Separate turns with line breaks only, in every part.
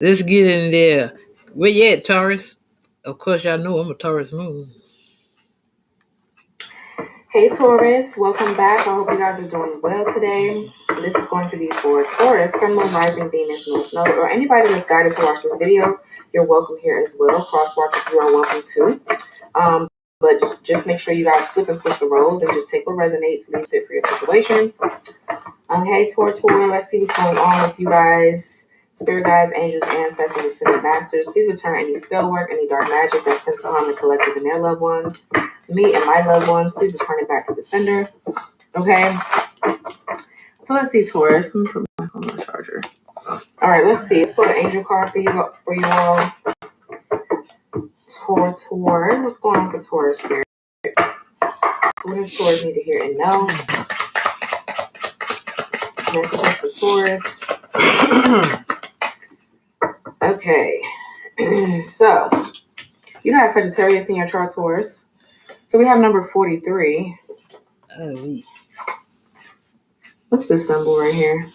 Let's get in there. Where you at, Taurus? Of course, y'all know I'm a Taurus moon.
Hey Taurus, welcome back. I hope you guys are doing well today. This is going to be for Taurus, Sun, Moon, Rising, Venus, North Node, or anybody that's guided to watch this video. You're welcome here as well. Cross watchers, you are welcome too. But just make sure you guys flip and switch the roles and just take what resonates, leave fit for your situation. Okay, Taur, let's see what's going on with you guys. Spirit guides, angels, ancestors, ascended masters, please return any spell work, any dark magic that's sent to harm the collective and their loved ones. Me and my loved ones, please return it back to the sender. Okay. So let's see, Taurus. Let me put my phone on the charger. All right, let's see. Let's pull an angel card for you all. Taur. What's going on for Taurus spirit? What does Taurus need to hear and know? Messages for Taurus. Okay. So you got Sagittarius in your chart, Taurus. So we have number 43. What's this symbol right here?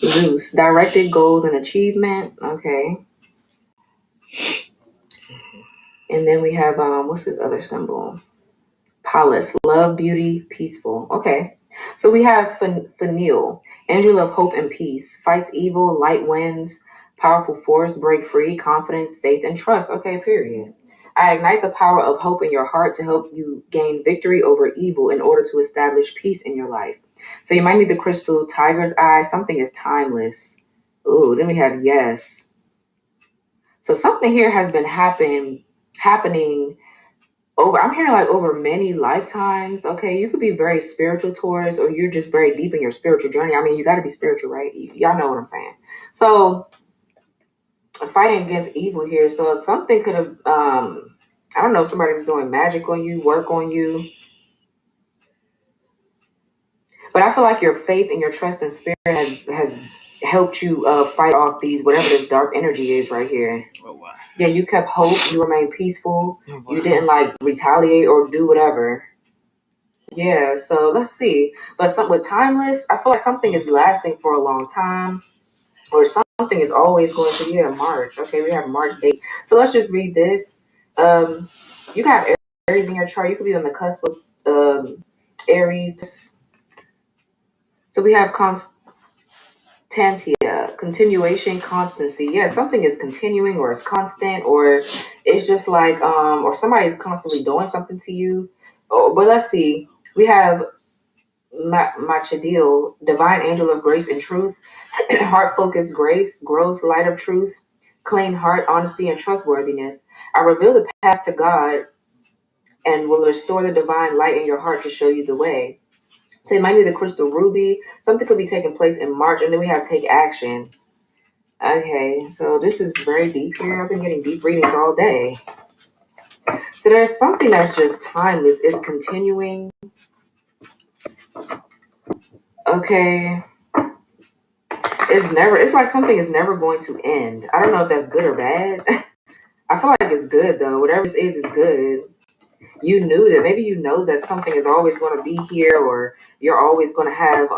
Zeus. Directed goals and achievement. Okay. And then we have, what's this other symbol? Palace. Love, beauty, peaceful. Okay. So we have Fenil. Angel of hope and peace. Fights evil, light wins, powerful force, break free, confidence, faith, and trust. Okay, period. I ignite the power of hope in your heart to help you gain victory over evil in order to establish peace in your life. So you might need the crystal tiger's eye. Something is timeless. Ooh, then we have yes. So something here has been happening over, I'm hearing like over many lifetimes. Okay, you could be very spiritual, Taurus, or you're just very deep in your spiritual journey. I mean, you got to be spiritual, right? Y'all know what I'm saying. So fighting against evil here. So something could have, I don't know if somebody was doing magic on you, work on you. But I feel like your faith and your trust in spirit has helped you fight off these, whatever this dark energy is right here.
Oh, wow.
Yeah, you kept hope. You remained peaceful.
Oh, wow.
You didn't like retaliate or do whatever. Yeah, so let's see. But with timeless, I feel like something is lasting for a long time, or something is always going to. Yeah, March. Okay, we have March date. So let's just read this. You got Aries in your chart. You could be on the cusp of Aries. So we have Constantia, continuation, constancy. Yeah, something is continuing or it's constant or it's just like or somebody's constantly doing something to you. Oh, but let's see. We have Machadil, divine angel of grace and truth, heart focused grace, growth, light of truth, clean heart, honesty, and trustworthiness. I reveal the path to God and will restore the divine light in your heart to show you the way. So you might need the crystal ruby. Something could be taking place in March, and then we have take action. Okay, so this is very deep here. I've been getting deep readings all day. So there's something that's just timeless. It's continuing. Okay. It's like something is never going to end. I don't know if that's good or bad. I feel like it's good though. Whatever this is good. You knew that, maybe you know that something is always going to be here, or you're always going to have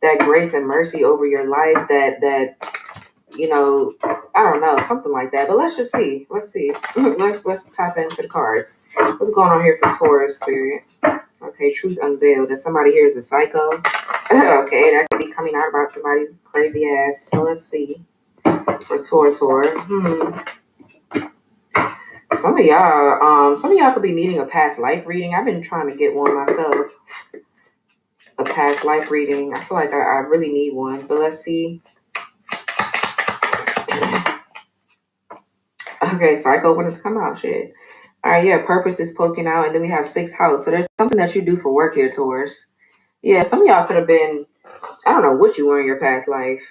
that grace and mercy over your life that you know, I don't know, something like that. But let's just see. Let's see. let's tap into the cards. What's going on here for Taurus spirit? Okay, truth unveiled. That somebody here is a psycho. Okay, that could be coming out about somebody's crazy ass. So let's see. For Taur. Some of y'all could be needing a past life reading. I've been trying to get one myself. A past life reading. I feel like I really need one. But let's see. Okay, psycho when it's come out, shit. All right, yeah, purpose is poking out, and then we have 6th house. So there's something that you do for work here, Taurus. Yeah, some of y'all could have been, I don't know what you were in your past life,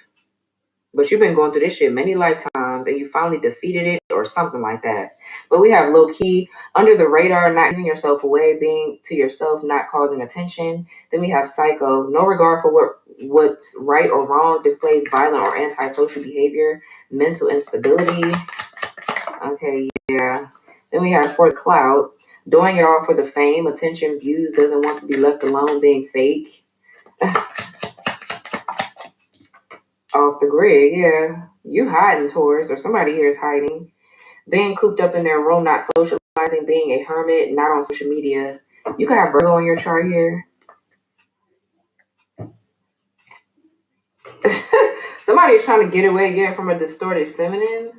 but you've been going through this shit many lifetimes, and you finally defeated it or something like that. But we have low key, under the radar, not giving yourself away, being to yourself, not causing attention. Then we have psycho, no regard for what's right or wrong, displays violent or antisocial behavior, mental instability. Okay, yeah. Then we have for the clout, doing it all for the fame, attention, views, doesn't want to be left alone, being fake. Off the grid, yeah. You hiding, Taurus, or somebody here is hiding. Being cooped up in their room, not socializing, being a hermit, not on social media. You could have Virgo on your chart here. Somebody is trying to get away again from a distorted feminine.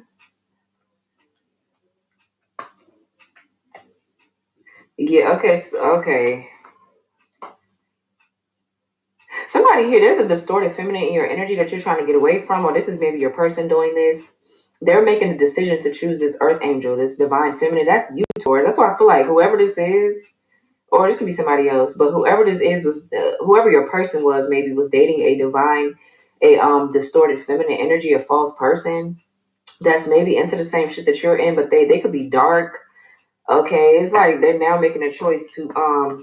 Yeah, okay, okay. Somebody here, there's a distorted feminine in your energy that you're trying to get away from, or this is maybe your person doing this. They're making a decision to choose this earth angel, this divine feminine. That's you, Taurus. That's why I feel like whoever this is, or this could be somebody else, but whoever this is was whoever your person was, maybe was dating a divine, distorted feminine energy, a false person that's maybe into the same shit that you're in, but they could be dark. Okay, it's like they're now making a choice to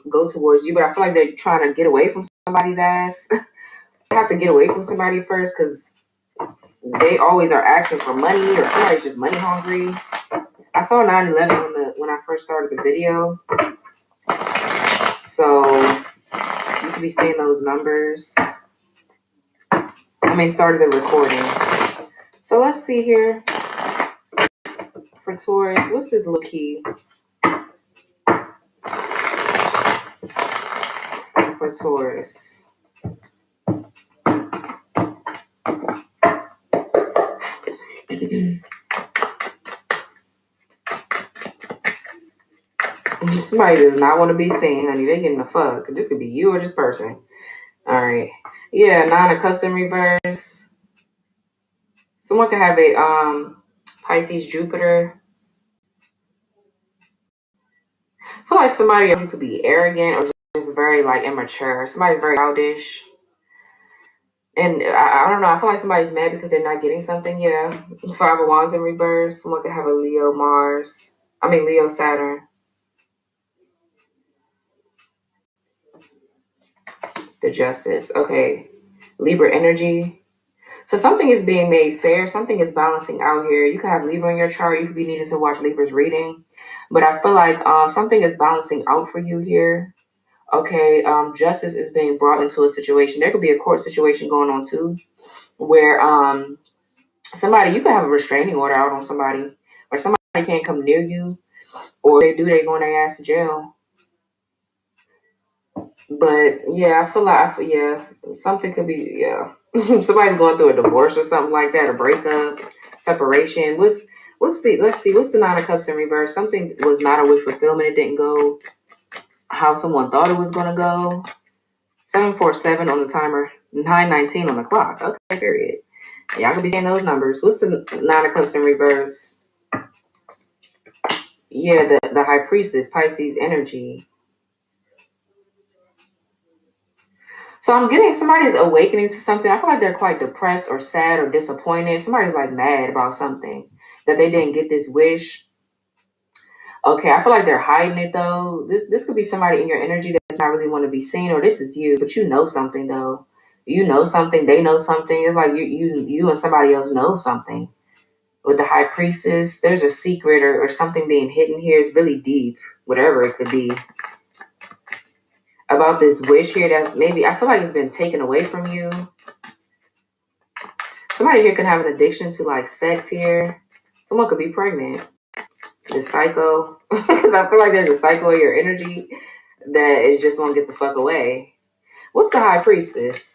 go towards you, but I feel like they're trying to get away from somebody's ass. They have to get away from somebody first because they always are asking for money or somebody's just money hungry. I saw 9/11 when I first started the video, so you could be seeing those numbers. Started the recording. So let's see here for Taurus. What's this little key for Taurus? Somebody does not want to be seen, honey. They're getting the fuck. This could be you or this person. All right. Yeah, 9 of Cups in reverse. Someone could have a Pisces Jupiter. I feel like somebody else could be arrogant or just very like immature. Somebody's very childish. And I don't know. I feel like somebody's mad because they're not getting something. Yeah. 5 of Wands in reverse. Someone could have a Leo Saturn. The Justice. Okay. Libra energy. So something is being made fair. Something is balancing out here. You could have Libra in your chart. You could be needing to watch Libra's reading. But I feel like something is balancing out for you here. Okay. Justice is being brought into a situation. There could be a court situation going on too, where you could have a restraining order out on somebody, or somebody can't come near you, or if they do, they going their ass to jail. But yeah, I feel like something could be somebody's going through a divorce or something like that, a breakup, separation. Let's see, what's the 9 of Cups in reverse? Something was not a wish fulfillment. It didn't go how someone thought it was going to go. 747 on the timer, 9:19 on the clock. Okay, period. Y'all could be saying those numbers. What's the 9 of Cups in reverse? Yeah, the High Priestess, Pisces energy. So I'm getting somebody's awakening to something. I feel like they're quite depressed or sad or disappointed. Somebody's like mad about something that they didn't get this wish. Okay, I feel like they're hiding it though. This could be somebody in your energy that does not really want to be seen, or this is you, but you know something though. You know something, they know something. It's like you and somebody else know something. With the High Priestess, there's a secret or something being hidden here. It's really deep, whatever it could be. About this wish here that's maybe, I feel like it's been taken away from you. Somebody here could have an addiction to like sex here. Someone could be pregnant. The psycho. Because I feel like there's a psycho in your energy that is just won't get the fuck away. What's the High Priestess?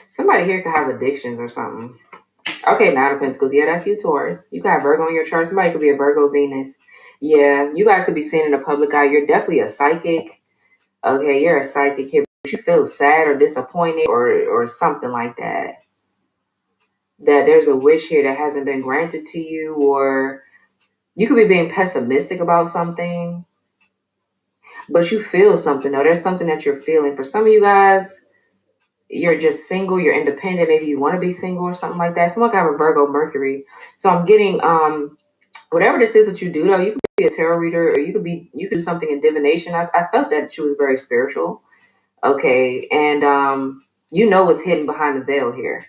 Somebody here could have addictions or something. Okay, 9 of Pentacles. Yeah, that's you, Taurus. You got Virgo in your chart. Somebody could be a Virgo Venus. Yeah, you guys could be seen in the public eye. You're definitely a psychic. Okay, you're a psychic here. But you feel sad or disappointed or something like that. That there's a wish here that hasn't been granted to you, or you could be being pessimistic about something. But you feel something though. There's something that you're feeling. For some of you guys, you're just single, you're independent, maybe you want to be single or something like that. Someone could have a Virgo Mercury. So I'm getting whatever this is that you do though, you could be a tarot reader, or you could do something in divination. I felt that she was very spiritual. Okay, and you know what's hidden behind the veil here.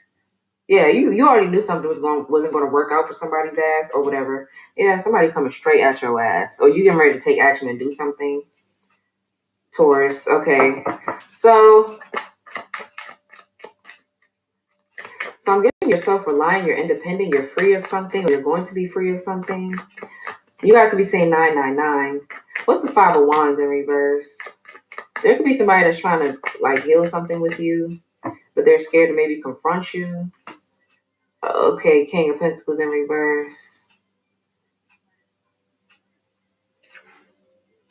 Yeah, you already knew something wasn't going to work out for somebody's ass or whatever. Yeah, somebody coming straight at your ass, or you getting ready to take action and do something. Taurus. Okay, so you're self-reliant, you're independent, you're free of something, or you're going to be free of something. You guys could be saying 999. What's the Five of Wands in reverse? There could be somebody that's trying to like heal something with you, but they're scared to maybe confront you. Okay, King of Pentacles in reverse.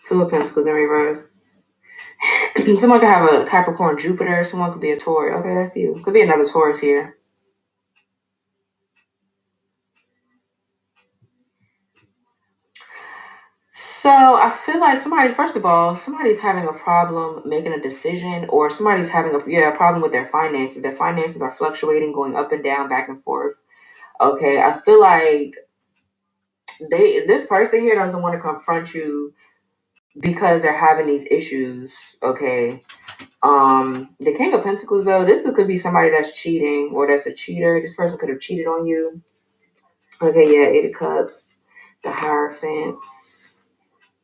Two of Pentacles in reverse. Someone could have a Capricorn Jupiter. Someone could be a Taurus. Okay, that's you. Could be another Taurus here. So I feel like first of all, somebody's having a problem making a decision, or somebody's having a problem with their finances. Their finances are fluctuating, going up and down, back and forth. Okay, I feel like this person here doesn't want to confront you because they're having these issues. Okay. The King of Pentacles, though, this could be somebody that's cheating or that's a cheater. This person could have cheated on you. Okay, yeah, Eight of Cups, the Hierophants,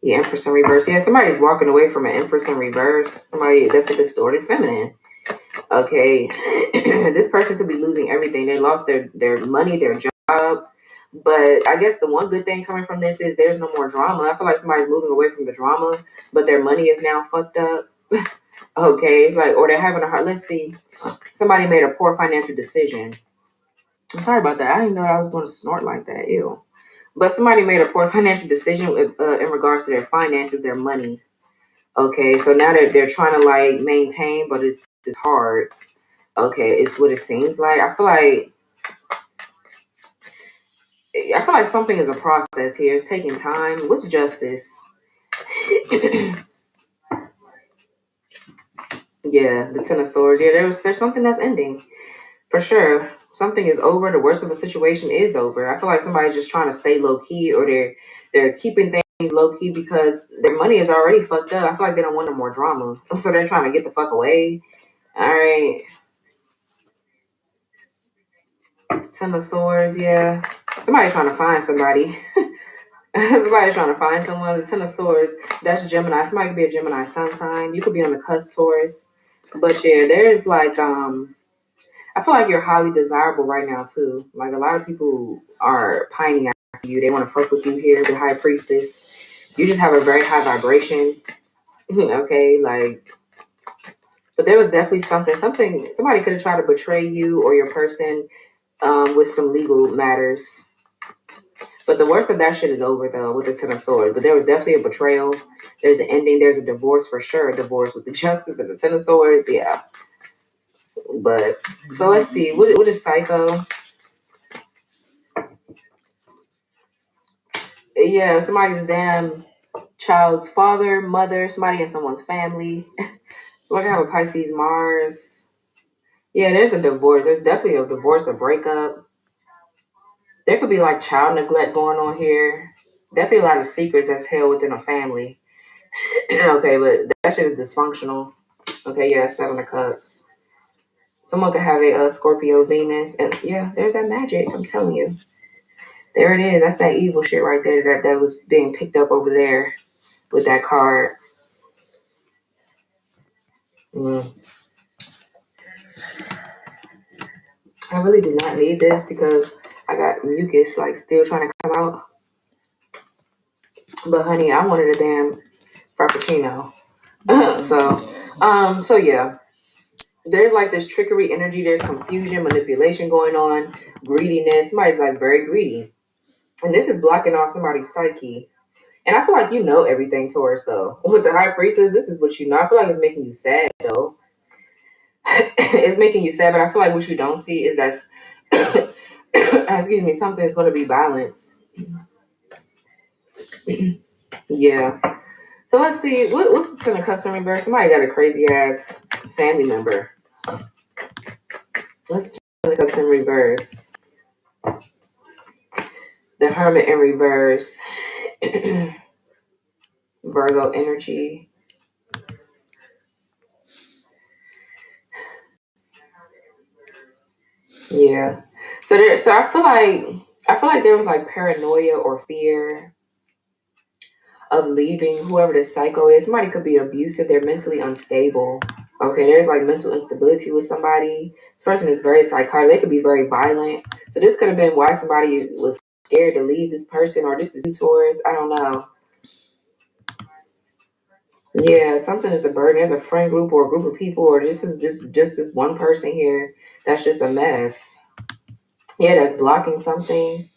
the Empress in reverse. Yeah, somebody's walking away from an Empress in reverse. Somebody that's a distorted feminine. Okay, this person could be losing everything. They lost their money, their job. But I guess the one good thing coming from this is there's no more drama. I feel like somebody's moving away from the drama, but their money is now fucked up. Okay, it's like, or they're having a hard, let's see, somebody made a poor financial decision. I'm sorry about that. I didn't know I was going to snort like that. Ew. But somebody made a poor financial decision in regards to their finances, their money. Okay, so now they're trying to like maintain, but it's hard. Okay, it's what it seems like. I feel like something is a process here. It's taking time. What's justice? Yeah, the Ten of Swords. Yeah, there's something that's ending. For sure. Something is over. The worst of a situation is over. I feel like somebody's just trying to stay low key, or they're keeping things low key because their money is already fucked up. I feel like they don't want no more drama. So they're trying to get the fuck away. All right. Ten of Swords, yeah. Somebody's trying to find somebody. Somebody's trying to find someone. The Ten of Swords, that's Gemini. Somebody could be a Gemini sun sign. You could be on the cusp, Taurus. But yeah, there's like I feel like you're highly desirable right now too. Like a lot of people are pining after you. They want to fuck with you here, the High Priestess. You just have a very high vibration. Okay, like, but there was definitely somebody could have tried to betray you or your person with some legal matters. But the worst of that shit is over though with the Ten of Swords. But there was definitely a betrayal. There's an ending. There's a divorce for sure. A divorce with the Justice and the Ten of Swords. Yeah. But so let's see. What is Psycho? Yeah, somebody's damn child's father, mother, somebody in someone's family. So I can have a Pisces Mars. Yeah, there's a divorce. There's definitely a divorce, a breakup. There could be like child neglect going on here. Definitely a lot of secrets that's held within a family. Okay, but that shit is dysfunctional. Okay, yeah, Seven of Cups. Someone could have a Scorpio Venus, and yeah, there's that magic. I'm telling you, there it is. That's that evil shit right there that was being picked up over there with that card. Mm. I really do not need this because I got mucus like still trying to come out. But honey, I wanted a damn frappuccino. So yeah. There's like this trickery energy, there's confusion, manipulation going on, greediness. Somebody's like very greedy. And this is blocking off somebody's psyche. And I feel like you know everything, Taurus, though. With the High Priestess, this is what you know. I feel like it's making you sad, though. It's making you sad, but I feel like what you don't see is that, excuse me, something is going to be balanced. Yeah. So let's see. What's the Ten of Cups in reverse? Somebody got a crazy ass family member. What's the Ten of Cups in reverse? The Hermit in reverse. Virgo energy. Yeah. So I feel like there was like paranoia or fear of leaving whoever the psycho is. Somebody could be abusive. They're mentally unstable. Okay, there's like mental instability with somebody. This person is very psychotic. They could be very violent. So this could have been why somebody was scared to leave this person, or this is you, Taurus. I don't know. Yeah, something is a burden. There's a friend group or a group of people, or this is just this one person here that's just a mess. Yeah, that's blocking something,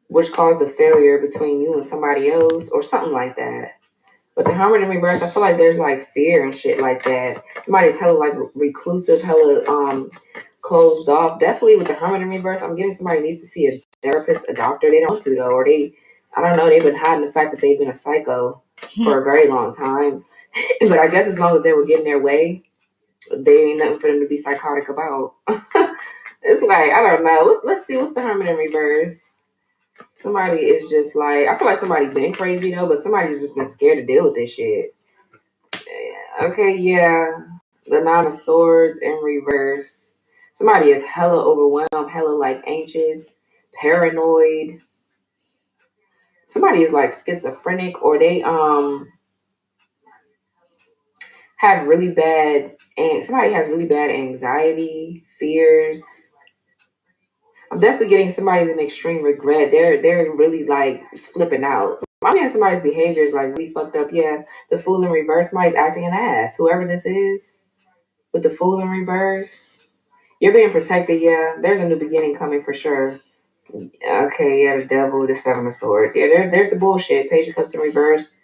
which caused a failure between you and somebody else, or something like that. But the Hermit in reverse, I feel like there's like fear and shit like that. Somebody's hella like reclusive, hella closed off. Definitely with the Hermit in reverse, I'm getting somebody needs to see a therapist, a doctor. They don't want to though, or I don't know, they've been hiding the fact that they've been a psycho for a very long time. But I guess as long as they were getting their way, they ain't nothing for them to be psychotic about. It's like, I don't know. Let's see, what's the Hermit in reverse? Somebody is just like, I feel like somebody's been crazy though, but somebody's just been scared to deal with this shit. Okay, yeah. The Nine of Swords in reverse. Somebody is hella overwhelmed, hella like anxious, paranoid. Somebody is like schizophrenic, or they have really bad, and somebody has really bad anxiety, fears. I'm definitely getting somebody's in extreme regret. They're really like flipping out. So I'm getting somebody's behavior is like really fucked up. Yeah, the Fool in reverse. Somebody's acting an ass. Whoever this is with the Fool in reverse. You're being protected, yeah. There's a new beginning coming for sure. Okay, yeah, the Devil, the Seven of Swords. Yeah, there's the bullshit. Page of Cups in reverse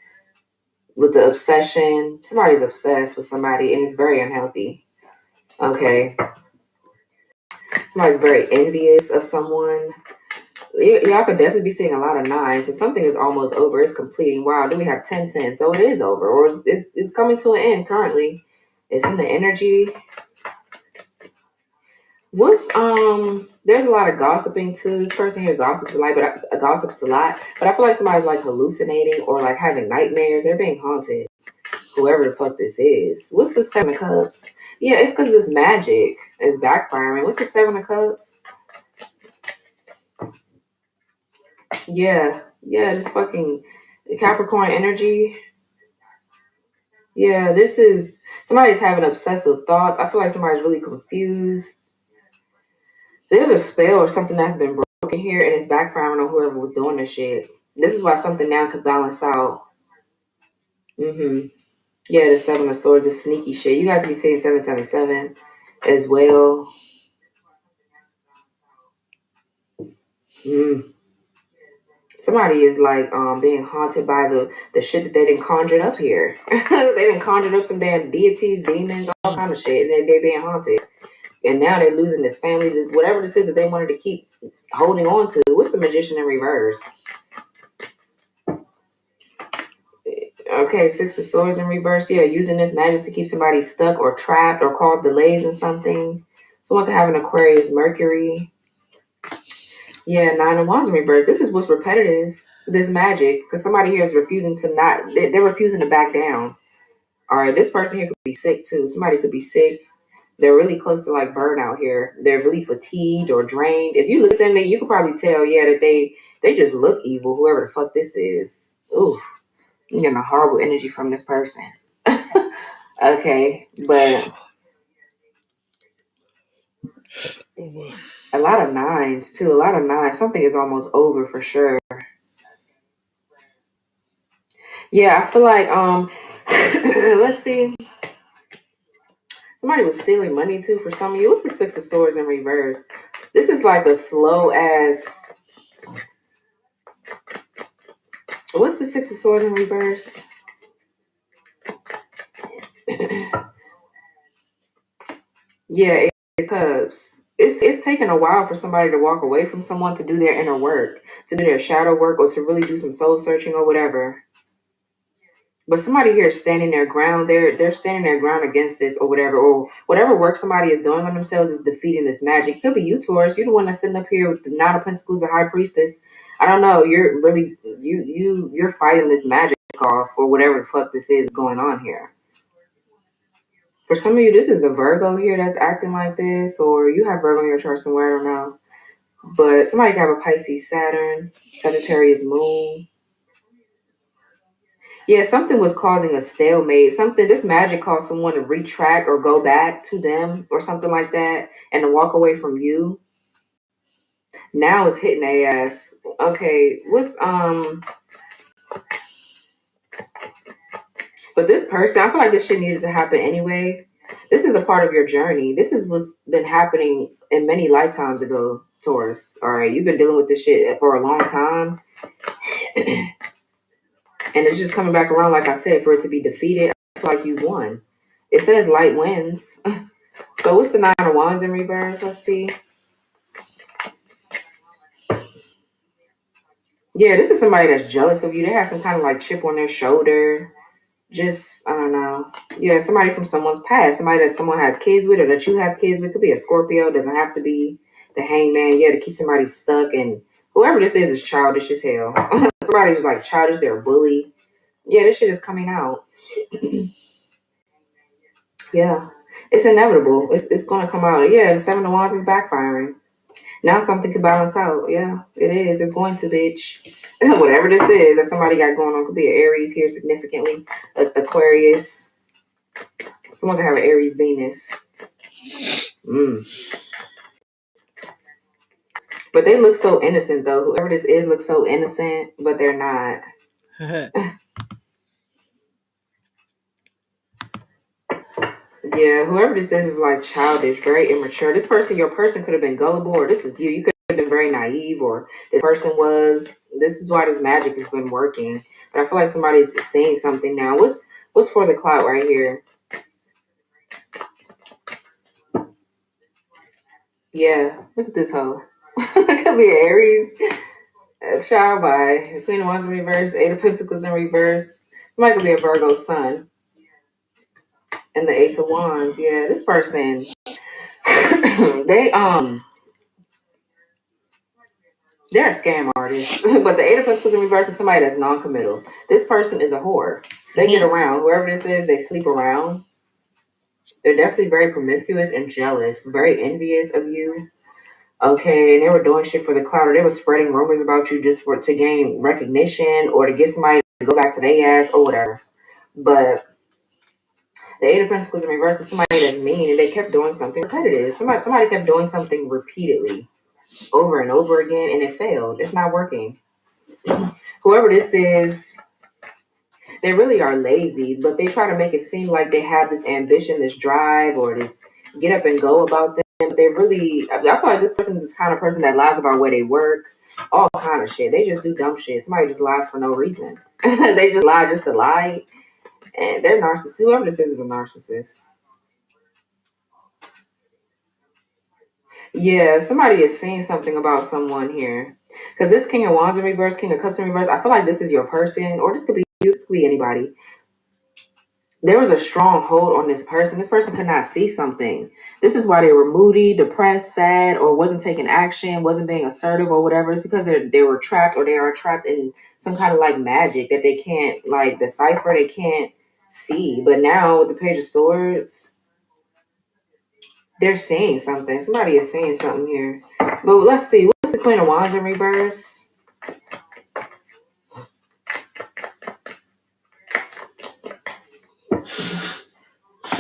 with the obsession. Somebody's obsessed with somebody and it's very unhealthy. Okay. Somebody's very envious of someone. Y'all could definitely be seeing a lot of nines. So something is almost over. It's completing. Wow, do we have 10-10? So it is over. Or it's coming to an end currently. It's in the energy. What's there's a lot of gossiping too. This person here gossips a lot, but I feel like somebody's like hallucinating or like having nightmares. They're being haunted. Whoever the fuck this is. What's the Seven of Cups? Yeah, it's because this magic is backfiring. What's the Seven of Cups? Yeah, this fucking Capricorn energy. Yeah, this is somebody's having obsessive thoughts. I feel like somebody's really confused. There's a spell or something that's been broken here and it's backfiring on whoever was doing this shit. This is why something now could balance out. Yeah, the Seven of Swords is sneaky shit. You guys be seeing 777 as well. Somebody is like being haunted by the shit that they didn't conjured up here. They didn't conjured up some damn deities, demons, all kind of shit, and they being haunted. And now they're losing this family, whatever this is that they wanted to keep holding on to. What's the Magician in reverse? Okay, Six of Swords in reverse. Yeah, using this magic to keep somebody stuck or trapped or cause delays in something. Someone could have an Aquarius Mercury. Yeah, Nine of Wands in reverse. This is what's repetitive. This magic, because somebody here is refusing to not. They're refusing to back down. All right, this person here could be sick too. Somebody could be sick. They're really close to like burnout here. They're really fatigued or drained. If you look at them, you could probably tell, yeah, that they just look evil. Whoever the fuck this is. Ooh, I'm getting a horrible energy from this person. Okay, but a lot of nines too. A lot of nines. Something is almost over for sure. Yeah, I feel like let's see. Somebody was stealing money too for some of you. What's the Six of Swords in reverse? This is like a slow ass. What's the Six of Swords in reverse? Yeah, Eight of Cups. It's taking a while for somebody to walk away from someone to do their inner work, to do their shadow work, or to really do some soul searching or whatever. But somebody here is standing their ground. They're standing their ground against this or whatever work somebody is doing on themselves is defeating this magic. Could be you, Taurus. You're the one that's sitting up here with the Nine of Pentacles, the High Priestess. I don't know. You're really you're fighting this magic off or whatever the fuck this is going on here. For some of you, this is a Virgo here that's acting like this, or you have Virgo in your chart somewhere. I don't know. But somebody could have a Pisces Saturn, Sagittarius Moon. Yeah, something was causing a stalemate. Something, this magic caused someone to retract or go back to them or something like that and to walk away from you. Now it's hitting their ass. Okay, but this person, I feel like this shit needed to happen anyway. This is a part of your journey. This is what's been happening in many lifetimes ago, Taurus. All right, you've been dealing with this shit for a long time, and it's just coming back around, like I said, for it to be defeated. I feel like you won. It says light wins. So what's the Nine of Wands in reverse? Let's see. Yeah, this is somebody that's jealous of you. They have some kind of like chip on their shoulder. Just, I don't know. Yeah, somebody from someone's past. Somebody that someone has kids with or that you have kids with. Could be a Scorpio. Doesn't have to be the hangman. Yeah, to keep somebody stuck. And whoever this is childish as hell. Somebody's like childish. They're a bully. Yeah, this shit is coming out. Yeah. It's inevitable. It's going to come out. Yeah, the Seven of Wands is backfiring. Now something can balance out. Yeah, it is. It's going to, bitch. Whatever this is that somebody got going on, could be an Aries here significantly, Aquarius. Someone could have an Aries Venus. But they look so innocent, though. Whoever this is looks so innocent, but they're not. Yeah, whoever this is like childish, very immature. This person, your person could have been gullible, or this is you. You could have been very naive, or this person was. This is why this magic has been working. But I feel like somebody's seeing something now. What's for the clout right here? Yeah, look at this hoe. It could be an Aries. Child by Queen of Wands in reverse, Eight of Pentacles in reverse. Somebody could be a Virgo sun. And the Ace of Wands. Yeah, this person, they they're a scam artist. But the Eight of Pentacles in reverse is somebody that's non-committal. This person is a whore. They get around. Whoever this is, they sleep around. They're definitely very promiscuous and jealous, very envious of you. Okay, and they were doing shit for the clout, or they were spreading rumors about you just for to gain recognition or to get somebody to go back to their ass or whatever. But the Eight of Pentacles in reverse is somebody that's mean, and they kept doing something repetitive. Somebody kept doing something repeatedly, over and over again, and it failed. It's not working. Whoever this is, they really are lazy, but they try to make it seem like they have this ambition, this drive, or this get up and go about them. But they really, I feel like this person is this kind of person that lies about where they work, all kind of shit. They just do dumb shit. Somebody just lies for no reason. They just lie just to lie, and they're narcissists. Whoever this is a narcissist. Yeah, somebody is saying something about someone here. Because this King of Wands in reverse, King of Cups in reverse, I feel like this is your person, or this could be you, this could be anybody. There was a strong hold on this person. This person could not see something. This is why they were moody, depressed, sad, or wasn't taking action, wasn't being assertive or whatever. It's because they were trapped, or they are trapped in some kind of like magic that they can't like decipher, they can't see. But now with the Page of Swords, they're seeing something. Somebody is saying something here. But let's see. What's the Queen of Wands in reverse?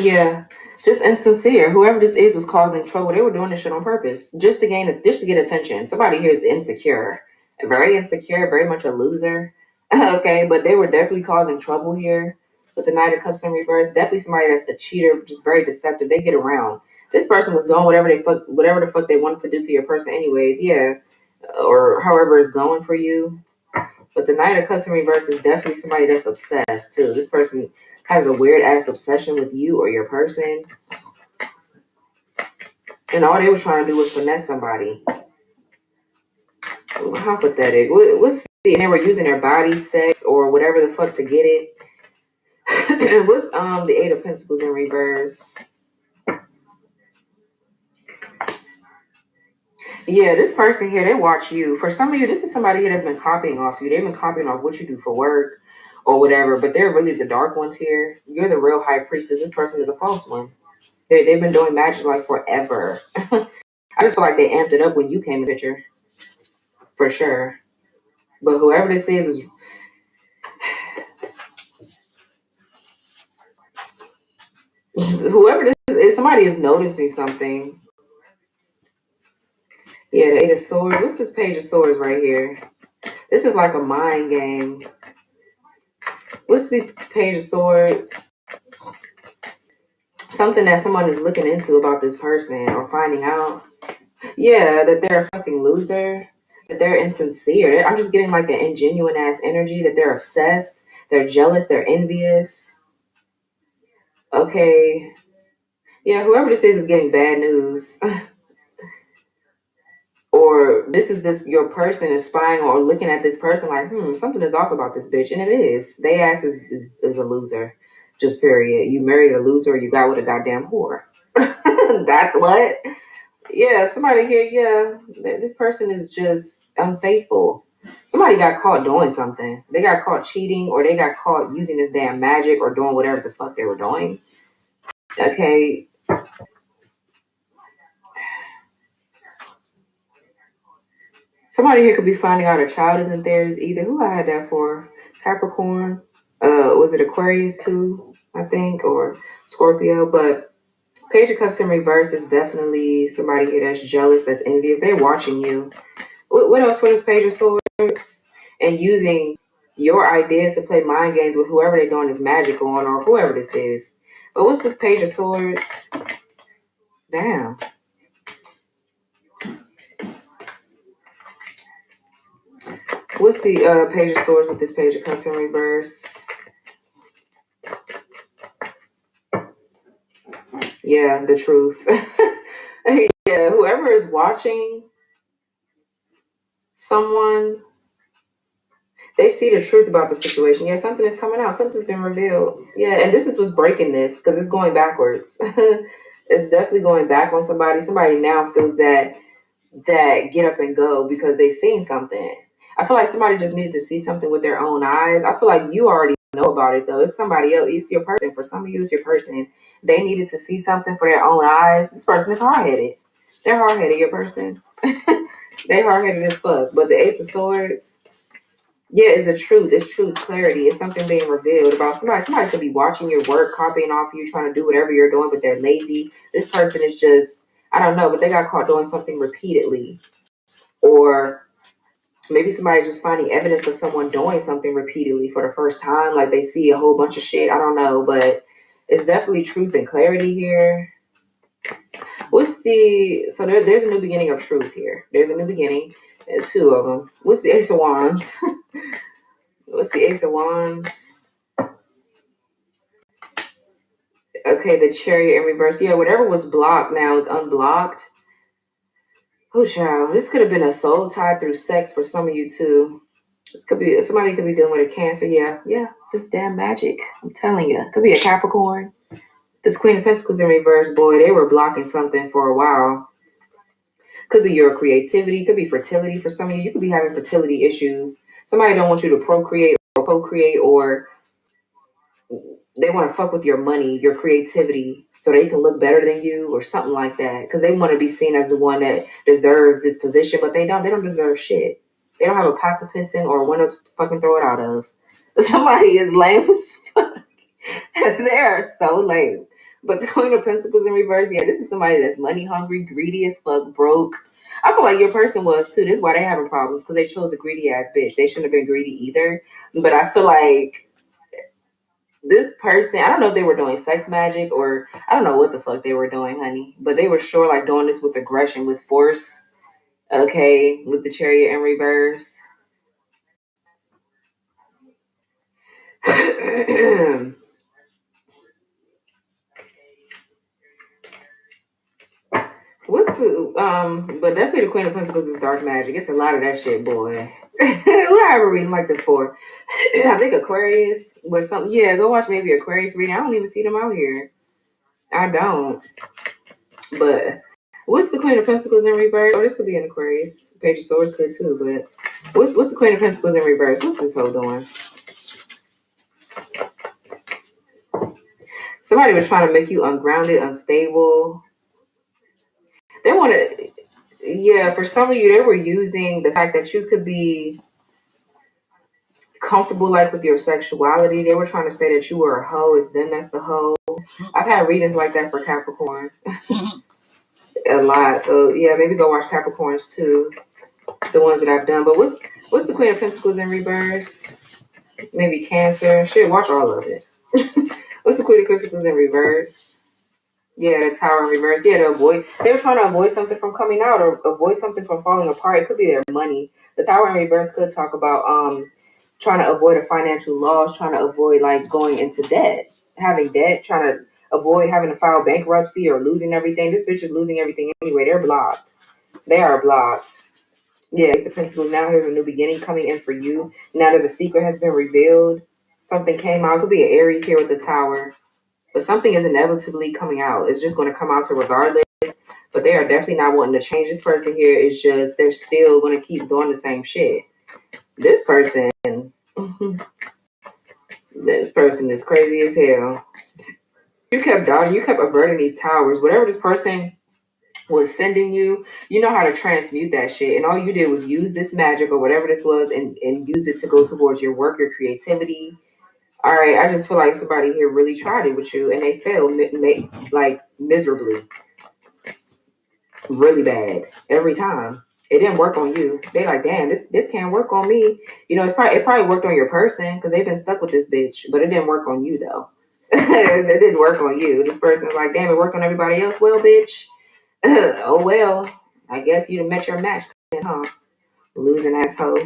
Yeah, just insincere. Whoever this is was causing trouble. They were doing this shit on purpose, just to get attention. Somebody here is insecure, very insecure, very much a loser. Okay, but they were definitely causing trouble here with the Knight of Cups in reverse. Definitely somebody that's a cheater, just very deceptive. They get around. This person was doing whatever the fuck they wanted to do to your person, anyways. Yeah, or however it's going for you. But the Knight of Cups in reverse is definitely somebody that's obsessed too. This person has a weird ass obsession with you or your person. And all they were trying to do was finesse somebody. How pathetic. What's and they were using their body, sex, or whatever the fuck to get it. What's the Eight of Pentacles in reverse? Yeah, this person here, they watch you. For some of you, this is somebody here that's been copying off you. They've been copying off what you do for work or whatever, but they're really the dark ones here. You're the real high priestess. This person is a false one. They've been doing magic like forever. I just feel like they amped it up when you came in the picture, for sure. But whoever this is Whoever this is, somebody is noticing something. Yeah, the Eight of Swords. What's this Page of Swords right here? This is like a mind game. What's the Page of Swords? Something that someone is looking into about this person or finding out. Yeah, that they're a fucking loser, that they're insincere. I'm just getting like an ingenuine ass energy, that they're obsessed, they're jealous, they're envious. Okay. Yeah, whoever this is getting bad news. Or this your person is spying or looking at this person like, something is off about this bitch. And it is. They ass is a loser. Just period. You married a loser, you got with a goddamn whore. That's what. Yeah, somebody here, this person is just unfaithful. Somebody got caught doing something. They got caught cheating, or they got caught using this damn magic or doing whatever the fuck they were doing. Okay. Somebody here could be finding out a child isn't theirs either. Who I had that for? Capricorn. Was it Aquarius too? I think, or Scorpio. But Page of Cups in reverse is definitely somebody here that's jealous, that's envious. They're watching you. What else for this Page of Swords? And using your ideas to play mind games with whoever they're doing this magic on, or whoever this is. But what's this Page of Swords? Damn. What's the Page of Swords with this Page of Cups in reverse? Yeah, the truth. Yeah, whoever is watching someone, they see the truth about the situation. Yeah, something is coming out. Something's been revealed. Yeah, and this is what's breaking this, because it's going backwards. It's definitely going back on somebody. Somebody now feels that get up and go because they've seen something. I feel like somebody just needed to see something with their own eyes. I feel like you already know about it though. It's somebody else. It's your person. For some of you, it's your person. They needed to see something for their own eyes. This person is hard headed. They're hard headed. Your person. They hard headed as fuck. But the Ace of Swords, yeah, it's a truth. It's truth, clarity. It's something being revealed about somebody. Somebody could be watching your work, copying off you, trying to do whatever you're doing, but they're lazy. This person is just, I don't know, but they got caught doing something repeatedly. Or maybe somebody just finding evidence of someone doing something repeatedly for the first time. Like they see a whole bunch of shit. I don't know, but it's definitely truth and clarity here. So there's a new beginning of truth here. There's a new beginning. There's two of them. What's the Ace of Wands? What's the Ace of Wands? Okay, the Chariot in reverse. Yeah, whatever was blocked now is unblocked. Oh, child, this could have been a soul tie through sex for some of you too. This could be somebody could be dealing with a Cancer. Yeah, just damn magic. I'm telling you, could be a Capricorn. This Queen of Pentacles in reverse, boy, they were blocking something for a while. Could be your creativity, could be fertility for some of you. You could be having fertility issues. Somebody don't want you to procreate, or they want to fuck with your money, your creativity, so they can look better than you or something like that. Because they want to be seen as the one that deserves this position, but they don't. They don't deserve shit. They don't have a pot to piss in or one to fucking throw it out of. Somebody is lame as fuck. They are so lame. But the Queen of Pentacles in reverse, yeah, this is somebody that's money hungry, greedy as fuck, broke. I feel like your person was too. This is why they having problems, because they chose a greedy ass bitch. They shouldn't have been greedy either. But I feel like this person, I don't know if they were doing sex magic or I don't know what the fuck they were doing, honey. But they were sure like doing this with aggression, with force. Okay, with the Chariot in reverse. But definitely the Queen of Pentacles is dark magic. It's a lot of that shit, boy. What I ever reading like this for? I think Aquarius or something. Yeah, go watch maybe Aquarius reading. I don't even see them out here. I don't. But what's the Queen of Pentacles in reverse? Or this could be an Aquarius. Page of Swords could too, but what's the Queen of Pentacles in reverse? What's this hoe doing? Somebody was trying to make you ungrounded, unstable. They want to, yeah, for some of you, they were using the fact that you could be comfortable like with your sexuality. They were trying to say that you were a hoe. It's them that's the hoe. I've had readings like that for Capricorn a lot. So yeah, maybe go watch Capricorns too, the ones that I've done. But what's the Queen of Pentacles in reverse? Maybe Cancer. Shit, watch all of it. What's the Queen of Pentacles in reverse? Yeah, the Tower in reverse. Yeah, they were trying to avoid something from coming out or avoid something from falling apart. It could be their money. The Tower in reverse could talk about trying to avoid a financial loss, trying to avoid like going into debt, having debt, trying to avoid having to file bankruptcy or losing everything. This bitch is losing everything anyway. They're blocked. They are blocked. Yeah, Ace of Pentacles. Now here's a new beginning coming in for you. Now that the secret has been revealed, something came out. It could be an Aries here with the Tower. But something is inevitably coming out. It's just going to come out to regardless. But they are definitely not wanting to change. This person here is just, they're still going to keep doing the same shit. This person, this person is crazy as hell. You kept dodging, you kept averting these towers. Whatever this person was sending you, you know how to transmute that shit. And all you did was use this magic or whatever this was and use it to go towards your work, your creativity. All right, I just feel like somebody here really tried it with you and they failed like miserably, really bad every time. It didn't work on you. They like, damn, this can't work on me. You know, it probably worked on your person because they've been stuck with this bitch, but it didn't work on you though. It didn't work on you. This person's like, damn, it worked on everybody else. Well, bitch. Oh well, I guess you'd have met your match then, huh? Losing asshole.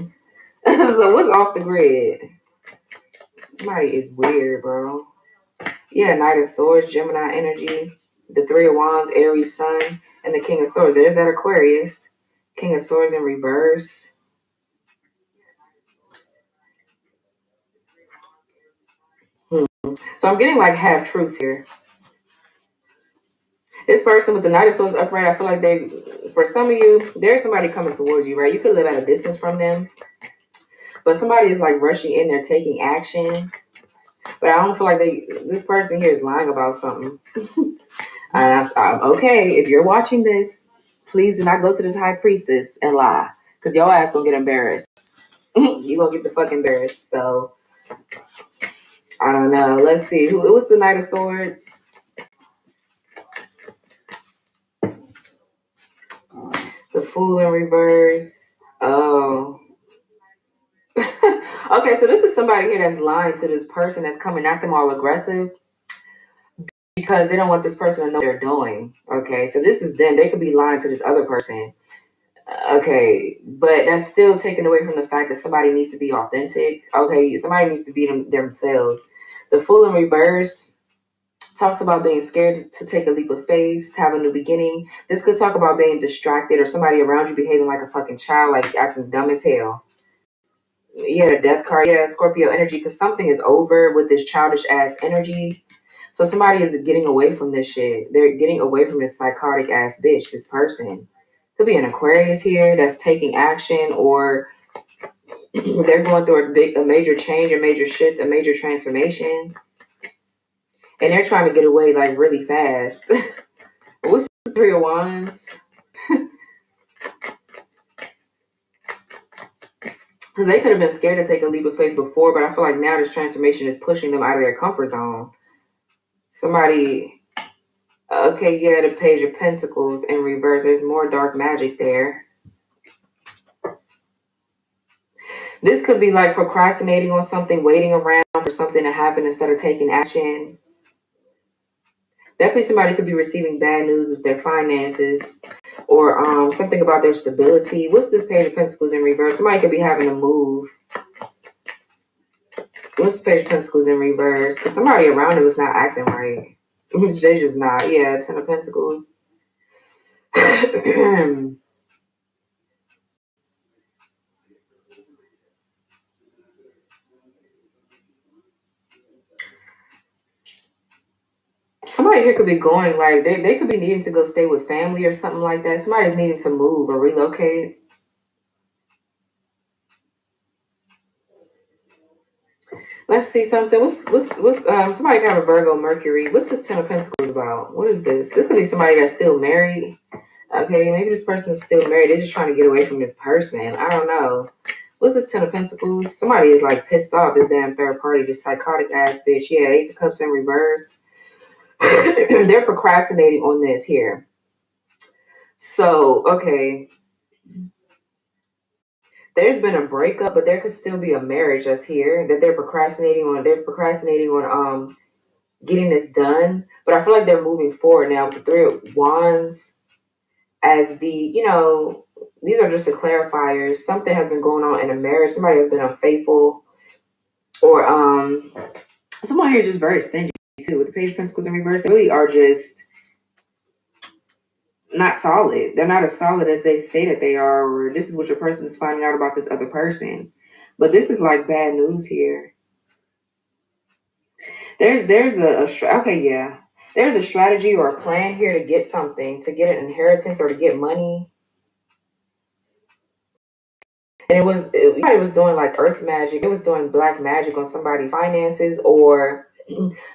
So what's off the grid? Somebody is weird, bro. Yeah, Knight of Swords, Gemini energy, the Three of Wands, Aries Sun, and the King of Swords. There's that Aquarius. King of Swords in reverse. So I'm getting like half truths here. This person with the Knight of Swords upright, I feel like for some of you, there's somebody coming towards you, right? You could live at a distance from them, but somebody is like rushing in, they're taking action. But I don't feel like this person here is lying about something. And I'm okay, if you're watching this, please do not go to this high priestess and lie. Because your ass gonna get embarrassed. You gonna get the fuck embarrassed. So, I don't know. Let's see. What's the Knight of Swords? The Fool in reverse. Oh. Okay, so this is somebody here that's lying to this person that's coming at them all aggressive because they don't want this person to know what they're doing. Okay, so this is them. They could be lying to this other person. Okay, but that's still taken away from the fact that somebody needs to be authentic. Okay, somebody needs to be themselves. The Fool in reverse talks about being scared to take a leap of faith, have a new beginning. This could talk about being distracted or somebody around you behaving like a fucking child, like acting dumb as hell. Yeah, the Death card. Yeah, Scorpio energy, because something is over with this childish ass energy. So somebody is getting away from this shit. They're getting away from this psychotic ass bitch, this person. Could be an Aquarius here that's taking action, or they're going through a major change, a major shift, a major transformation. And they're trying to get away like really fast. What's the Three of Wands? Because they could have been scared to take a leap of faith before, but I feel like now this transformation is pushing them out of their comfort zone. Somebody, okay, yeah, the Page of Pentacles in reverse. There's more dark magic there. This could be like procrastinating on something, waiting around for something to happen instead of taking action. Definitely somebody could be receiving bad news with their finances or something about their stability. What's this Page of Pentacles in reverse? Somebody could be having to move. What's the Page of Pentacles in reverse? Because somebody around them is not acting right. They just not. Yeah, Ten of Pentacles. Somebody here could be going, like, they could be needing to go stay with family or something like that. Somebody's needing to move or relocate. Let's see something. What's somebody got a Virgo Mercury. What's this Ten of Pentacles about? What is this? This could be somebody that's still married. Okay, maybe this person is still married. They're just trying to get away from this person. I don't know. What's this Ten of Pentacles? Somebody is like pissed off this damn third party, this psychotic ass bitch. Yeah, Ace of Cups in reverse. They're procrastinating on this here. So, okay, there's been a breakup, but there could still be a marriage that's here that they're procrastinating on. They're procrastinating on getting this done. But I feel like they're moving forward now with the Three of Wands as the, these are just the clarifiers. Something has been going on in a marriage. Somebody has been unfaithful, or someone here is just very stingy too. With the Page of Pentacles in reverse, they really are just not solid. They're not as solid as they say that they are, or this is what your person is finding out about this other person. But this is like bad news here. There's a strategy or a plan here to get something, to get an inheritance or to get money. And it was doing like earth magic. It was doing black magic on somebody's finances, or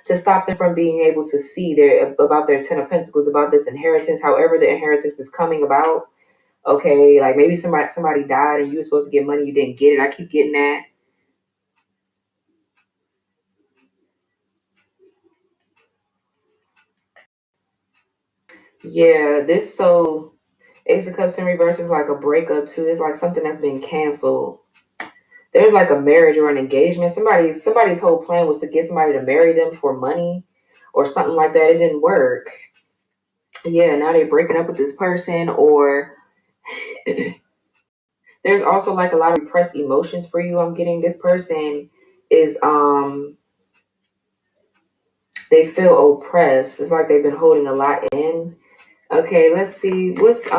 to stop them from being able to see about their Ten of Pentacles, about this inheritance, however the inheritance is coming about. Okay, like maybe somebody died and you were supposed to get money, you didn't get it. I keep getting that. Yeah, Ace of Cups in reverse is like a breakup too. It's like something that's been canceled. There's like a marriage or an engagement. Somebody's whole plan was to get somebody to marry them for money or something like that. It didn't work. Yeah, now they're breaking up with this person, or there's also like a lot of repressed emotions for you. I'm getting this person is they feel oppressed. It's like they've been holding a lot in. Okay, let's see. What's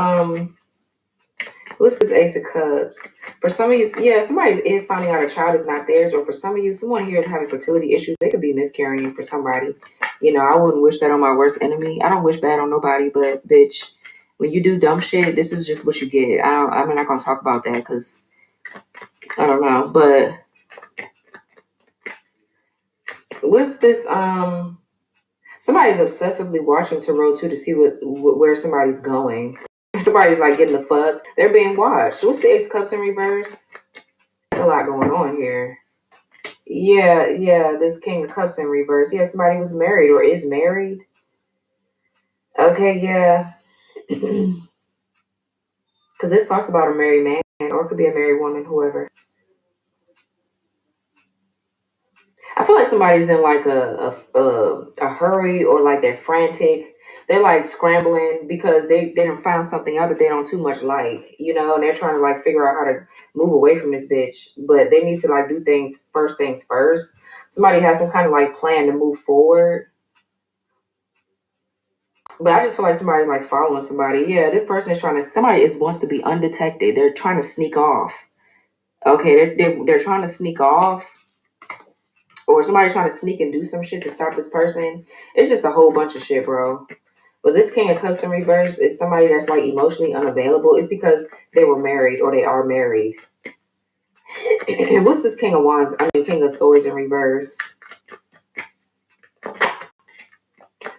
this Ace of Cups? For some of you, yeah, somebody is finding out a child is not theirs, or for some of you, someone here is having fertility issues. They could be miscarrying for somebody. I wouldn't wish that on my worst enemy. I don't wish bad on nobody, but bitch, when you do dumb shit, this is just what you get. I'm not gonna talk about that because I don't know. But what's this? Somebody's obsessively watching Tarot too to see where somebody's going. Somebody's like getting the fuck. They're being watched. What's the Ace of Cups in reverse? There's a lot going on here. Yeah, this King of Cups in reverse. Yeah, somebody was married or is married. Okay, yeah. Because this talks about a married man, or it could be a married woman, whoever. I feel like somebody's in like a hurry, or like they're frantic. They're like scrambling because they done found something out that they don't too much like, and they're trying to like figure out how to move away from this bitch. But they need to like do things first. Somebody has some kind of like plan to move forward. But I just feel like somebody's like following somebody. Yeah, this person is wants to be undetected. They're trying to sneak off. Okay, they're trying to sneak off, or somebody's trying to sneak and do some shit to stop this person. It's just a whole bunch of shit, bro. But this King of Cups in reverse is somebody that's like emotionally unavailable. It's because they were married or they are married. And what's this King of Swords in reverse?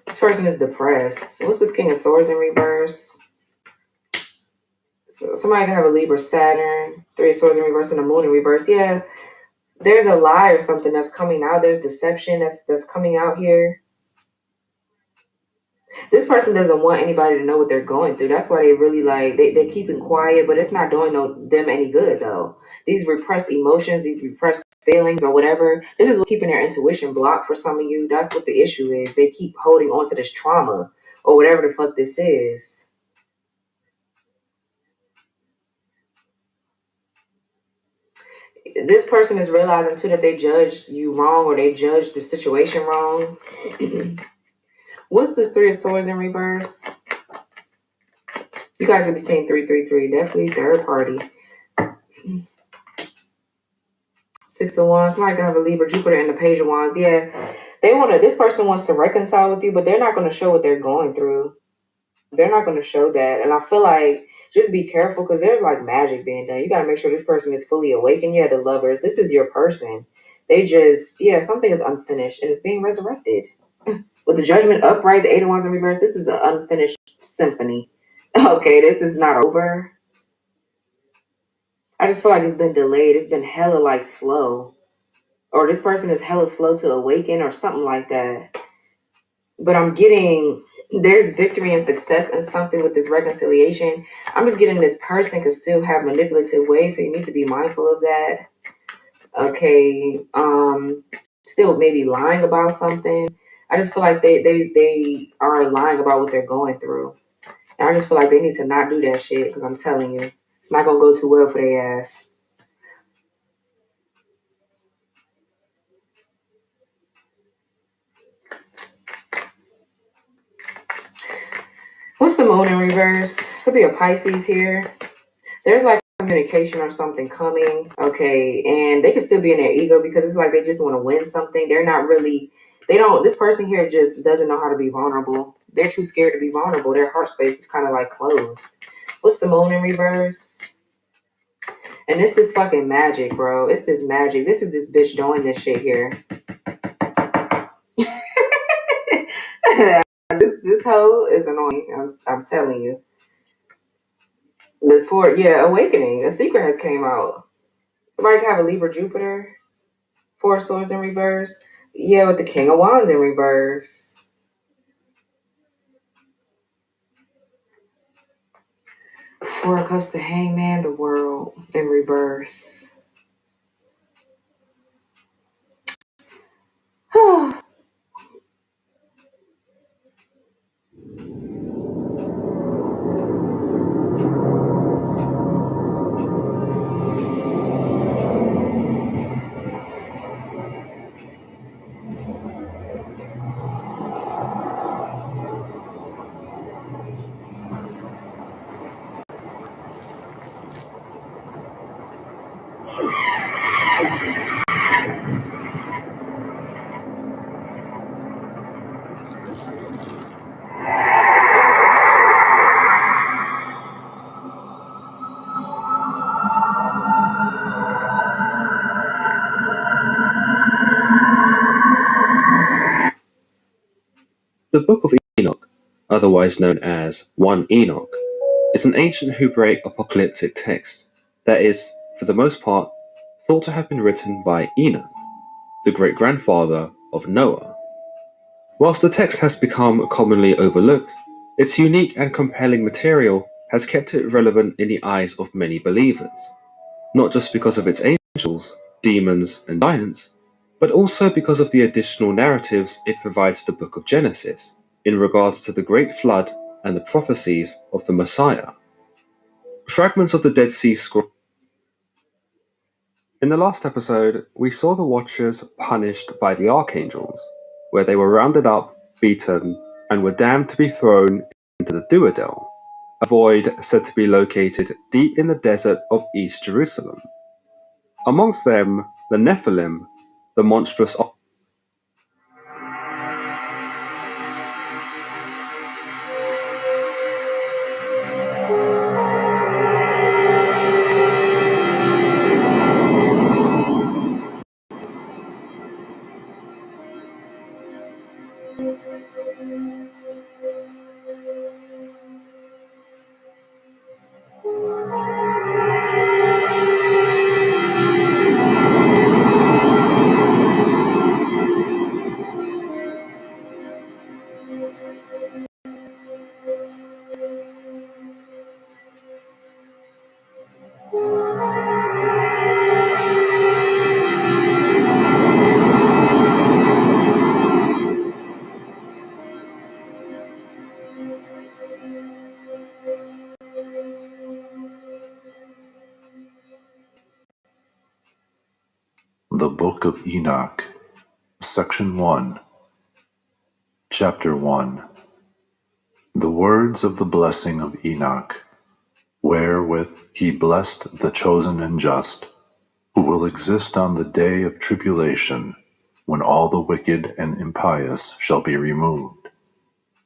This person is depressed. What's this King of Swords in reverse? So somebody can have a Libra Saturn, Three of Swords in reverse, and a Moon in reverse. Yeah, there's a lie or something that's coming out. There's deception that's coming out here. This person doesn't want anybody to know what they're going through. That's why they really like they're keeping quiet, but it's not doing them any good though. These repressed emotions, these repressed feelings or whatever, this is what's keeping their intuition blocked for some of you. That's what the issue is. They keep holding on to this trauma or whatever the fuck this is. This person is realizing too that they judged you wrong, or they judged the situation wrong. What's this Three of Swords in reverse? You guys will be seeing 333. Definitely third party. Six of Wands. Somebody can have a Libra, Jupiter, and the Page of Wands. Yeah, this person wants to reconcile with you, but they're not going to show what they're going through. They're not going to show that. And I feel like just be careful, because there's like magic being done. You got to make sure this person is fully awakened. Yeah, the Lovers. This is your person. Something is unfinished and it's being resurrected. With the Judgment upright, the Eight of Wands in reverse, this is an unfinished symphony. Okay, this is not over. I just feel like it's been delayed. It's been hella like slow. Or this person is hella slow to awaken or something like that. but I'm getting there's victory and success in something with this reconciliation. I'm just getting this person could still have manipulative ways, so you need to be mindful of that. Okay, still maybe lying about something. I just feel like they are lying about what they're going through, and I just feel like they need to not do that shit because I'm telling you, it's not gonna go too well for their ass. What's the moon in reverse? Could be a Pisces here. There's like communication or something coming, okay, and they could still be in their ego because it's like they just want to win something. They're not really, they don't, this person here just doesn't know how to be vulnerable. They're too scared to be vulnerable. Their heart space is kind of like closed. What's the moon in reverse? And this is fucking magic, bro. It's this magic. This is this bitch doing this shit here. this hoe is annoying. I'm telling you. Awakening. A secret has came out. Somebody can have a Libra Jupiter. Four of Swords in reverse. Yeah, with the King of Wands in reverse. Four of Cups, the Hangman, the World in reverse.
The Book of Enoch, otherwise known as 1 Enoch, is an ancient Hebraic apocalyptic text that is, for the most part, thought to have been written by Enoch, the great-grandfather of Noah. Whilst the text has become commonly overlooked, its unique and compelling material has kept it relevant in the eyes of many believers, not just because of its angels, demons, and giants, but also because of the additional narratives it provides the Book of Genesis in regards to the Great Flood and the prophecies of the Messiah. Fragments of the Dead Sea Scrolls. In the last episode, we saw the Watchers punished by the archangels, where they were rounded up, beaten, and were damned to be thrown into the Duodel, a void said to be located deep in the desert of East Jerusalem. Amongst them, the Nephilim, the monstrous.
The Book of Enoch, Section 1, Chapter 1. The words of the blessing of Enoch, wherewith he blessed the chosen and just, who will exist on the day of tribulation, when all the wicked and impious shall be removed.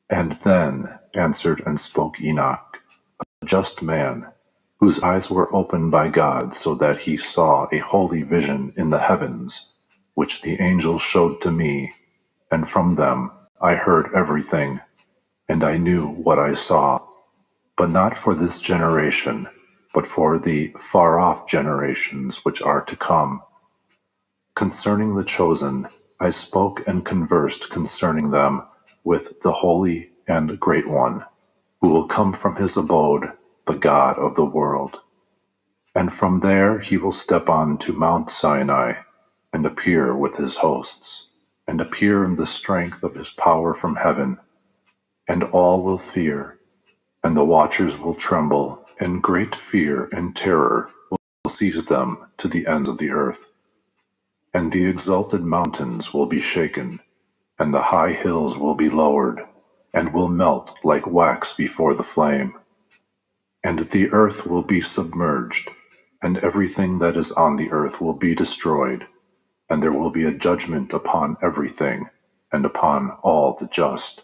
And then answered and spoke Enoch, a just man, whose eyes were opened by God, so that he saw a holy vision in the heavens, which the angels showed to me, and from them I heard everything, and I knew what I saw, but not for this generation, but for the far-off generations which are to come. Concerning the chosen, I spoke and conversed concerning them with the Holy and Great One, who will come from his abode, the God of the world. And from there he will step on to Mount Sinai, and appear with his hosts, and appear in the strength of his power from heaven. And all will fear, and the watchers will tremble, and great fear and terror will seize them to the ends of the earth. And the exalted mountains will be shaken, and the high hills will be lowered, and will melt like wax before the flame. And the earth will be submerged, and everything that is on the earth will be destroyed, and there will be a judgment upon everything, and upon all the just.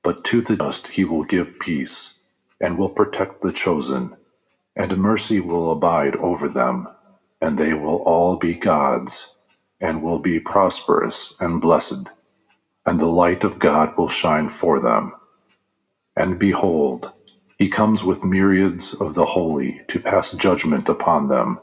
But to the just he will give peace, and will protect the chosen, and mercy will abide over them, and they will all be God's, and will be prosperous and blessed, and the light of God will shine for them. And behold, he comes with myriads of the holy to pass judgment upon them,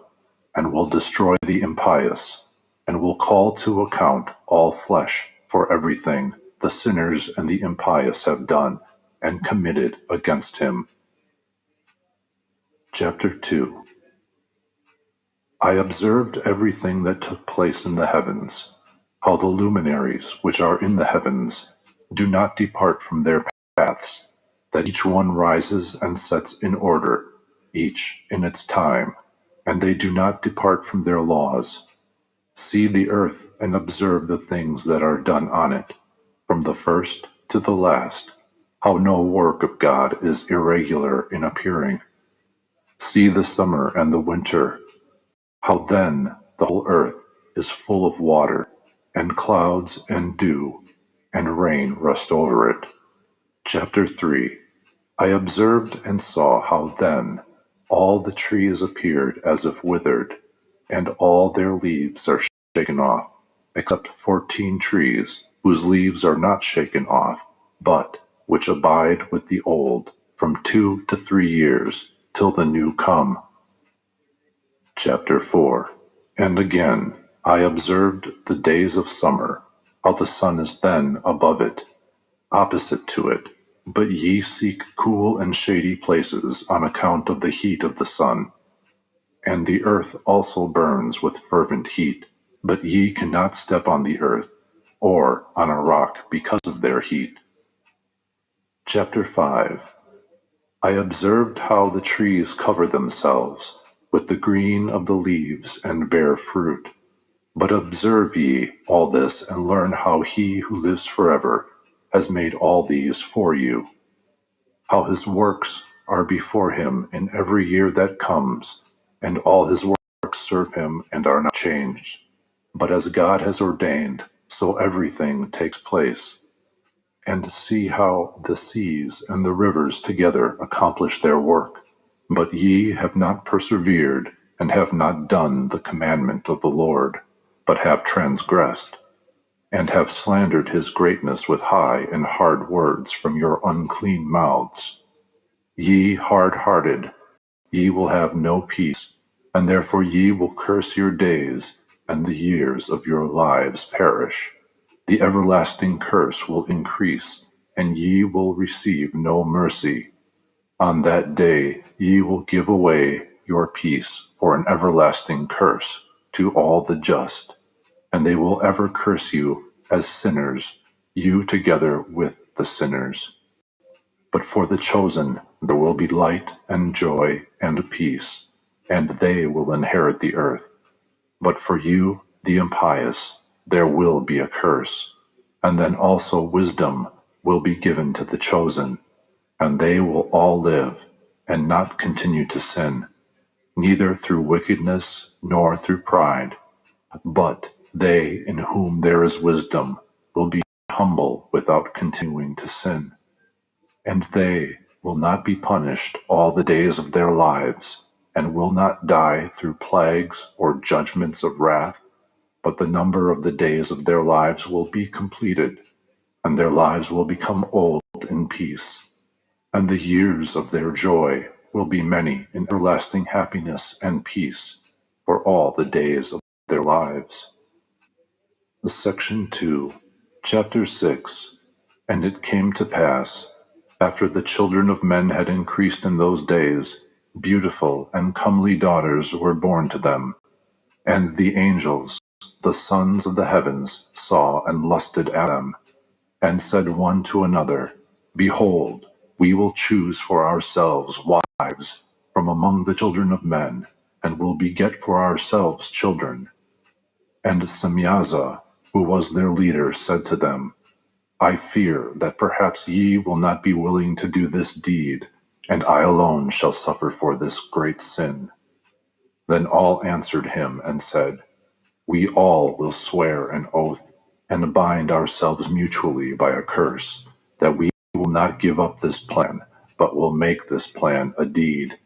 and will destroy the impious, and will call to account all flesh for everything the sinners and the impious have done and committed against him. Chapter 2. I observed everything that took place in the heavens, how the luminaries which are in the heavens do not depart from their paths, that each one rises and sets in order, each in its time, and they do not depart from their laws. See the earth and observe the things that are done on it, from the first to the last, how no work of God is irregular in appearing. See the summer and the winter, how then the whole earth is full of water, and clouds and dew and rain rust over it. Chapter 3. I observed and saw how then all the trees appeared as if withered, and all their leaves are shaken off, except 14 trees, whose leaves are not shaken off, but which abide with the old from 2 to 3 years, till the new come. Chapter 4. And again I observed the days of summer, how the sun is then above it, opposite to it, but ye seek cool and shady places on account of the heat of the sun. And the earth also burns with fervent heat, but ye cannot step on the earth, or on a rock because of their heat. Chapter 5. I observed how the trees cover themselves with the green of the leaves and bear fruit. But observe ye all this, and learn how he who lives forever has made all these for you, how his works are before him in every year that comes, and all his works serve him and are not changed. But as God has ordained, so everything takes place. And see how the seas and the rivers together accomplish their work. But ye have not persevered, and have not done the commandment of the Lord, but have transgressed, and have slandered his greatness with high and hard words from your unclean mouths. Ye hard-hearted, ye will have no peace, and therefore ye will curse your days, and the years of your lives perish. The everlasting curse will increase, and ye will receive no mercy. On that day ye will give away your peace for an everlasting curse to all the just, and they will ever curse you as sinners, you together with the sinners. But for the chosen there will be light and joy and peace, and they will inherit the earth. But for you, the impious, there will be a curse, and then also wisdom will be given to the chosen, and they will all live, and not continue to sin, neither through wickedness nor through pride, but they in whom there is wisdom will be humble without continuing to sin. And they will not be punished all the days of their lives, and will not die through plagues or judgments of wrath, but the number of the days of their lives will be completed, and their lives will become old in peace, and the years of their joy will be many in everlasting happiness and peace for all the days of their lives. Section 2, Chapter 6. And it came to pass, after the children of men had increased in those days, beautiful and comely daughters were born to them. And the angels, the sons of the heavens, saw and lusted at them, and said one to another, Behold, we will choose for ourselves wives from among the children of men, and will beget for ourselves children. And Semyaza, who was their leader, said to them, I fear that perhaps ye will not be willing to do this deed, and I alone shall suffer for this great sin. Then all answered him and said, We all will swear an oath, and bind ourselves mutually by a curse, that we will not give up this plan, but will make this plan a deed.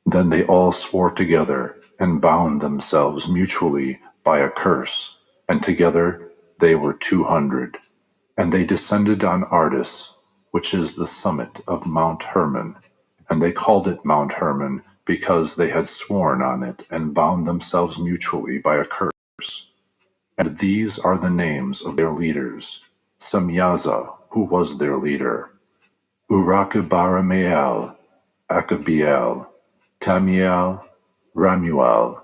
Then they all swore together, and bound themselves mutually by a curse, and together they were 200. And they descended on Ardis, which is the summit of Mount Hermon, and they called it Mount Hermon because they had sworn on it and bound themselves mutually by a curse. And these are the names of their leaders: Semyaza, who was their leader, Urakibaramael, Akabiel, Tamiel, Ramuel,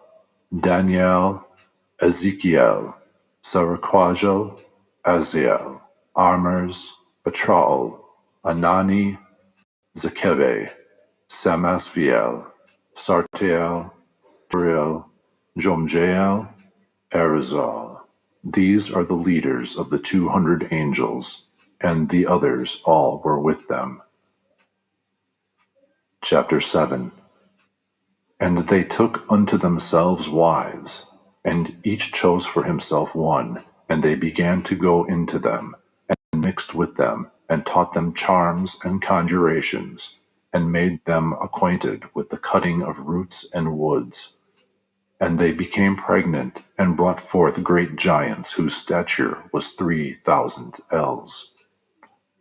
Daniel, Ezekiel, Saraquajo, Aziel, Armers, Batrael, Anani, Zekebe, Samasviel, Sartiel, Turiel, Jomjael, Arizal. These are the leaders of the 200 angels, and the others all were with them. Chapter 7. And they took unto themselves wives, and each chose for himself one, and they began to go into them, and mixed with them, and taught them charms and conjurations, and made them acquainted with the cutting of roots and woods. And they became pregnant, and brought forth great giants, whose stature was 3,000 ells.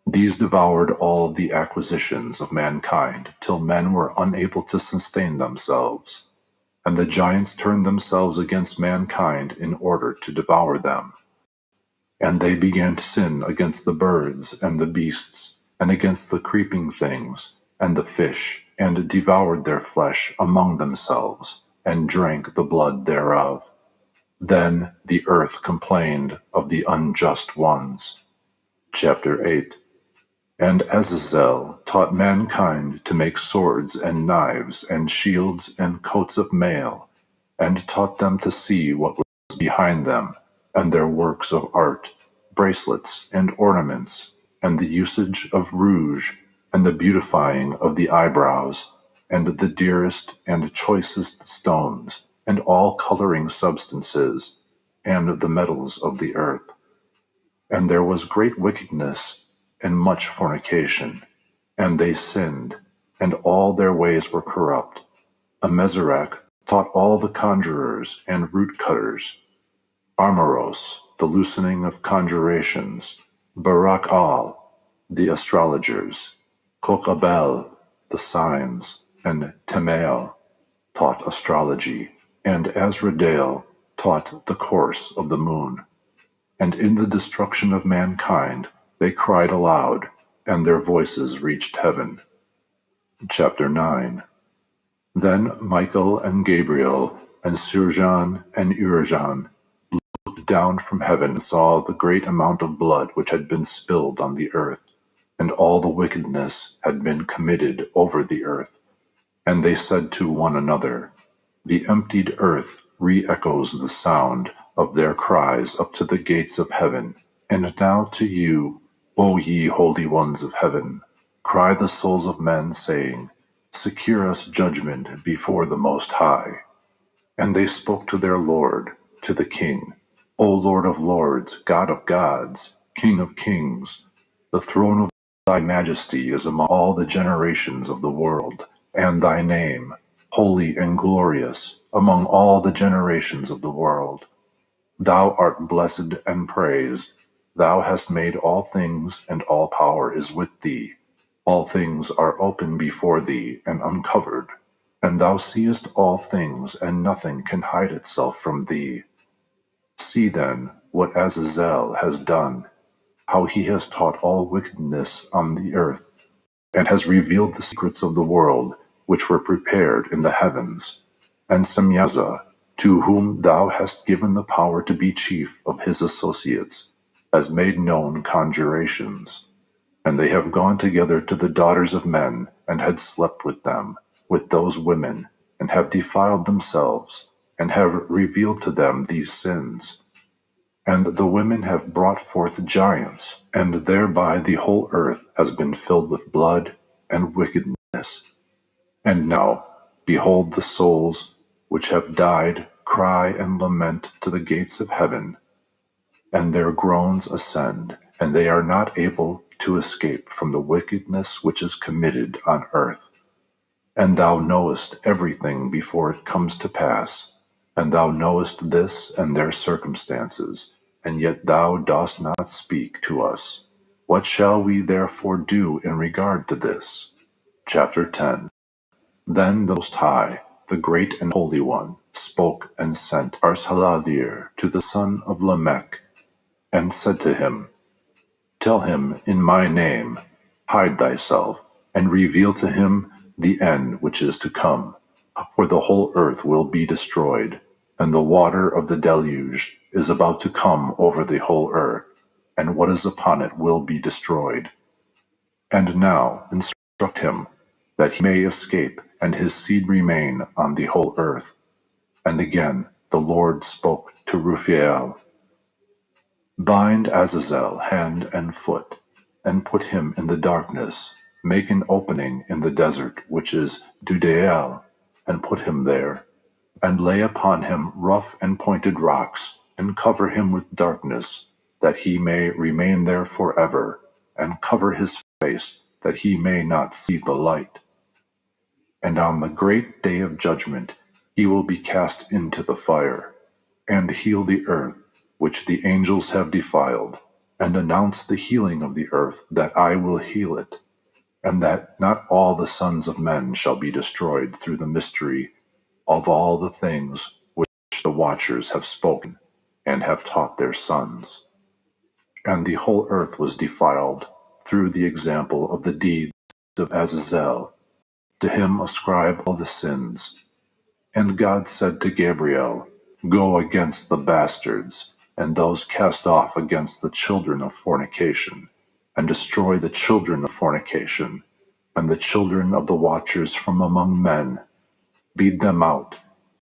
These devoured all the acquisitions of mankind, till men were unable to sustain themselves. And the giants turned themselves against mankind in order to devour them. And they began to sin against the birds and the beasts, and against the creeping things, and the fish, and devoured their flesh among themselves, and drank the blood thereof. Then the earth complained of the unjust ones. Chapter 8. And Azazel taught mankind to make swords and knives and shields and coats of mail, and taught them to see what was behind them, and their works of art, bracelets and ornaments, and the usage of rouge, and the beautifying of the eyebrows, and the dearest and choicest stones, and all coloring substances, and the metals of the earth. And there was great wickedness and much fornication, and they sinned, and all their ways were corrupt. Amezerach taught all the conjurers and root cutters, Armoros, the loosening of conjurations, Barak-al, the astrologers, Kokabel, the signs, and Temael taught astrology, and Azradale taught the course of the moon. And in the destruction of mankind they cried aloud, and their voices reached heaven. Chapter 9. Then Michael and Gabriel and Surjan and Urajan looked down from heaven and saw the great amount of blood which had been spilled on the earth, and all the wickedness had been committed over the earth. And they said to one another, The emptied earth re-echoes the sound of their cries up to the gates of heaven. And now to you, O ye holy ones of heaven, cry the souls of men, saying, Secure us judgment before the Most High. And they spoke to their Lord, to the King, O Lord of lords, God of gods, King of kings, the throne of thy majesty is among all the generations of the world, and thy name, holy and glorious, among all the generations of the world. Thou art blessed and praised. Thou hast made all things, and all power is with thee. All things are open before thee and uncovered, and thou seest all things, and nothing can hide itself from thee. See then what Azazel has done. how he has taught all wickedness on the earth, and has revealed the secrets of the world which were prepared in the heavens. And Semyaza, to whom thou hast given the power to be chief of his associates, has made known conjurations. And they have gone together to the daughters of men, and had slept with them, with those women, and have defiled themselves, and have revealed to them these sins. And the women have brought forth giants, and thereby the whole earth has been filled with blood and wickedness. And now, behold, the souls which have died cry and lament to the gates of heaven, and their groans ascend, and they are not able to escape from the wickedness which is committed on earth. And thou knowest everything before it comes to pass, and thou knowest this and their circumstances, and yet thou dost not speak to us. What shall we therefore do in regard to this? Chapter 10. Then the Most High, the Great and Holy One, spoke and sent Arsaladir to the son of Lamech, and said to him, Tell him in my name, hide thyself, and reveal to him the end which is to come. For the whole earth will be destroyed, and the water of the deluge is about to come over the whole earth, and what is upon it will be destroyed. And now instruct him, that he may escape, and his seed remain on the whole earth. And again the Lord spoke to Raphael, Bind Azazel hand and foot, and put him in the darkness. Make an opening in the desert, which is Dudael, and put him there. And lay upon him rough and pointed rocks, and cover him with darkness, that he may remain there forever, and cover his face, that he may not see the light. And on the great day of judgment he will be cast into the fire, and heal the earth, which the angels have defiled, and announce the healing of the earth, that I will heal it, and that not all the sons of men shall be destroyed through the mystery of all the things which the watchers have spoken, and have taught their sons. And the whole earth was defiled through the example of the deeds of Azazel. To him ascribe all the sins. And God said to Gabriel, Go against the bastards, and those cast off against the children of fornication, and destroy the children of fornication, and the children of the watchers from among men. Lead them out,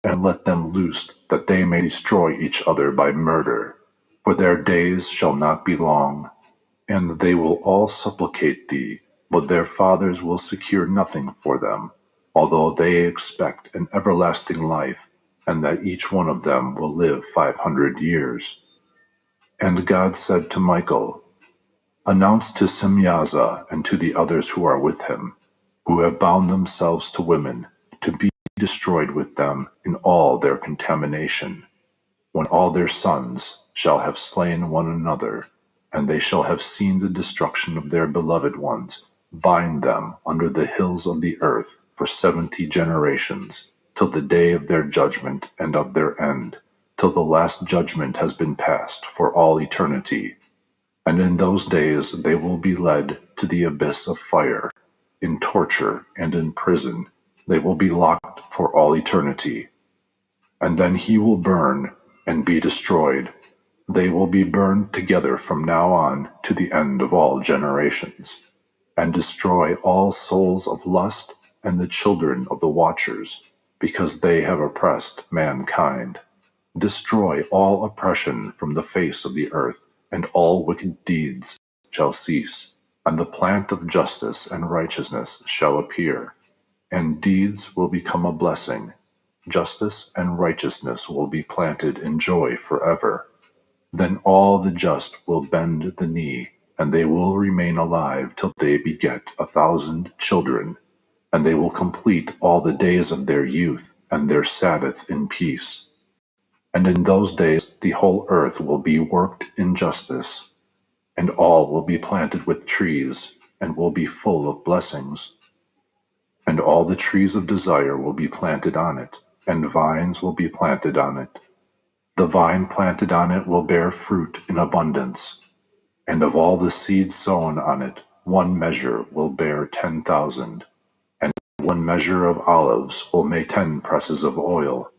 and let them loose, that they may destroy each other by murder. For their days shall not be long, and they will all supplicate thee, but their fathers will secure nothing for them, although they expect an everlasting life, and that each one of them will live 500 years. And God said to Michael, Announce to Semyaza and to the others who are with him, who have bound themselves to women, to be destroyed with them in all their contamination, when all their sons shall have slain one another, and they shall have seen the destruction of their beloved ones. Bind them under the hills of the earth for 70 generations, till the day of their judgment and of their end, till the last judgment has been passed for all eternity. And in those days they will be led to the abyss of fire, in torture and in prison. They will be locked for all eternity. And then he will burn and be destroyed. They will be burned together from now on to the end of all generations, and destroy all souls of lust and the children of the watchers, because they have oppressed mankind. Destroy all oppression from the face of the earth, and all wicked deeds shall cease, and the plant of justice and righteousness shall appear, and deeds will become a blessing. Justice and righteousness will be planted in joy forever. Then all the just will bend the knee, and they will remain alive till they beget 1,000 children, and they will complete all the days of their youth and their Sabbath in peace. And in those days the whole earth will be worked in justice, and all will be planted with trees, and will be full of blessings. And all the trees of desire will be planted on it, and vines will be planted on it. The vine planted on it will bear fruit in abundance, And of all the seed sown on it, 1 measure will bear 10,000, and 1 measure of olives will make 10 presses of oil.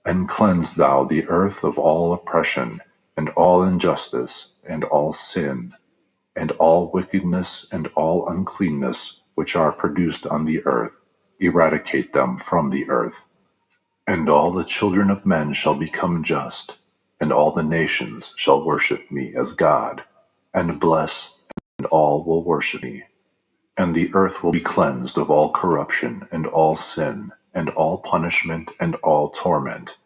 And cleanse thou the earth of all oppression, and all injustice, and all sin, and all wickedness, and all uncleanness, which are produced on the earth. Eradicate them from the earth. And all the children of men shall become just, and all the nations shall worship me as God, and bless, and all will worship me. And the earth will be cleansed of all corruption, and all sin, and all punishment, and all torment.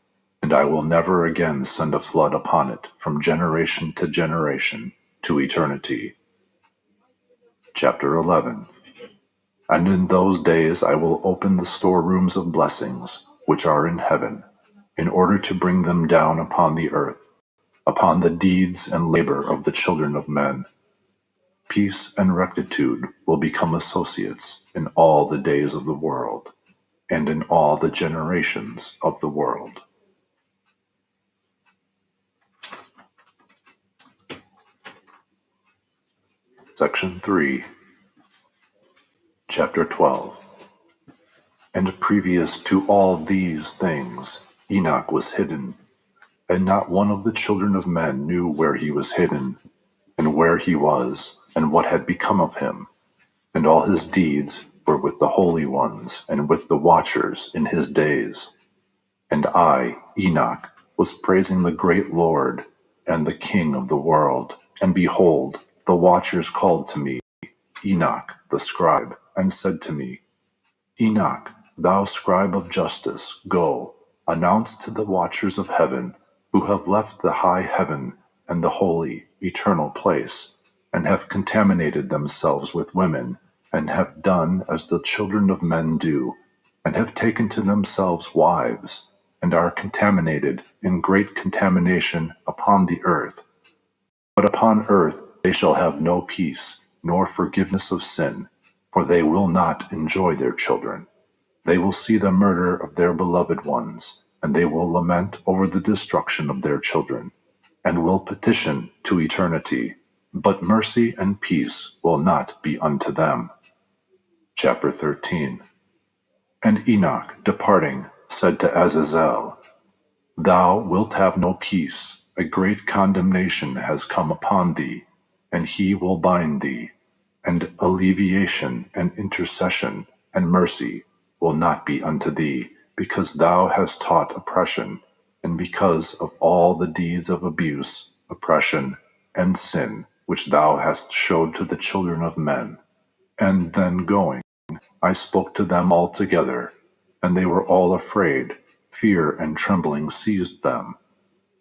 And I will never again send a flood upon it from generation to generation to eternity. Chapter 11. And in those days I will open the storerooms of blessings, which are in heaven, in order to bring them down upon the earth, upon the deeds and labor of the children of men. Peace and rectitude will become associates in all the days of the world, and in all the generations of the world. Section 3. Chapter 12. And previous to all these things, Enoch was hidden, and not one of the children of men knew where he was hidden, and where he was, and what had become of him. And all his deeds were with the holy ones, and with the watchers in his days. And I, Enoch, was praising the great Lord, and the King of the world. And behold, the watchers called to me, Enoch the scribe, and said to me, Enoch, thou scribe of justice, go, announce to the watchers of heaven, who have left the high heaven and the holy, eternal place, and have contaminated themselves with women, and have done as the children of men do, and have taken to themselves wives, and are contaminated in great contamination upon the earth. But upon earth they shall have no peace, nor forgiveness of sin, for they will not enjoy their children. They will see the murder of their beloved ones, and they will lament over the destruction of their children, and will petition to eternity, but mercy and peace will not be unto them. Chapter 13. And Enoch, departing, said to Azazel, Thou wilt have no peace, a great condemnation has come upon thee, and he will bind thee, and alleviation and intercession and mercy will not be unto thee, because thou hast taught oppression, and because of all the deeds of abuse, oppression, and sin, which thou hast showed to the children of men. And then going, I spoke to them all together, and they were all afraid. Fear and trembling seized them.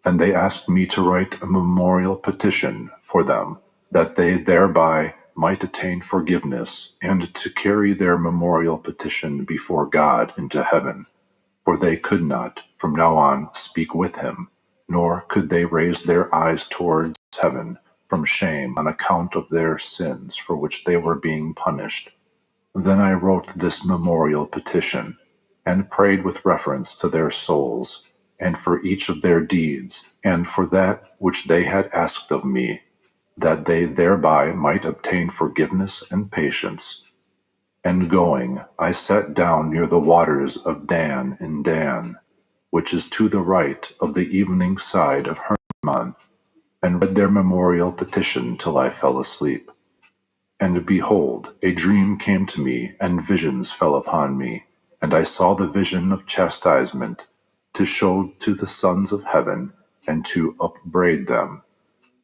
And they asked me to write a memorial petition for them, that they thereby might attain forgiveness, and to carry their memorial petition before God into heaven. For they could not, from now on, speak with him, nor could they raise their eyes towards heaven from shame on account of their sins for which they were being punished. Then I wrote this memorial petition, and prayed with reference to their souls, and for each of their deeds, and for that which they had asked of me, that they thereby might obtain forgiveness and patience. And going, I sat down near the waters of Dan in Dan, which is to the right of the evening side of Hermon, and read their memorial petition till I fell asleep. And behold, a dream came to me, and visions fell upon me, and I saw the vision of chastisement, to show to the sons of heaven, and to upbraid them.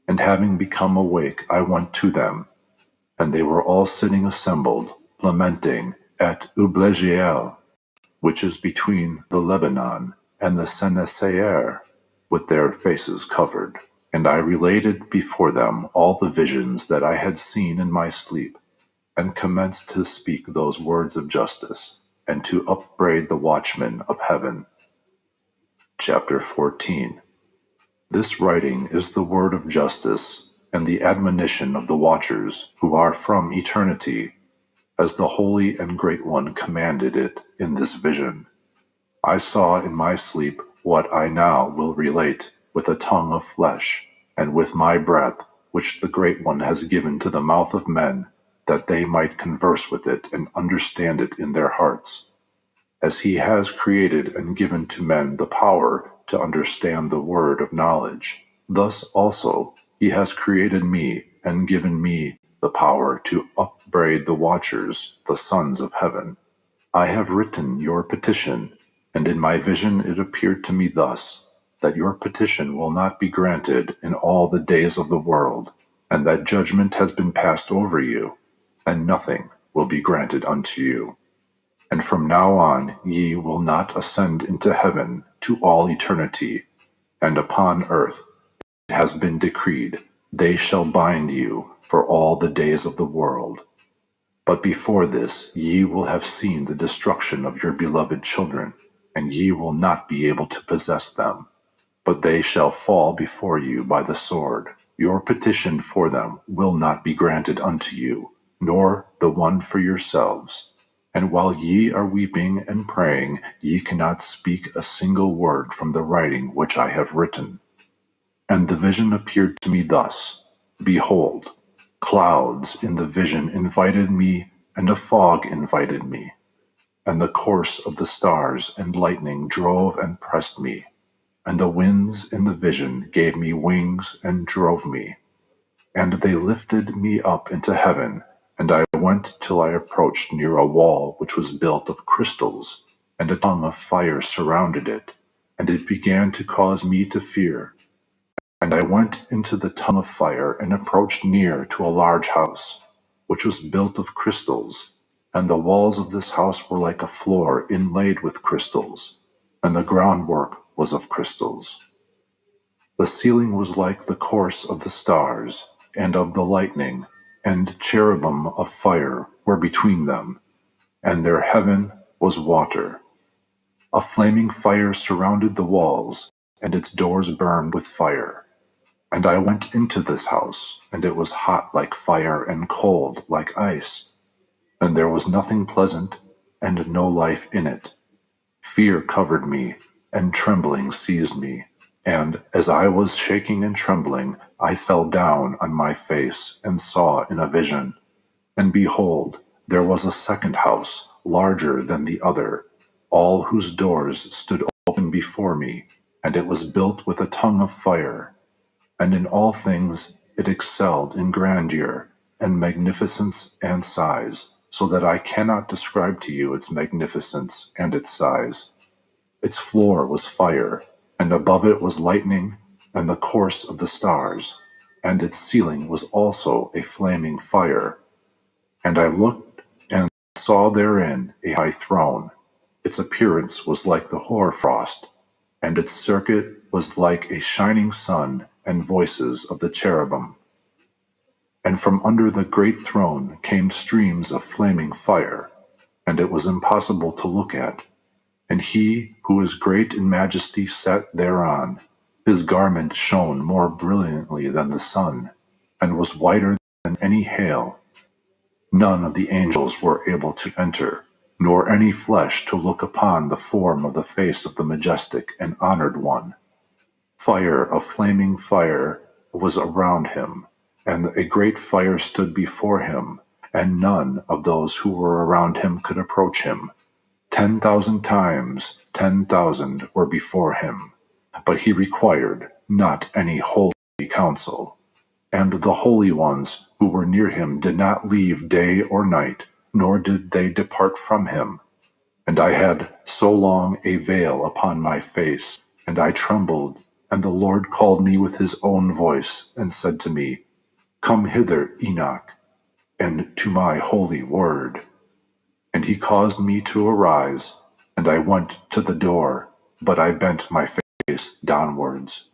And having become awake, I went to them, and they were all sitting assembled, lamenting at Ublegiel, which is between the Lebanon and the Senesaer, with their faces covered. And I related before them all the visions that I had seen in my sleep, and commenced to speak those words of justice, and to upbraid the watchmen of heaven. Chapter 14. This writing is the word of justice, and the admonition of the watchers, who are from eternity, as the Holy and Great One commanded it in this vision. I saw in my sleep what I now will relate with a tongue of flesh, and with my breath, which the Great One has given to the mouth of men, that they might converse with it and understand it in their hearts. As he has created and given to men the power to understand the word of knowledge, thus also he has created me and given me the power to upbraid the watchers, the sons of heaven. I have written your petition, and in my vision it appeared to me thus, that your petition will not be granted in all the days of the world, and that judgment has been passed over you, and nothing will be granted unto you. And from now on ye will not ascend into heaven to all eternity, and upon earth it has been decreed, they shall bind you for all the days of the world. But before this ye will have seen the destruction of your beloved children, and ye will not be able to possess them, but they shall fall before you by the sword. Your petition for them will not be granted unto you, nor the one for yourselves. And while ye are weeping and praying, ye cannot speak a single word from the writing which I have written. And the vision appeared to me thus: Behold, clouds in the vision invited me, and a fog invited me. And the course of the stars and lightning drove and pressed me. And the winds in the vision gave me wings and drove me. And they lifted me up into heaven, and I went till I approached near a wall which was built of crystals, and a tongue of fire surrounded it, and it began to cause me to fear. And I went into the tongue of fire, and approached near to a large house, which was built of crystals, and the walls of this house were like a floor inlaid with crystals, and the groundwork was of crystals. The ceiling was like the course of the stars, and of the lightning, and cherubim of fire were between them, and their heaven was water. A flaming fire surrounded the walls, and its doors burned with fire. And I went into this house, and it was hot like fire and cold like ice, and there was nothing pleasant, and no life in it. Fear covered me, and trembling seized me. And as I was shaking and trembling, I fell down on my face, and saw in a vision. And behold, there was a second house, larger than the other, all whose doors stood open before me, and it was built with a tongue of fire. And in all things it excelled in grandeur, and magnificence and size, so that I cannot describe to you its magnificence and its size. Its floor was fire, and above it was lightning, and the course of the stars, and its ceiling was also a flaming fire. And I looked, and saw therein a high throne. Its appearance was like the hoarfrost, and its circuit was like a shining sun, and voices of the cherubim. And from under the great throne came streams of flaming fire, and it was impossible to look at. And he who is great in majesty sat thereon. His garment shone more brilliantly than the sun, and was whiter than any hail. None of the angels were able to enter, nor any flesh to look upon the form of the face of the majestic and honored one. Fire of flaming fire was around him, and a great fire stood before him, and none of those who were around him could approach him. 10,000 times 10,000 were before him, but he required not any holy counsel. And the holy ones who were near him did not leave day or night, nor did they depart from him. And I had so long a veil upon my face, and I trembled. And the Lord called me with his own voice, and said to me, Come hither, Enoch, and to my holy word. And he caused me to arise, and I went to the door, but I bent my face downwards.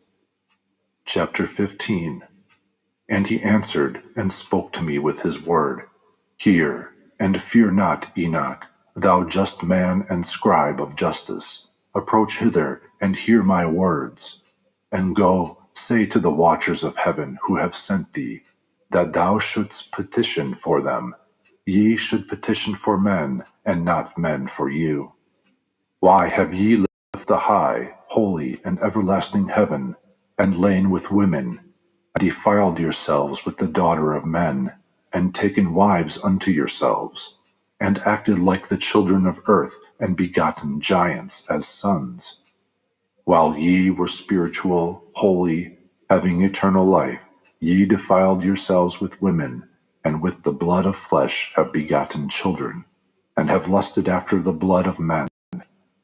Chapter 15. And he answered and spoke to me with his word, Hear, and fear not, Enoch, thou just man and scribe of justice. Approach hither, and hear my words. And go, say to the watchers of heaven who have sent thee, that thou shouldst petition for them. Ye should petition for men, and not men for you. Why have ye left the high, holy, and everlasting heaven, and lain with women? defiled yourselves with the daughter of men, and taken wives unto yourselves, and acted like the children of earth, and begotten giants as sons. While ye were spiritual, holy, having eternal life, ye defiled yourselves with women, and with the blood of flesh have begotten children, and have lusted after the blood of men,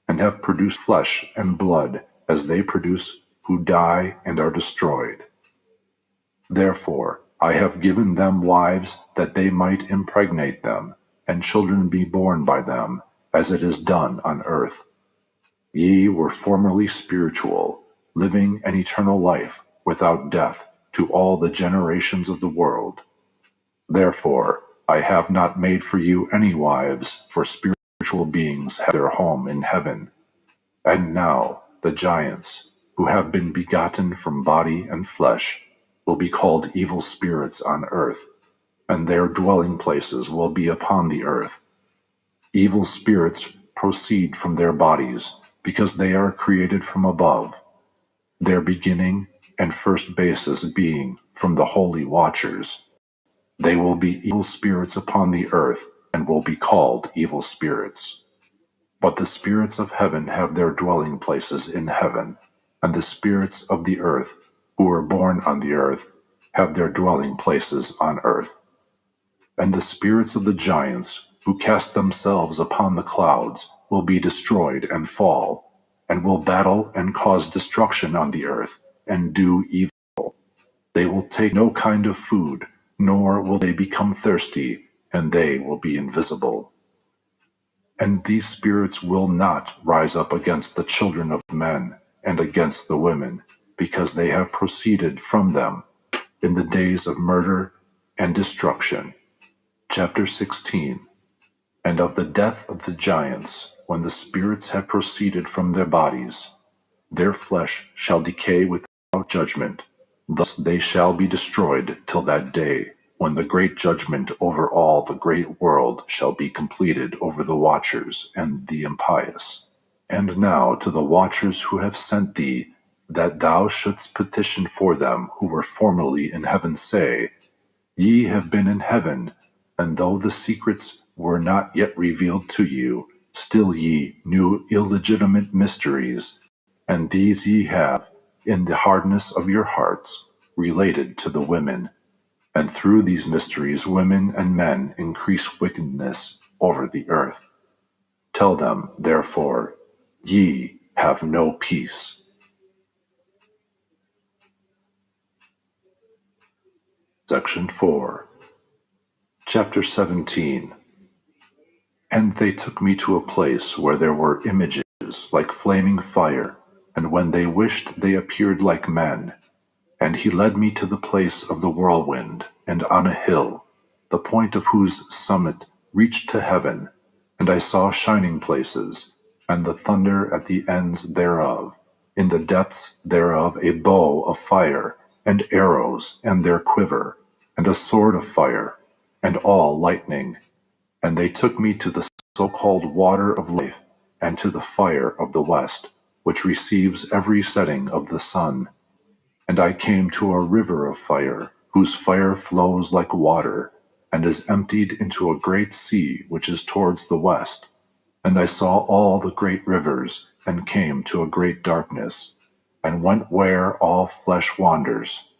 and have produced flesh and blood, as they produce who die and are destroyed. Therefore I have given them wives that they might impregnate them, and children be born by them, as it is done on earth. Ye were formerly spiritual, living an eternal life without death to all the generations of the world. Therefore I have not made for you any wives, for spiritual beings have their home in heaven. And now the giants, who have been begotten from body and flesh, will be called evil spirits on earth, and their dwelling places will be upon the earth. Evil spirits proceed from their bodies, because they are created from above, their beginning and first basis being from the holy watchers. They will be evil spirits upon the earth, and will be called evil spirits. But the spirits of heaven have their dwelling places in heaven, and the spirits of the earth, who were born on the earth, have their dwelling places on earth. And the spirits of the giants, who cast themselves upon the clouds, will be destroyed and fall, and will battle and cause destruction on the earth, and do evil. They will take no kind of food, nor will they become thirsty, and they will be invisible. And these spirits will not rise up against the children of men and against the women, because they have proceeded from them in the days of murder and destruction. Chapter 16. And of the death of the giants, when the spirits have proceeded from their bodies, their flesh shall decay without judgment. Thus they shall be destroyed till that day, when the great judgment over all the great world shall be completed over the watchers and the impious. And now to the watchers who have sent thee, that thou shouldst petition for them who were formerly in heaven, say, Ye have been in heaven, and though the secrets were not yet revealed to you, still ye knew illegitimate mysteries, and these ye have, in the hardness of your hearts, related to the women. And through these mysteries women and men increase wickedness over the earth. Tell them, therefore, ye have no peace. Section 4. Chapter 17. And they took me to a place where there were images like flaming fire, and when they wished they appeared like men. And he led me to the place of the whirlwind, and on a hill, the point of whose summit reached to heaven, and I saw shining places, and the thunder at the ends thereof, in the depths thereof a bow of fire, and arrows, and their quiver, and a sword of fire, and all lightning. And they took me to the so-called water of life, and to the fire of the west, which receives every setting of the sun. And I came to a river of fire, whose fire flows like water, and is emptied into a great sea which is towards the west. And I saw all the great rivers, and came to a great darkness, and went where all flesh wanders.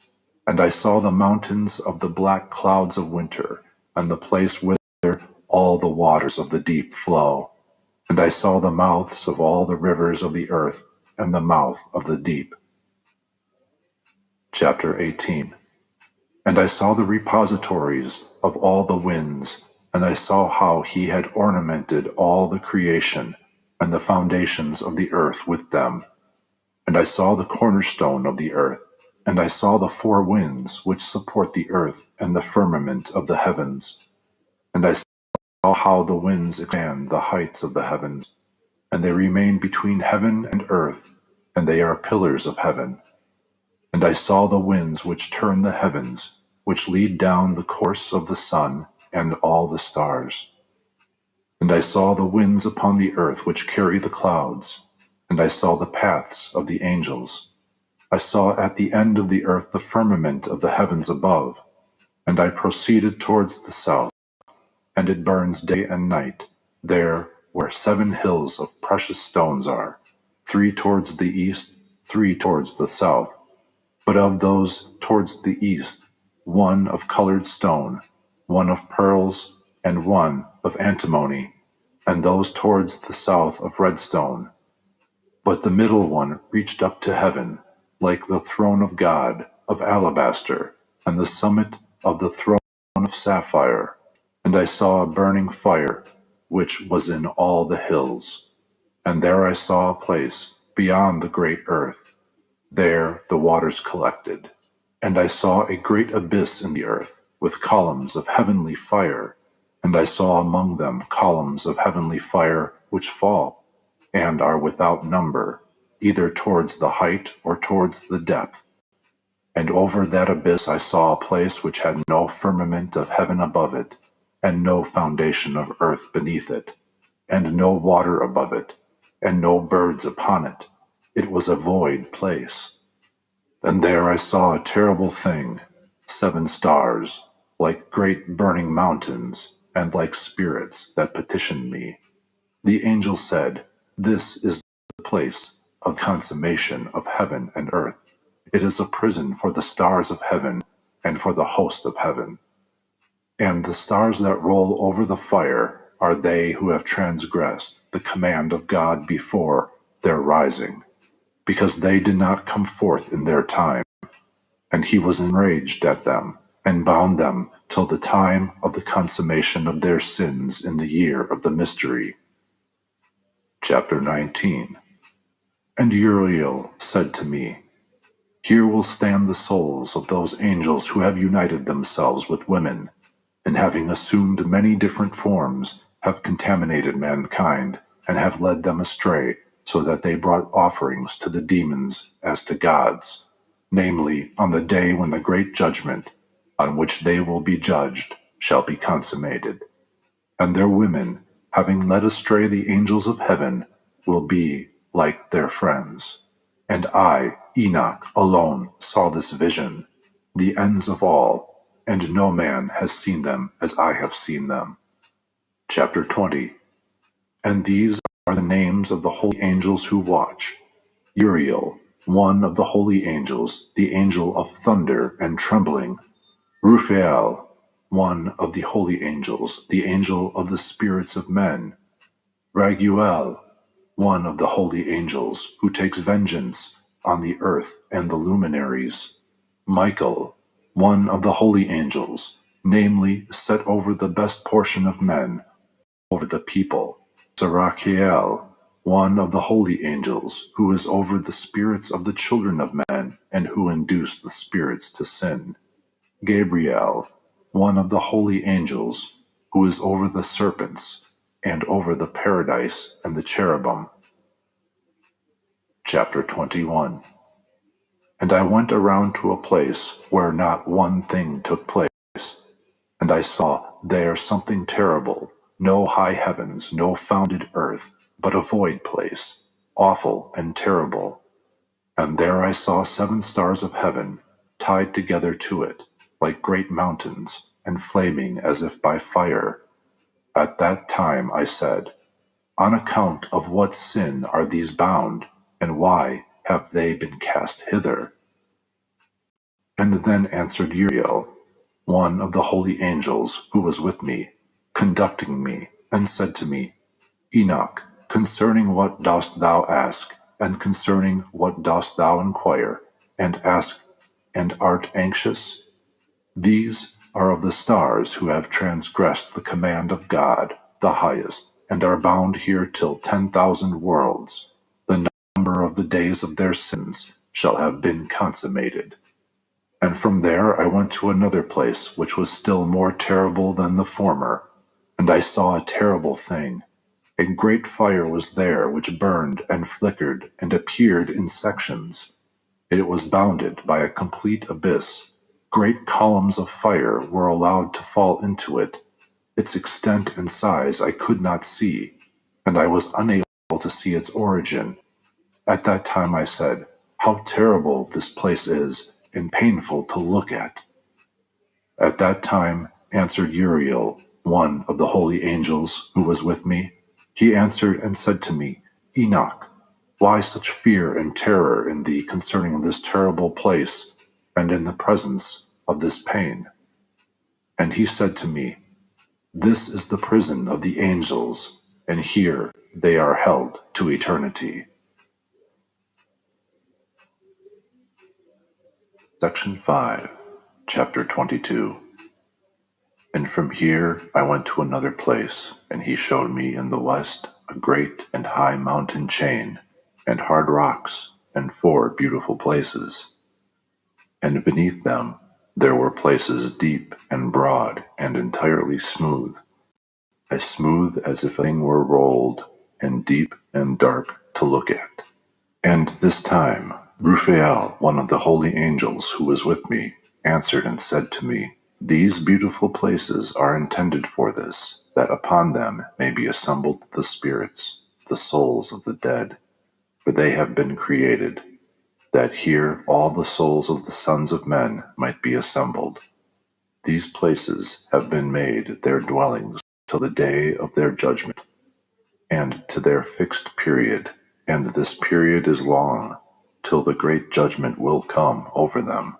And I saw the mountains of the black clouds of winter, and the place whither all the waters of the deep flow. And I saw the mouths of all the rivers of the earth, and the mouth of the deep. Chapter 18. And I saw the repositories of all the winds, and I saw how he had ornamented all the creation, and the foundations of the earth with them. And I saw the cornerstone of the earth, and I saw the four winds which support the earth, and the firmament of the heavens. And I saw how the winds expand the heights of the heavens, and they remain between heaven and earth, and they are pillars of heaven. And I saw the winds which turn the heavens, which lead down the course of the sun and all the stars. And I saw the winds upon the earth which carry the clouds, and I saw the paths of the angels. I saw at the end of the earth the firmament of the heavens above, and I proceeded towards the south, and it burns day and night, there where 7 hills of precious stones are, 3 towards the east, 3 towards the south. But of those towards the east, 1 of colored stone, 1 of pearls, and 1 of antimony, and those towards the south of red stone. But the middle one reached up to heaven, like the throne of God, of alabaster, and the summit of the throne of sapphire. And I saw a burning fire, which was in all the hills. And there I saw a place beyond the great earth. There the waters collected. And I saw a great abyss in the earth, with columns of heavenly fire. And I saw among them columns of heavenly fire which fall, and are without number, either towards the height or towards the depth. And over that abyss I saw a place which had no firmament of heaven above it, and no foundation of earth beneath it, and no water above it, and no birds upon it. It was a void place. And there I saw a terrible thing, 7 stars, like great burning mountains, and like spirits that petitioned me. The angel said, "This is the place of consummation of heaven and earth. It is a prison for the stars of heaven and for the host of heaven. And the stars that roll over the fire are they who have transgressed the command of God before their rising, because they did not come forth in their time. And he was enraged at them, and bound them till the time of the consummation of their sins in the year of the mystery." Chapter 19. And Uriel said to me, "Here will stand the souls of those angels who have united themselves with women, and having assumed many different forms, have contaminated mankind, and have led them astray, so that they brought offerings to the demons as to gods, namely, on the day when the great judgment, on which they will be judged, shall be consummated. And their women, having led astray the angels of heaven, will be like their friends. And I, Enoch, alone saw this vision, the ends of all, and no man has seen them as I have seen them." Chapter 20. And these are the names of the holy angels who watch: Uriel, one of the holy angels, the angel of thunder and trembling; Raphael, one of the holy angels, the angel of the spirits of men; Raguel, one of the holy angels, who takes vengeance on the earth and the luminaries; Michael, one of the holy angels, namely, set over the best portion of men, over the people; Sarachiel, one of the holy angels, who is over the spirits of the children of men, and who induce the spirits to sin; Gabriel, one of the holy angels, who is over the serpents, and over the paradise and the cherubim. Chapter 21. And I went around to a place where not one thing took place, and I saw there something terrible, no high heavens, no founded earth, but a void place, awful and terrible. And there I saw 7 stars of heaven, tied together to it, like great mountains, and flaming as if by fire. At that time I said, "On account of what sin are these bound, and why have they been cast hither?" And then answered Uriel, one of the holy angels, who was with me, conducting me, and said to me, "Enoch, concerning what dost thou ask, and concerning what dost thou inquire, and ask, and art anxious? These are of the stars who have transgressed the command of God, the highest, and are bound here till 10,000 worlds. The number of the days of their sins shall have been consummated." And from there I went to another place which was still more terrible than the former, and I saw a terrible thing. A great fire was there which burned and flickered and appeared in sections. It was bounded by a complete abyss. Great columns of fire were allowed to fall into it. Its extent and size I could not see, and I was unable to see its origin. At that time I said, How terrible this place is and painful to look at. At that time answered Uriel, one of the holy angels who was with me. He answered and said to me, Enoch, why such fear and terror in thee concerning this terrible place and in the presence of this pain? And he said to me, This is the prison of the angels, and here they are held to eternity. Section 5, Chapter 22. And from here I went to another place, and he showed me in the west a great and high mountain chain, and hard rocks, and 4 beautiful places. And beneath them there were places deep and broad and entirely smooth as if a thing were rolled, and deep and dark to look at. And this time Raphael, one of the holy angels who was with me, answered and said to me, These beautiful places are intended for this, that upon them may be assembled the spirits, the souls of the dead, for they have been created, that here all the souls of the sons of men might be assembled. These places have been made their dwellings till the day of their judgment, and to their fixed period, and this period is long, till the great judgment will come over them.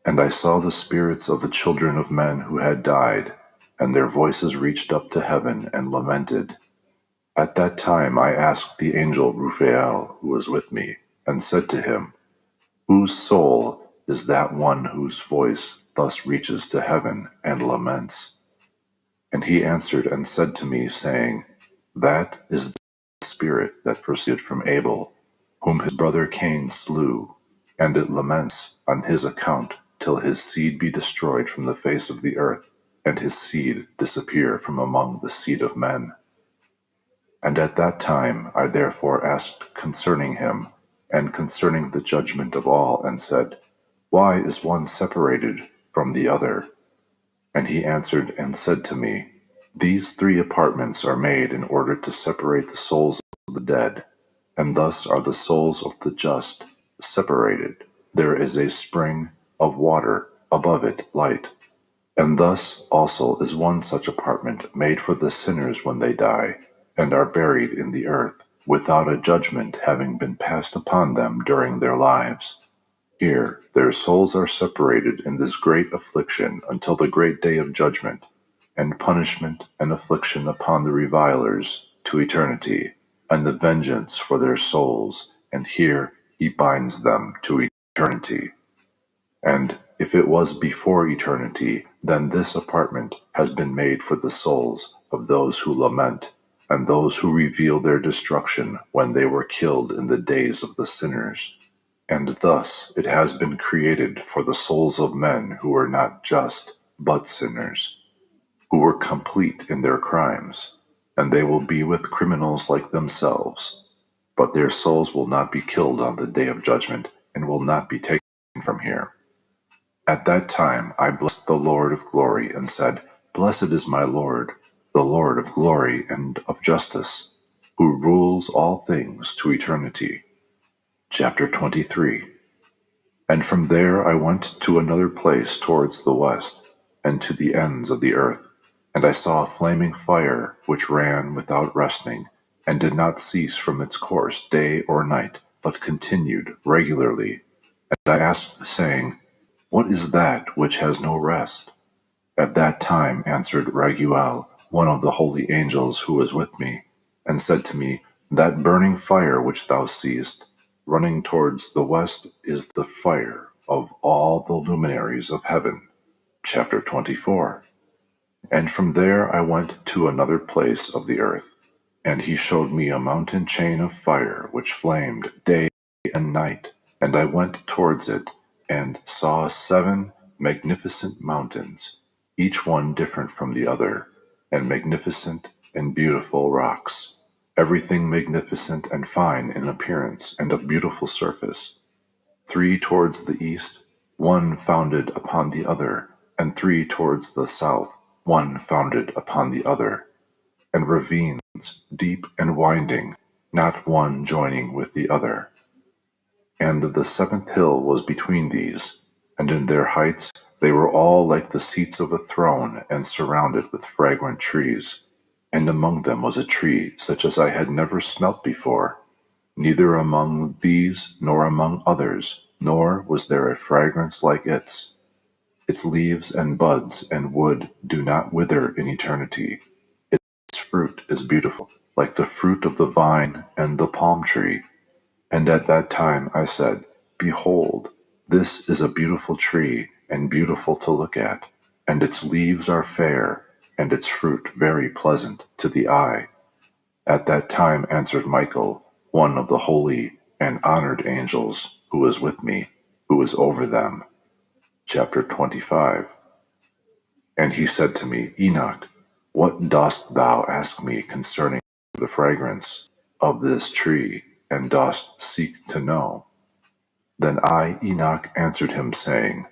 And I saw the spirits of the children of men who had died, and their voices reached up to heaven and lamented. At that time I asked the angel Raphael, who was with me, and said to him, Whose soul is that one whose voice thus reaches to heaven and laments? And he answered and said to me, saying, That is the spirit that proceeded from Abel, whom his brother Cain slew, and it laments on his account till his seed be destroyed from the face of the earth, and his seed disappear from among the seed of men. And at that time I therefore asked concerning him, and concerning the judgment of all, and said, Why is one separated from the other? And he answered and said to me, These 3 apartments are made in order to separate the souls of the dead, and thus are the souls of the just separated. There is a spring of water above it light, and thus also is one such apartment made for the sinners when they die, and are buried in the earth, without a judgment having been passed upon them during their lives. Here their souls are separated in this great affliction until the great day of judgment, and punishment and affliction upon the revilers to eternity, and the vengeance for their souls, and here he binds them to eternity. And if it was before eternity, then this apartment has been made for the souls of those who lament, and those who reveal their destruction when they were killed in the days of the sinners. And thus it has been created for the souls of men who were not just, but sinners, who were complete in their crimes, and they will be with criminals like themselves. But their souls will not be killed on the day of judgment, and will not be taken from here. At that time I blessed the Lord of glory, and said, Blessed is my Lord, the Lord of glory and of justice, who rules all things to eternity. Chapter 23. And from there I went to another place towards the west, and to the ends of the earth. And I saw a flaming fire, which ran without resting, and did not cease from its course day or night, but continued regularly. And I asked, saying, What is that which has no rest? At that time answered Raguel, one of the holy angels who was with me, and said to me, That burning fire which thou seest, running towards the west, is the fire of all the luminaries of heaven. Chapter 24. And from there I went to another place of the earth, and he showed me a mountain chain of fire which flamed day and night, and I went towards it, and saw 7 magnificent mountains, each one different from the other, and magnificent and beautiful rocks, everything magnificent and fine in appearance and of beautiful surface. 3 towards the east, 1 founded upon the other, and 3 towards the south, 1 founded upon the other, and ravines deep and winding, not one joining with the other. And the seventh hill was between these, and in their heights they were all like the seats of a throne, and surrounded with fragrant trees. And among them was a tree such as I had never smelt before, neither among these nor among others, nor was there a fragrance like its. Its leaves and buds and wood do not wither in eternity. Its fruit is beautiful, like the fruit of the vine and the palm tree. And at that time I said, Behold, this is a beautiful tree, and beautiful to look at, and its leaves are fair, and its fruit very pleasant to the eye. At that time answered Michael, one of the holy and honored angels, who was with me, who was over them. Chapter 25. And he said to me, Enoch, what dost thou ask me concerning the fragrance of this tree, and dost seek to know? Then I, Enoch, answered him, saying,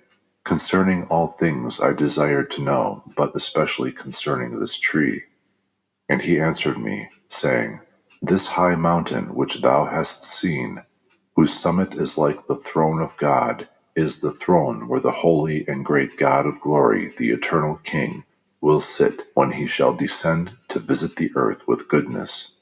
Concerning all things I desired to know, but especially concerning this tree. And he answered me, saying, This high mountain which thou hast seen, whose summit is like the throne of God, is the throne where the holy and great God of glory, the eternal King, will sit when he shall descend to visit the earth with goodness.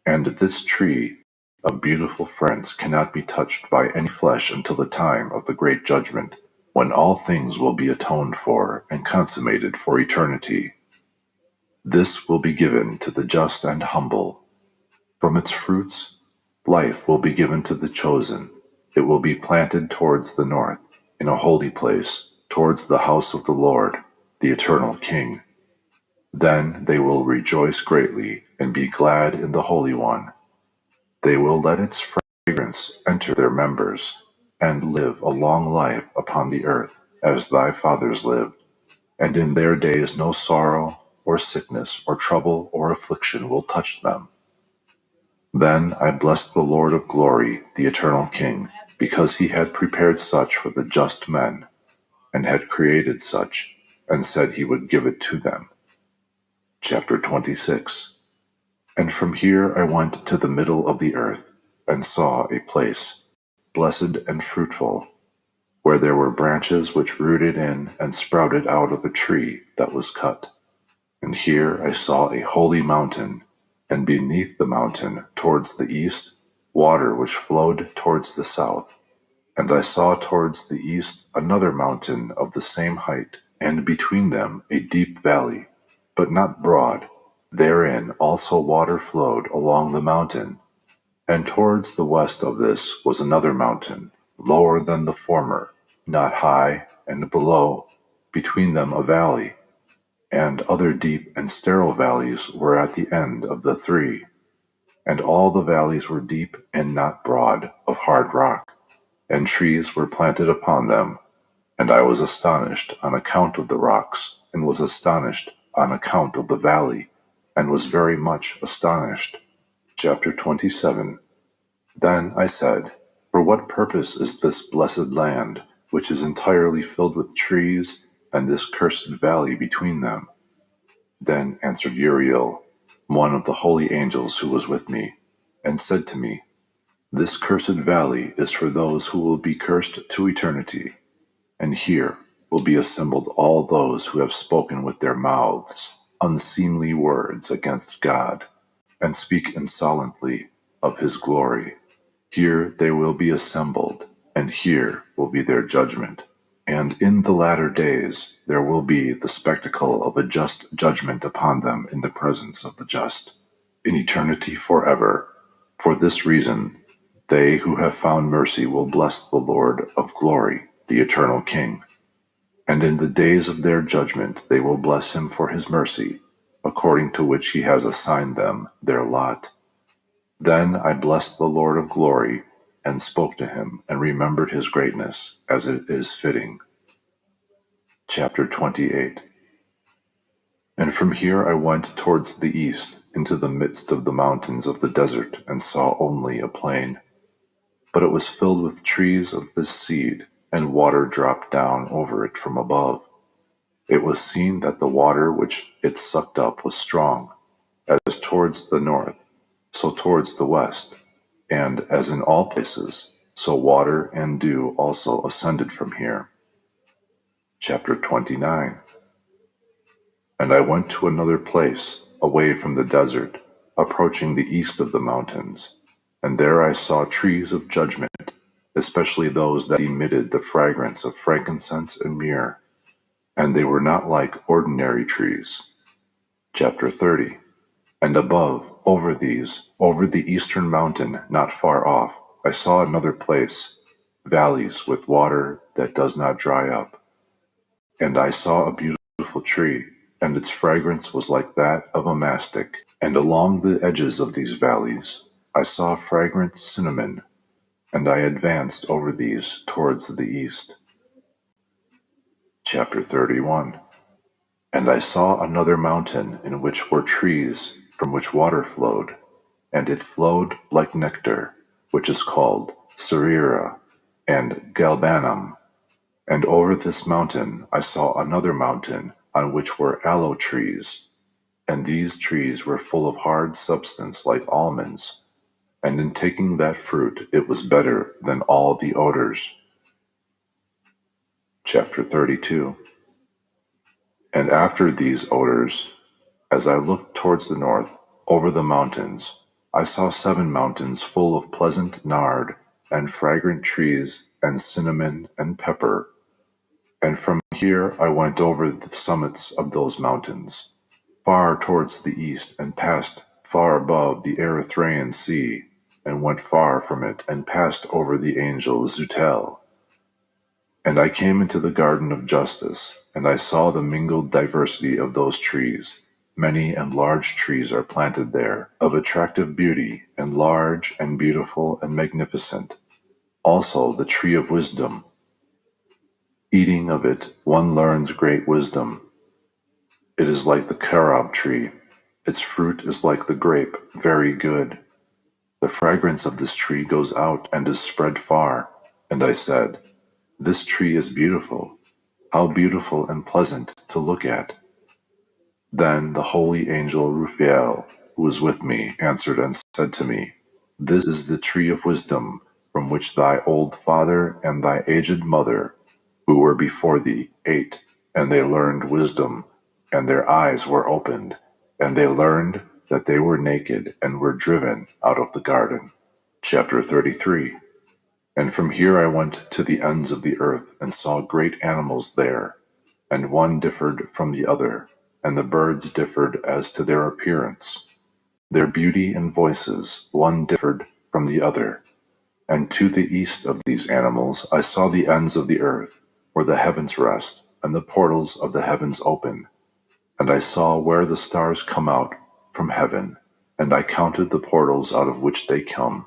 And this tree of beautiful fragrance cannot be touched by any flesh until the time of the great judgment, when all things will be atoned for and consummated for eternity. This will be given to the just and humble. From its fruits, life will be given to the chosen. It will be planted towards the north, in a holy place, towards the house of the Lord, the eternal King. Then they will rejoice greatly and be glad in the Holy One. They will let its fragrance enter their members, and live a long life upon the earth, as thy fathers lived. And in their days no sorrow, or sickness, or trouble, or affliction will touch them. Then I blessed the Lord of glory, the eternal King, because he had prepared such for the just men, and had created such, and said he would give it to them. Chapter 26. And from here I went to the middle of the earth, and saw a place, blessed and fruitful, where there were branches which rooted in and sprouted out of a tree that was cut. And here I saw a holy mountain, and beneath the mountain, towards the east, water which flowed towards the south. And I saw towards the east another mountain of the same height, and between them a deep valley, but not broad. Therein also water flowed along the mountain. And towards the west of this was another mountain, lower than the former, not high, and below, between them a valley. And other deep and sterile valleys were at the end of the three. And all the valleys were deep and not broad, of hard rock, and trees were planted upon them. And I was astonished on account of the rocks, and was astonished on account of the valley, and was very much astonished. Chapter 27. Then I said, For what purpose is this blessed land, which is entirely filled with trees, and this cursed valley between them? Then answered Uriel, one of the holy angels who was with me, and said to me, This cursed valley is for those who will be cursed to eternity, and here will be assembled all those who have spoken with their mouths unseemly words against God, and speak insolently of his glory. Here they will be assembled, and here will be their judgment. And in the latter days there will be the spectacle of a just judgment upon them in the presence of the just, in eternity forever. For this reason, they who have found mercy will bless the Lord of glory, the eternal King. And in the days of their judgment they will bless him for his mercy, according to which he has assigned them their lot. Then I blessed the Lord of glory, and spoke to him, and remembered his greatness, as it is fitting. Chapter 28. And from here I went towards the east, into the midst of the mountains of the desert, and saw only a plain. But it was filled with trees of this seed, and water dropped down over it from above. It was seen that the water which it sucked up was strong, as towards the north, so towards the west, and as in all places, so water and dew also ascended from here. Chapter 29. And I went to another place, away from the desert, approaching the east of the mountains, and there I saw trees of judgment, especially those that emitted the fragrance of frankincense and myrrh, and they were not like ordinary trees. Chapter 30. And above, over these, over the eastern mountain, not far off, I saw another place, valleys with water that does not dry up. And I saw a beautiful tree, and its fragrance was like that of a mastic. And along the edges of these valleys, I saw fragrant cinnamon, and I advanced over these towards the east. Chapter 31. And I saw another mountain in which were trees from which water flowed, and it flowed like nectar, which is called Sarira and Galbanum. And over this mountain I saw another mountain on which were aloe trees, and these trees were full of hard substance like almonds, and in taking that fruit it was better than all the odors. Chapter 32. And after these odors, as I looked towards the north, over the mountains, I saw 7 mountains full of pleasant nard, and fragrant trees, and cinnamon, and pepper. And from here I went over the summits of those mountains, far towards the east, and passed far above the Erythraean Sea, and went far from it, and passed over the angel Zutel. And I came into the garden of justice, and I saw the mingled diversity of those trees. Many and large trees are planted there, of attractive beauty, and large, and beautiful, and magnificent. Also the tree of wisdom. Eating of it, one learns great wisdom. It is like the carob tree. Its fruit is like the grape, very good. The fragrance of this tree goes out and is spread far. And I said, This tree is beautiful. How beautiful and pleasant to look at. Then the holy angel Raphael, who was with me, answered and said to me, This is the tree of wisdom, from which thy old father and thy aged mother, who were before thee, ate, and they learned wisdom, and their eyes were opened, and they learned that they were naked and were driven out of the garden. Chapter 33. And from here I went to the ends of the earth, and saw great animals there, and one differed from the other, and the birds differed as to their appearance. Their beauty and voices, one differed from the other. And to the east of these animals I saw the ends of the earth, where the heavens rest, and the portals of the heavens open. And I saw where the stars come out from heaven, and I counted the portals out of which they come.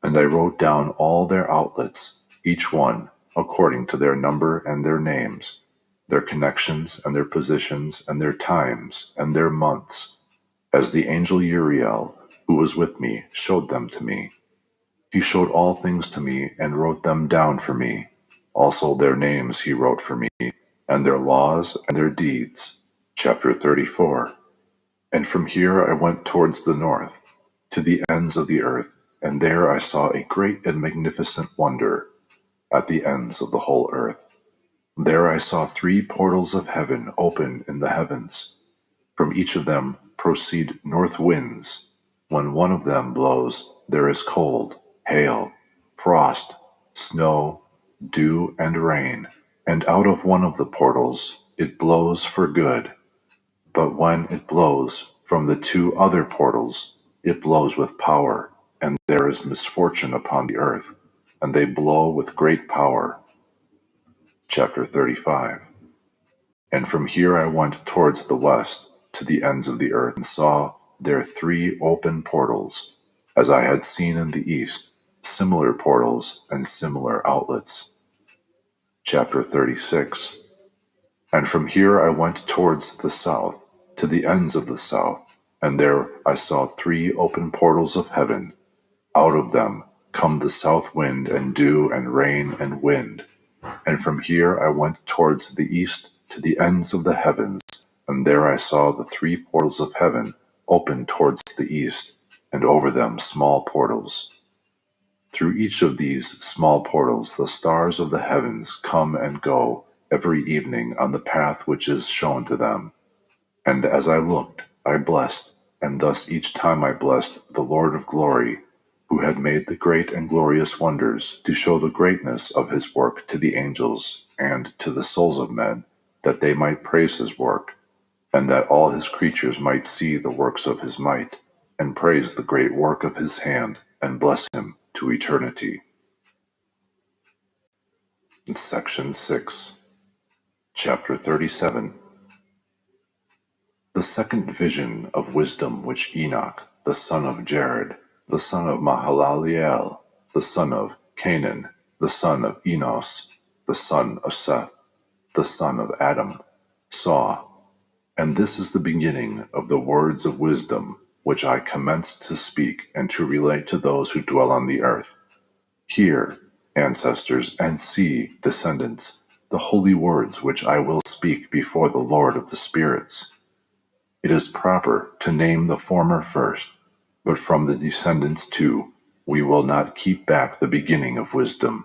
And I wrote down all their outlets, each one, according to their number and their names, their connections and their positions and their times and their months, as the angel Uriel, who was with me, showed them to me. He showed all things to me and wrote them down for me. Also their names he wrote for me, and their laws and their deeds. Chapter 34. And from here I went towards the north, to the ends of the earth, and there I saw a great and magnificent wonder, at the ends of the whole earth. There I saw 3 portals of heaven open in the heavens. From each of them proceed north winds. When one of them blows, there is cold, hail, frost, snow, dew, and rain. And out of one of the portals it blows for good. But when it blows from the 2 other portals, it blows with power, and there is misfortune upon the earth, and they blow with great power. Chapter 35. And from here I went towards the west, to the ends of the earth, and saw there 3 open portals, as I had seen in the east, similar portals and similar outlets. Chapter 36. And from here I went towards the south, to the ends of the south, and there I saw 3 open portals of heaven. Out of them come the south wind and dew and rain and wind. And from here I went towards the east, to the ends of the heavens, and there I saw the 3 portals of heaven open towards the east, and over them small portals. Through each of these small portals the stars of the heavens come and go every evening on the path which is shown to them. And as I looked, I blessed, and thus each time I blessed the Lord of glory, who had made the great and glorious wonders, to show the greatness of his work to the angels and to the souls of men, that they might praise his work, and that all his creatures might see the works of his might, and praise the great work of his hand, and bless him to eternity. In Section 6, Chapter 37. The second vision of wisdom which Enoch, the son of Jared, the son of Mahalaleel, the son of Canaan, the son of Enos, the son of Seth, the son of Adam, saw. And this is the beginning of the words of wisdom which I commenced to speak and to relate to those who dwell on the earth. Hear, ancestors, and see, descendants, the holy words which I will speak before the Lord of the spirits. It is proper to name the former first, but from the descendants too we will not keep back the beginning of wisdom.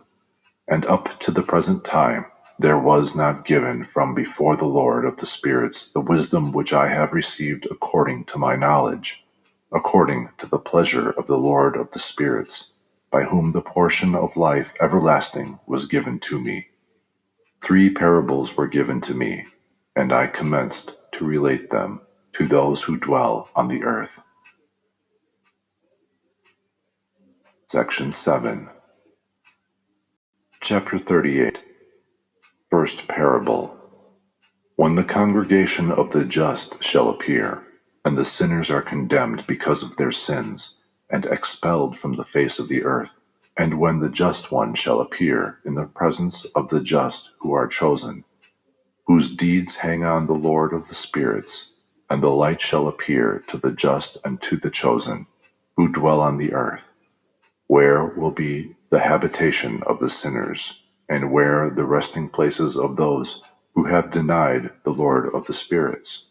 And up to the present time there was not given from before the Lord of the spirits the wisdom which I have received according to my knowledge, according to the pleasure of the Lord of the spirits, by whom the portion of life everlasting was given to me. 3 parables were given to me, and I commenced to relate them to those who dwell on the earth. Section 7. Chapter 38. First parable. When the congregation of the just shall appear, and the sinners are condemned because of their sins, and expelled from the face of the earth, and when the just one shall appear in the presence of the just who are chosen, whose deeds hang on the Lord of the spirits, and the light shall appear to the just and to the chosen, who dwell on the earth, where will be the habitation of the sinners, and where the resting places of those who have denied the Lord of the spirits.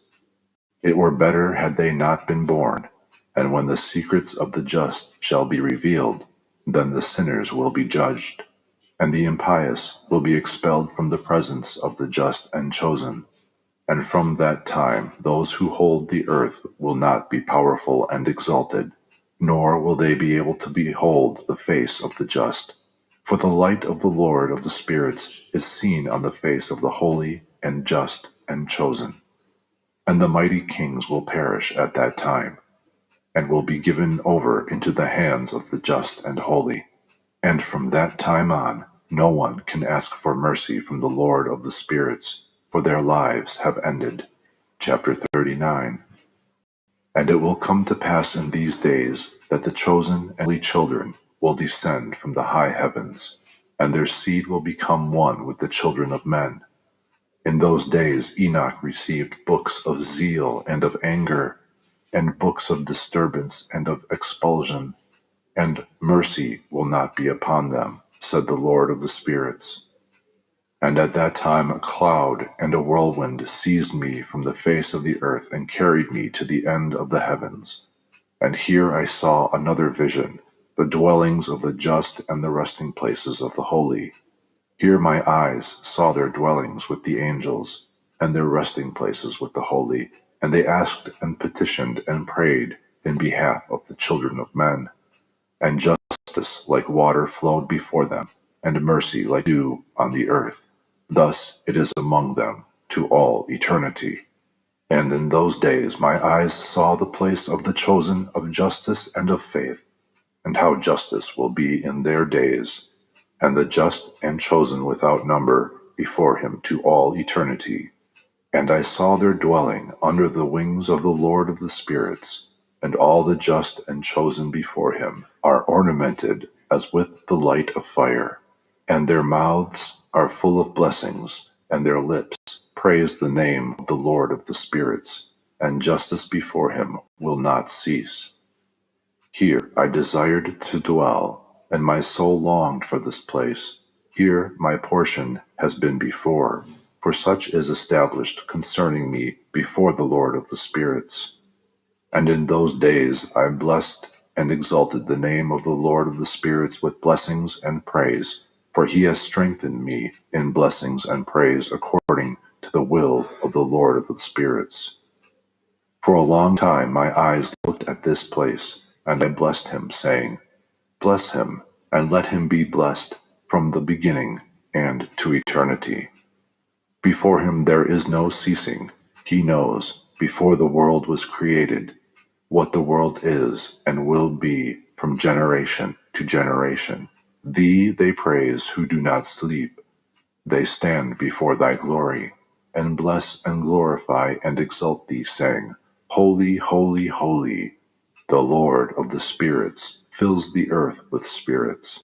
It were better had they not been born, and when the secrets of the just shall be revealed, then the sinners will be judged, and the impious will be expelled from the presence of the just and chosen. And from that time those who hold the earth will not be powerful and exalted, nor will they be able to behold the face of the just. For the light of the Lord of the spirits is seen on the face of the holy and just and chosen. And the mighty kings will perish at that time, and will be given over into the hands of the just and holy. And from that time on, no one can ask for mercy from the Lord of the spirits, for their lives have ended. Chapter 39. And it will come to pass in these days that the chosen and holy children will descend from the high heavens, and their seed will become one with the children of men. In those days Enoch received books of zeal and of anger, and books of disturbance and of expulsion, and mercy will not be upon them, said the Lord of the spirits. And at that time a cloud and a whirlwind seized me from the face of the earth and carried me to the end of the heavens. And here I saw another vision, the dwellings of the just and the resting places of the holy. Here my eyes saw their dwellings with the angels, and their resting places with the holy, and they asked and petitioned and prayed in behalf of the children of men. And justice like water flowed before them, and mercy like dew on the earth. Thus it is among them to all eternity. And in those days my eyes saw the place of the chosen of justice and of faith, and how justice will be in their days, and the just and chosen without number before him to all eternity. And I saw their dwelling under the wings of the Lord of the spirits, and all the just and chosen before him are ornamented as with the light of fire, and their mouths are full of blessings, and their lips praise the name of the Lord of the spirits, and justice before him will not cease. Here I desired to dwell, and my soul longed for this place. Here my portion has been before, for such is established concerning me before the Lord of the spirits. And in those days I blessed and exalted the name of the Lord of the spirits with blessings and praise, for he has strengthened me in blessings and praise according to the will of the Lord of the spirits. For a long time my eyes looked at this place, and I blessed him, saying, Bless him, and let him be blessed from the beginning and to eternity. Before him there is no ceasing. He knows, before the world was created, what the world is and will be from generation to generation. Thee they praise who do not sleep. They stand before thy glory, and bless and glorify and exalt thee, saying, Holy, holy, holy, the Lord of the spirits fills the earth with spirits.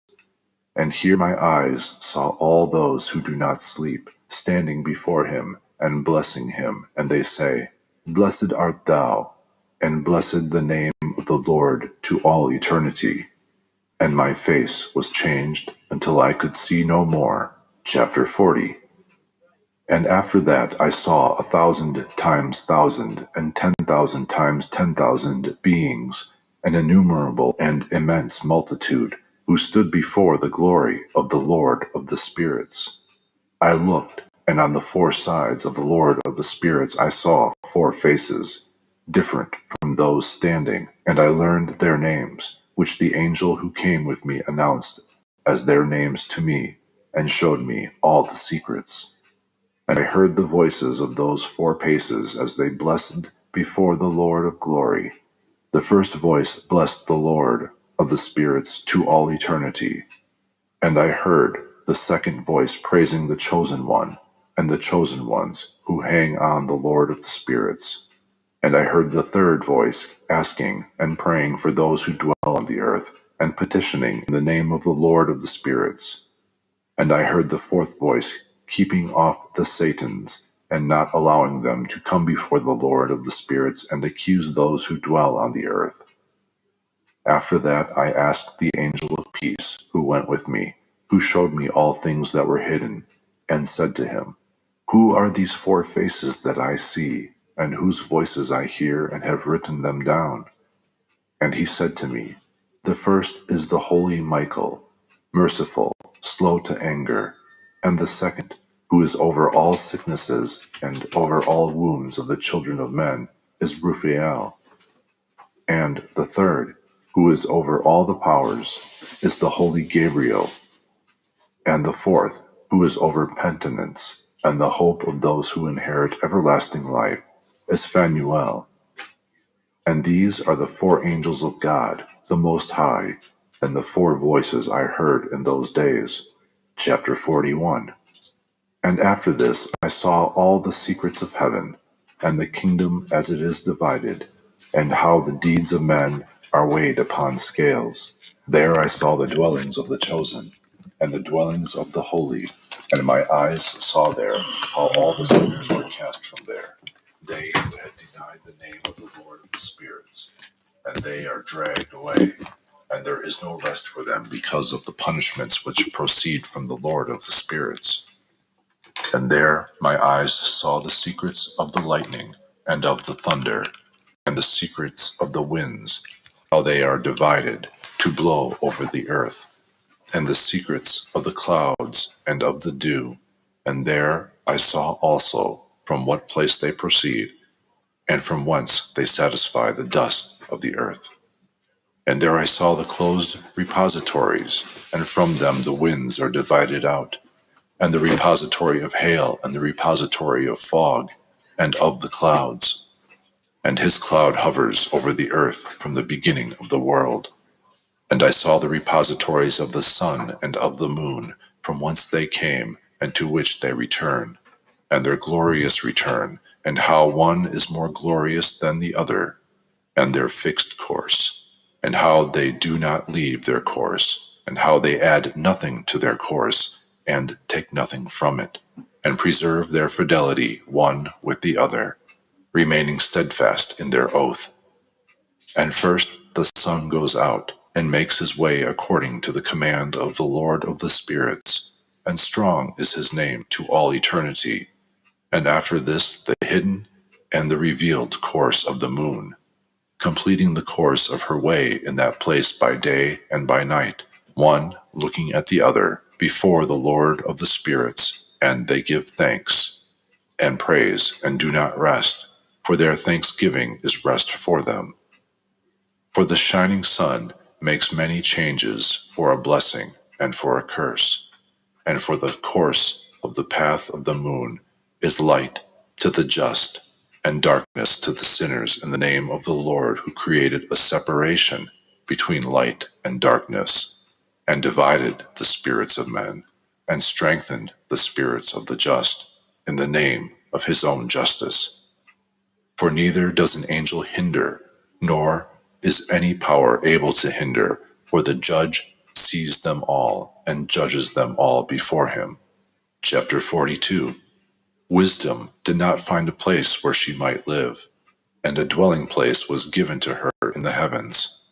And here my eyes saw all those who do not sleep, standing before him and blessing him, and they say, Blessed art thou, and blessed the name of the Lord to all eternity. And my face was changed until I could see no more. Chapter 40. And after that I saw 1,000 times 1,000, and 10,000 times 10,000 beings, an innumerable and immense multitude, who stood before the glory of the Lord of the spirits. I looked, and on the four sides of the Lord of the spirits I saw 4 faces, different from those standing, and I learned their names, which the angel who came with me announced as their names to me, and showed me all the secrets. And I heard the voices of those 4 faces as they blessed before the Lord of glory. The first voice blessed the Lord of the spirits to all eternity. And I heard the second voice praising the chosen one, and the chosen ones who hang on the Lord of the spirits. And I heard the third voice asking and praying for those who dwell on the earth, and petitioning in the name of the Lord of the spirits. And I heard the fourth voice keeping off the Satans, and not allowing them to come before the Lord of the spirits and accuse those who dwell on the earth. After that I asked the angel of peace, who went with me, who showed me all things that were hidden, and said to him, Who are these 4 faces that I see, and whose voices I hear and have written them down? And he said to me, The first is the holy Michael, merciful, slow to anger, and the second, who is over all sicknesses and over all wounds of the children of men, is Raphael. And the third, who is over all the powers, is the holy Gabriel. And the fourth, who is over penitence, and the hope of those who inherit everlasting life, is Phanuel. And these are the 4 angels of God, the Most High, and the 4 voices I heard in those days. Chapter 41. And after this I saw all the secrets of heaven, and the kingdom as it is divided, and how the deeds of men are weighed upon scales. There I saw the dwellings of the chosen, and the dwellings of the holy, and my eyes saw there how all the sinners were cast from there, they who had denied the name of the Lord of the spirits, and they are dragged away, and there is no rest for them because of the punishments which proceed from the Lord of the spirits. And there my eyes saw the secrets of the lightning, and of the thunder, and the secrets of the winds, how they are divided to blow over the earth, and the secrets of the clouds and of the dew. And there I saw also from what place they proceed, and from whence they satisfy the dust of the earth. And there I saw the closed repositories, and from them the winds are divided out, and the repository of hail, and the repository of fog, and of the clouds. And his cloud hovers over the earth from the beginning of the world. And I saw the repositories of the sun and of the moon, from whence they came, and to which they return, and their glorious return, and how one is more glorious than the other, and their fixed course, and how they do not leave their course, and how they add nothing to their course, and take nothing from it, and preserve their fidelity one with the other, remaining steadfast in their oath. And first the sun goes out, and makes his way according to the command of the Lord of the spirits, and strong is his name to all eternity. And after this the hidden and the revealed course of the moon. completing the course of her way in that place by day and by night, one looking at the other before the Lord of the spirits, and they give thanks and praise and do not rest, for their thanksgiving is rest for them. For the shining sun makes many changes for a blessing and for a curse, and for the course of the path of the moon is light to the just and darkness to the sinners in the name of the Lord, who created a separation between light and darkness, and divided the spirits of men, and strengthened the spirits of the just in the name of his own justice. For neither does an angel hinder, nor is any power able to hinder, for the judge sees them all and judges them all before him. Chapter 42. Wisdom did not find a place where she might live, and a dwelling place was given to her in the heavens.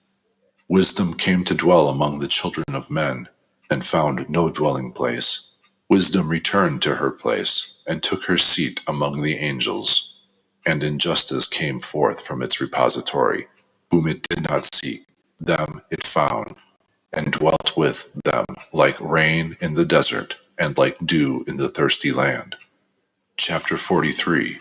Wisdom came to dwell among the children of men, and found no dwelling place. Wisdom returned to her place, and took her seat among the angels. And injustice came forth from its repository, whom it did not seek. Them it found, and dwelt with them like rain in the desert, and like dew in the thirsty land. Chapter 43.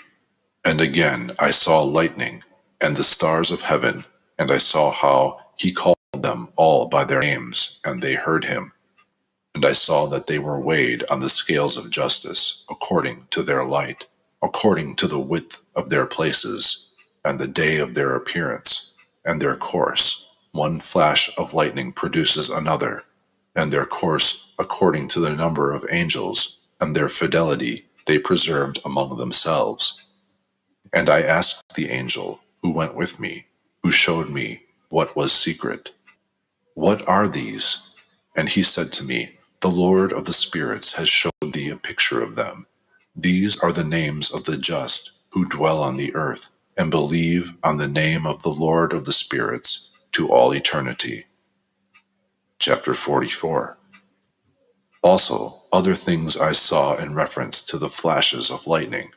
And again I saw lightning, and the stars of heaven, and I saw how he called them all by their names, and they heard him. And I saw that they were weighed on the scales of justice, according to their light, according to the width of their places, and the day of their appearance, and their course. One flash of lightning produces another, and their course according to the number of angels, and their fidelity they preserved among themselves. And I asked the angel who went with me, who showed me what was secret, "What are these?" And he said to me, "The Lord of the spirits has showed thee a picture of them. These are the names of the just who dwell on the earth, and believe on the name of the Lord of the spirits to all eternity." Chapter 44. Also, other things I saw in reference to the flashes of lightning,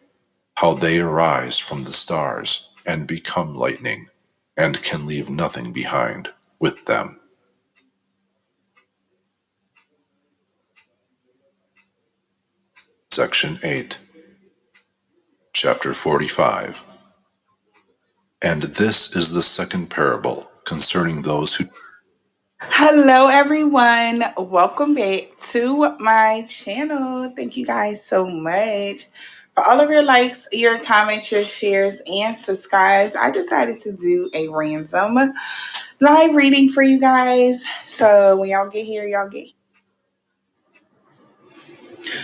how they arise from the stars and become lightning, and can leave nothing behind with them. Section 8. Chapter 45. And this is the second parable concerning those who...
Hello, everyone. Welcome back to my channel. Thank you guys so much for all of your likes, your comments, your shares, and subscribes. I decided to do a random live reading for you guys. So when y'all get here,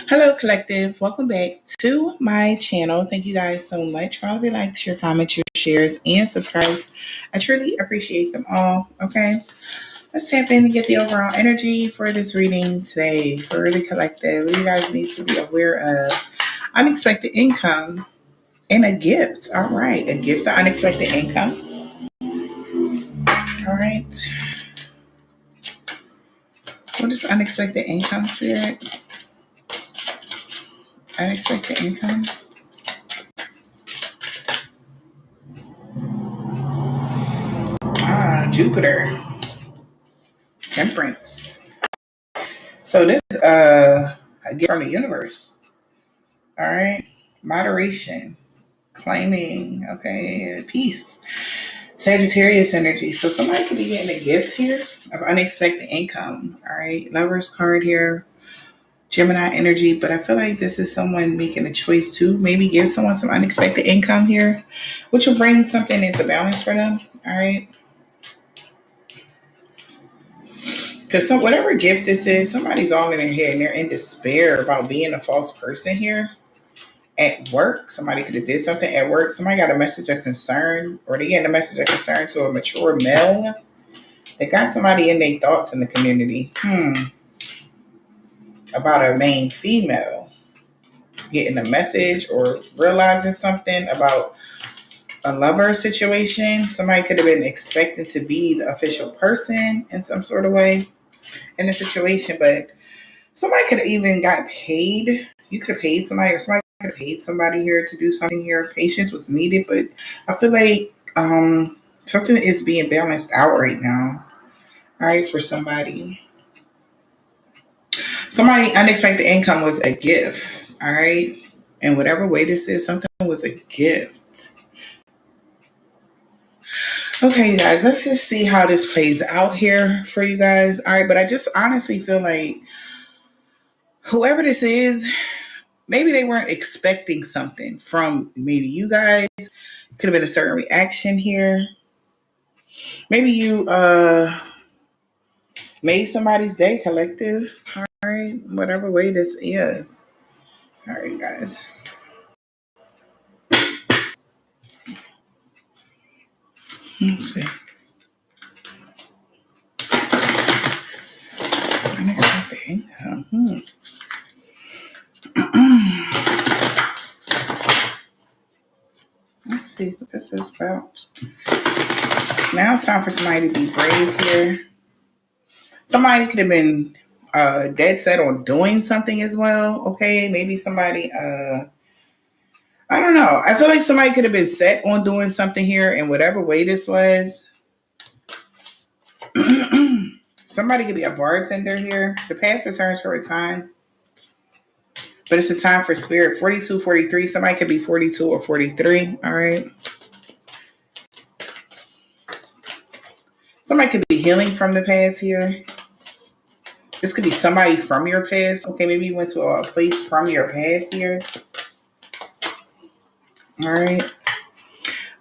Hello, collective. Welcome back to my channel. Thank you guys so much for all of your likes, your comments, your shares, and subscribes. I truly appreciate them all. Okay. Let's tap in and get the overall energy for this reading today for the collective. You guys need to be aware of unexpected income and a gift. All right, a gift, the unexpected income. All right. What is unexpected income, spirit? Unexpected income. Jupiter. Temperance. So this is a gift from the universe. All right. Moderation. Claiming. Okay. Peace. Sagittarius energy. So somebody could be getting a gift here of unexpected income. All right. Lover's card here. Gemini energy. But I feel like this is someone making a choice to maybe give someone some unexpected income here, which will bring something into balance for them. All right. Because whatever gift this is, somebody's all in their head and they're in despair about being a false person here. At work, somebody could have did something at work. Somebody got a message of concern, or they get a message of concern to a mature male. They got somebody in their thoughts in the community about a main female getting a message or realizing something about a lover situation. Somebody could have been expecting to be the official person in some sort of way in a situation, but somebody could have even got paid. You could have paid somebody, or somebody could have paid somebody here to do something here. Patience was needed, but I feel like Something is being balanced out right now. All right, for somebody. Somebody unexpected income was a gift. All right. In whatever way this is, something was a gift. Okay, you guys, let's just see how this plays out here for you guys. All right, but I just honestly feel like whoever this is, maybe they weren't expecting something from maybe you guys. Could have been a certain reaction here. Maybe you made somebody's day, collective. All right, whatever way this is. Sorry, guys. Let's see. Unexpected income. Let's see what this is about. Now it's time for somebody to be brave here. Somebody could have been dead set on doing something as well. Okay, maybe somebody. I don't know. I feel like somebody could have been set on doing something here, in whatever way this was. Somebody could be a bartender here. The past returns for a time, but it's a time for spirit. 42, 43. Somebody could be 42 or 43. All right. Somebody could be healing from the past here. This could be somebody from your past. Okay, maybe you went to a place from your past here. All right.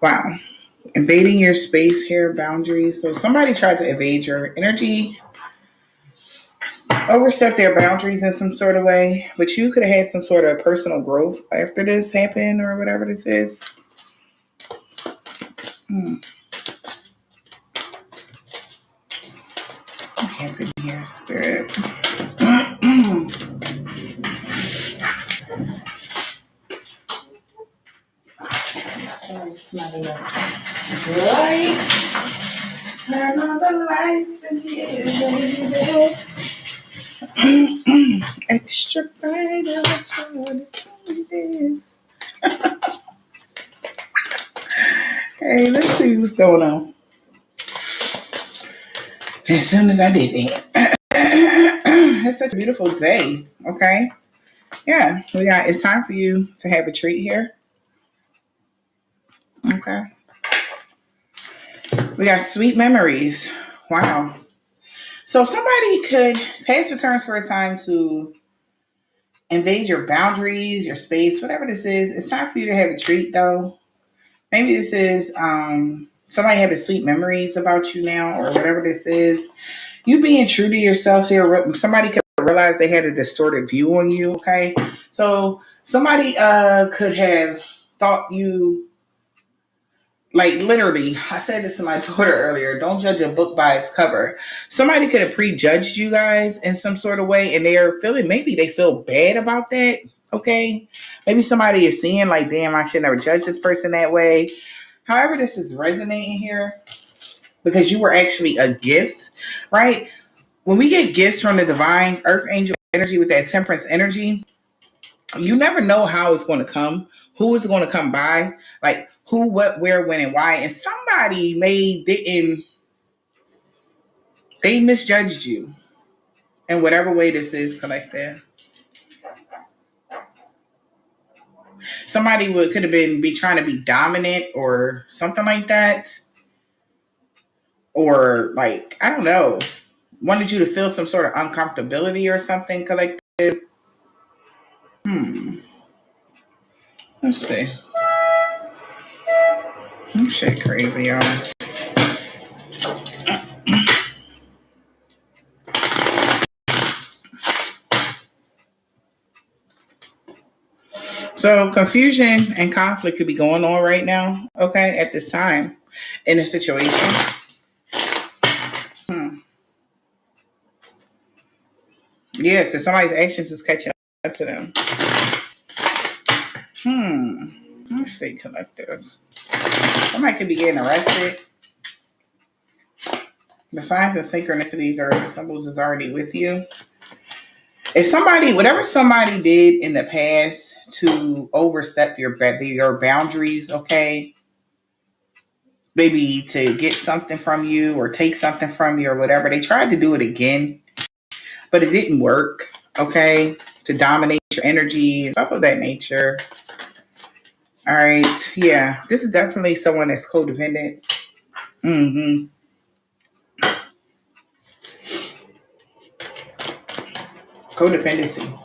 Wow. Invading your space here, boundaries. So somebody tried to evade your energy, overstep their boundaries in some sort of way, but you could have had some sort of personal growth after this happened or whatever this is. What happened here, spirit? Light. Turn on the lights in here, baby. Extra bright, I want to see this. Hey, let's see what's going on. As soon as I did that. It's such a beautiful day. Okay. Yeah. It's time for you to have a treat here. Okay. We got sweet memories. Wow. So somebody could past returns for a time to invade your boundaries, your space, whatever this is. It's time for you to have a treat though. Maybe this is somebody having sweet memories about you now or whatever this is. You being true to yourself here. Somebody could realize they had a distorted view on you. Okay. So somebody could have thought you, like literally, I said this to my daughter earlier, don't judge a book by its cover. Somebody could have prejudged you guys in some sort of way and they're feeling, maybe they feel bad about that. Okay. Maybe somebody is seeing like, damn, I should never judge this person that way. However, this is resonating here because you were actually a gift, right? When we get gifts from the divine earth angel energy with that temperance energy, you never know how it's going to come, who is going to come by, like who, what, where, when, and why. And somebody they misjudged you in whatever way this is, collective. Somebody could have be trying to be dominant or something like that. Or like, I don't know, wanted you to feel some sort of uncomfortability or something, collective. Let's see. This shit crazy, y'all. So confusion and conflict could be going on right now, okay, at this time in a situation. Yeah, because somebody's actions is catching up to them. Let's see, collective. Somebody could be getting arrested. The signs and synchronicities or symbols is already with you. If somebody, whatever somebody did in the past to overstep your boundaries, okay, maybe to get something from you or take something from you or whatever. They tried to do it again, but it didn't work. Okay, to dominate your energy and stuff of that nature. All right, yeah, this is definitely someone that's codependent. Mm-hmm. Codependency.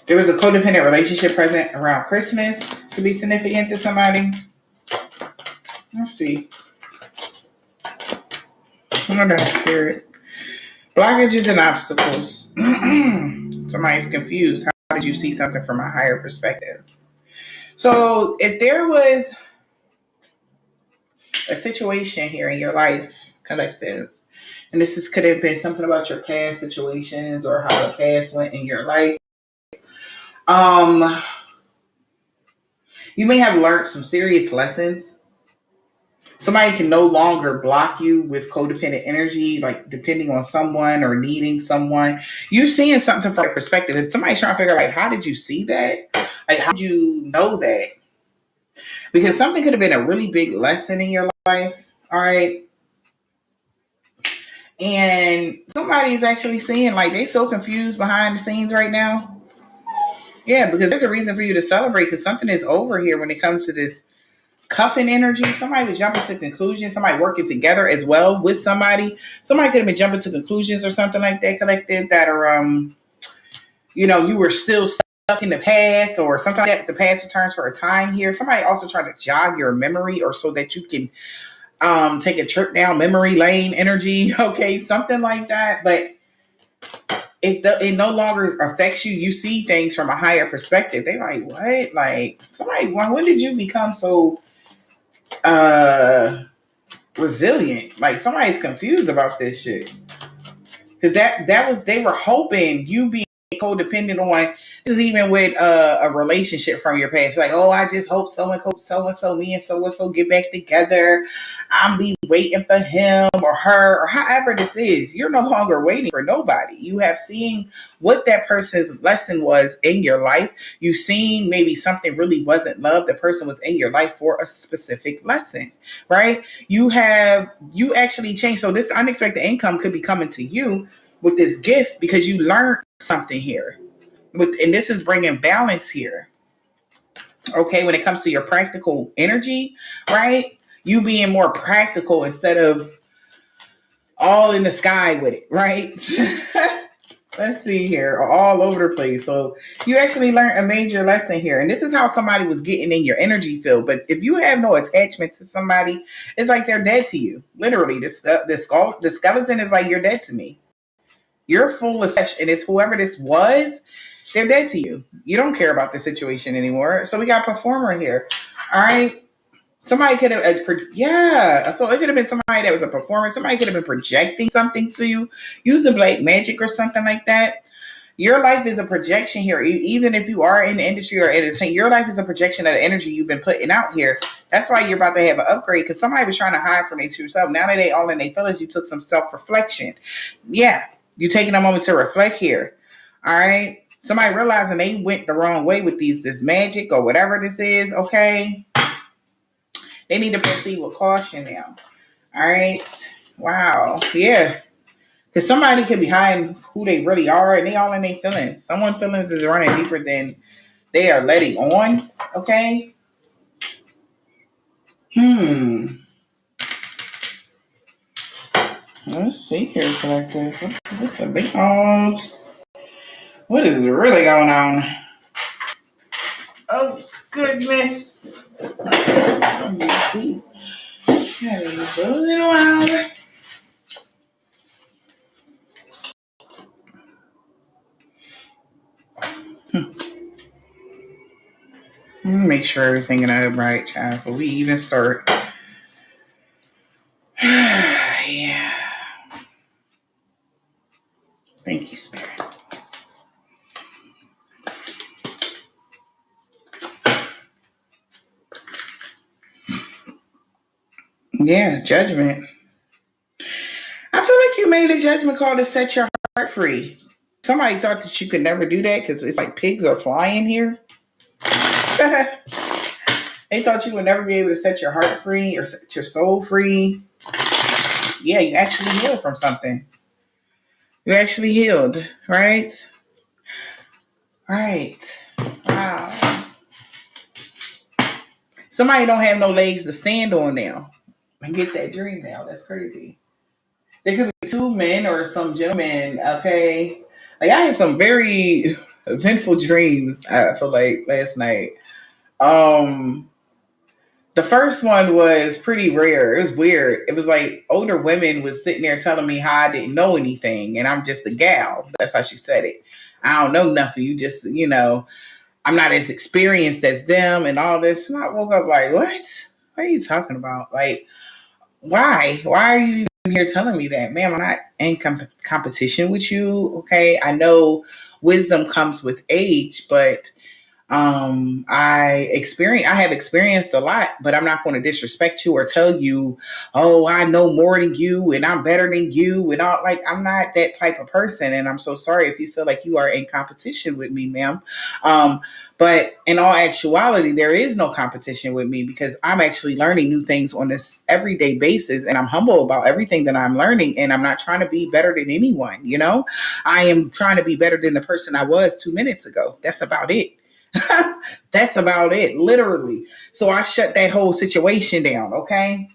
There was a codependent relationship present around Christmas to be significant to somebody. Let's see. I wonder that spirit. Blockages and obstacles. Somebody's confused. How did you see something from a higher perspective? So if there was a situation here in your life, collective, and could have been something about your past situations or how the past went in your life. You may have learned some serious lessons. Somebody can no longer block you with codependent energy, like depending on someone or needing someone. You're seeing something from a perspective. And somebody's trying to figure out, like, how did you see that? Like, how did you know that? Because something could have been a really big lesson in your life. All right. And somebody's actually seeing, like, they so confused behind the scenes right now. Yeah, because there's a reason for you to celebrate because something is over here when it comes to this cuffing energy. Somebody was jumping to conclusions. Somebody working together as well with somebody. Somebody could have been jumping to conclusions or something like that, collective, that are, you were still stuck in the past or something like that. The past returns for a time here. Somebody also tried to jog your memory or so that you can take a trip down memory lane energy. Okay, something like that. But it no longer affects you. You see things from a higher perspective. They like, what? Like, somebody, when did you become so resilient? Like, somebody's confused about this shit. Because they were hoping you be codependent on, this is even with a relationship from your past. Like, oh, I just hope so and so, me and so get back together. I'm be waiting for him or her or however this is. You're no longer waiting for nobody. You have seen what that person's lesson was in your life. You've seen maybe something really wasn't love. The person was in your life for a specific lesson, right? You actually changed. So this unexpected income could be coming to you with this gift because you learned something here. And this is bringing balance here. Okay, when it comes to your practical energy, right? You being more practical instead of all in the sky with it, right? Let's see here, all over the place. So you actually learned a major lesson here. And this is how somebody was getting in your energy field. But if you have no attachment to somebody, it's like they're dead to you. Literally, the skeleton is like, you're dead to me. You're full of flesh, and it's whoever this was, they're dead to you. You don't care about the situation anymore. So we got performer here. All right. Somebody could have, so it could have been somebody that was a performer. Somebody could have been projecting something to you, using black magic or something like that. Your life is a projection here. Even if you are in the industry or entertainment, your life is a projection of the energy you've been putting out here. That's why you're about to have an upgrade, because somebody was trying to hide from yourself. Now that they all in their feelings, you took some self-reflection. Yeah, you're taking a moment to reflect here. All right. Somebody realizing they went the wrong way with this magic or whatever this is. Okay. They need to proceed with caution now. All right. Wow. Yeah. Because somebody could be hiding who they really are and they all in their feelings. Someone's feelings is running deeper than they are letting on. Okay. Let's see here, collective. Is this a big house? What is really going on? Oh, goodness. Please. Those in a while. Make sure everything in the right, child, before we even start. Yeah. Thank you, Spirit. Yeah, judgment. I feel like you made a judgment call to set your heart free. Somebody thought that you could never do that because it's like pigs are flying here. They thought you would never be able to set your heart free or set your soul free. Yeah, you actually healed from something. You actually healed, right? Right. Wow. Somebody don't have no legs to stand on now. I get that dream now. That's crazy. There could be two men or some gentlemen, okay? Like I had some very eventful dreams, I feel like last night. The first one was pretty rare. It was weird. It was like older women was sitting there telling me how I didn't know anything and I'm just a gal. That's how she said it. I don't know nothing. You just, I'm not as experienced as them and all this. And I woke up like, what? What are you talking about? Like, why? Why are you even here telling me that? Ma'am, I'm not in competition with you. Okay. I know wisdom comes with age, but I have experienced a lot, but I'm not going to disrespect you or tell you, oh, I know more than you and I'm better than you and all. Like, I'm not that type of person, and I'm so sorry if you feel like you are in competition with me, ma'am. But in all actuality, there is no competition with me because I'm actually learning new things on this everyday basis, and I'm humble about everything that I'm learning, and I'm not trying to be better than anyone. I am trying to be better than the person I was 2 minutes ago. That's about it. That's about it, literally. So I shut that whole situation down, okay?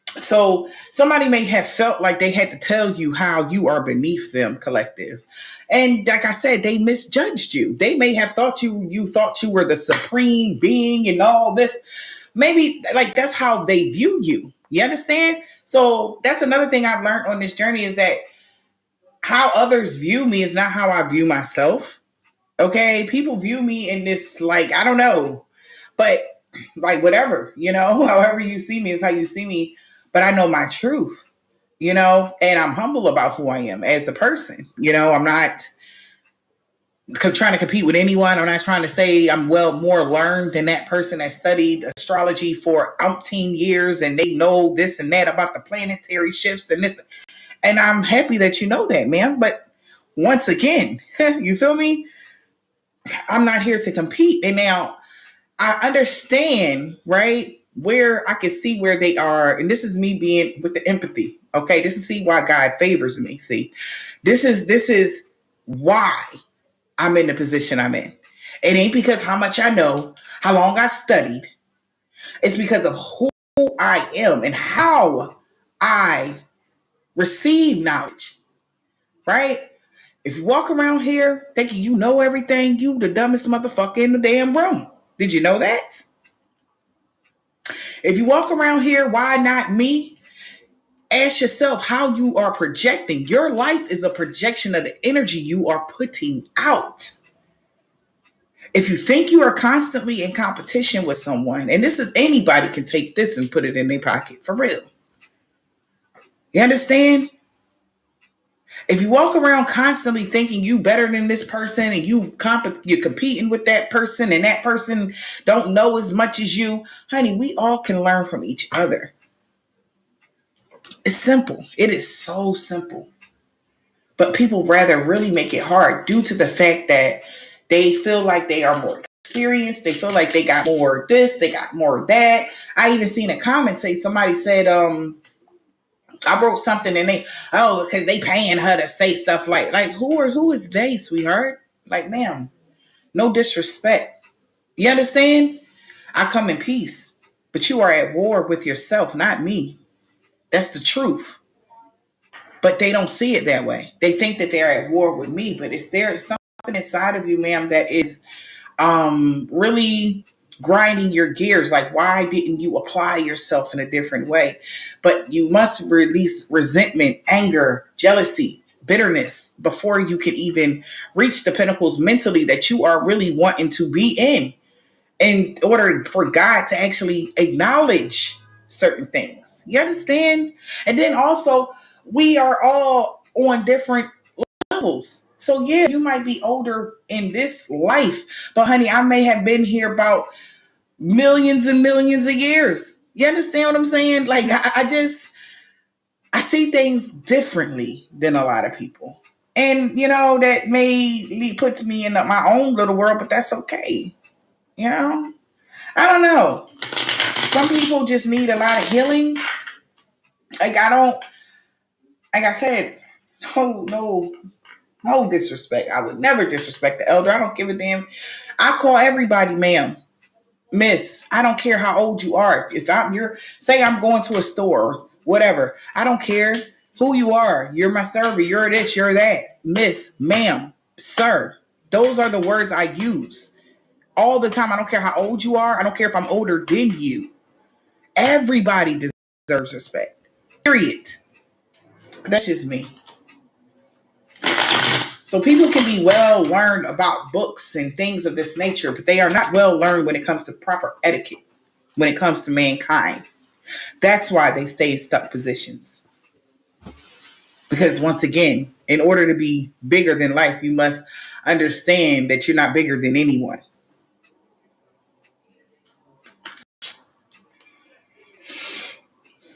So somebody may have felt like they had to tell you how you are beneath them, collective. And like I said, they misjudged you. They may have thought you thought you were the supreme being and all this. Maybe like that's how they view you. You understand? So that's another thing I've learned on this journey is that how others view me is not how I view myself. Okay, people view me in this like I don't know, but like whatever, however you see me is how you see me. But I know my truth, and I'm humble about who I am as a person. I'm not trying to compete with anyone. I'm not trying to say I'm more learned than that person that studied astrology for umpteen years and they know this and that about the planetary shifts and this. And I'm happy that you know that, man. But once again, you feel me? I'm not here to compete. And now I understand, right, where I can see where they are. And this is me being with the empathy. Okay. This is see why God favors me. See, this is why I'm in the position I'm in. It ain't because how much I know, how long I studied. It's because of who I am and how I receive knowledge, right? If you walk around here thinking you know everything, you the dumbest motherfucker in the damn room. Did you know that? If you walk around here, why not me? Ask yourself how you are projecting. Your life is a projection of the energy you are putting out. If you think you are constantly in competition with someone, and this is anybody can take this and put it in their pocket, for real. You understand? If you walk around constantly thinking you better than this person and you're competing with that person and that person don't know as much as you, honey, we all can learn from each other. It's simple. It is so simple. But people rather really make it hard due to the fact that they feel like they are more experienced. They feel like they got more this, they got more that. I even seen a comment say somebody said, I wrote something and because they paying her to say stuff like who is they, sweetheart? Like, ma'am, no disrespect. You understand? I come in peace, but you are at war with yourself, not me. That's the truth. But they don't see it that way. They think that they're at war with me, but there's something inside of you, ma'am, that is really grinding your gears. Like, why didn't you apply yourself in a different way? But you must release resentment, anger, jealousy, bitterness before you can even reach the pinnacles mentally that you are really wanting to be in order for God to actually acknowledge certain things. You understand? And then also, we are all on different levels. So yeah, you might be older in this life, but honey, I may have been here about millions and millions of years. You understand what I'm saying? Like I see things differently than a lot of people. And that may puts me in my own little world, but that's okay. I don't know. some people just need a lot of healing. Like I said, no disrespect. I would never disrespect the elder. I don't give a damn. I call everybody ma'am, miss. I don't care how old you are. If I'm going to a store, whatever. I don't care who you are. You're my server. You're this. You're that. Miss, ma'am, sir. Those are the words I use all the time. I don't care how old you are. I don't care if I'm older than you. Everybody deserves respect. Period. That's just me. So people can be well learned about books and things of this nature, but they are not well learned when it comes to proper etiquette, when it comes to mankind. That's why they stay in stuck positions. Because once again, in order to be bigger than life, you must understand that you're not bigger than anyone.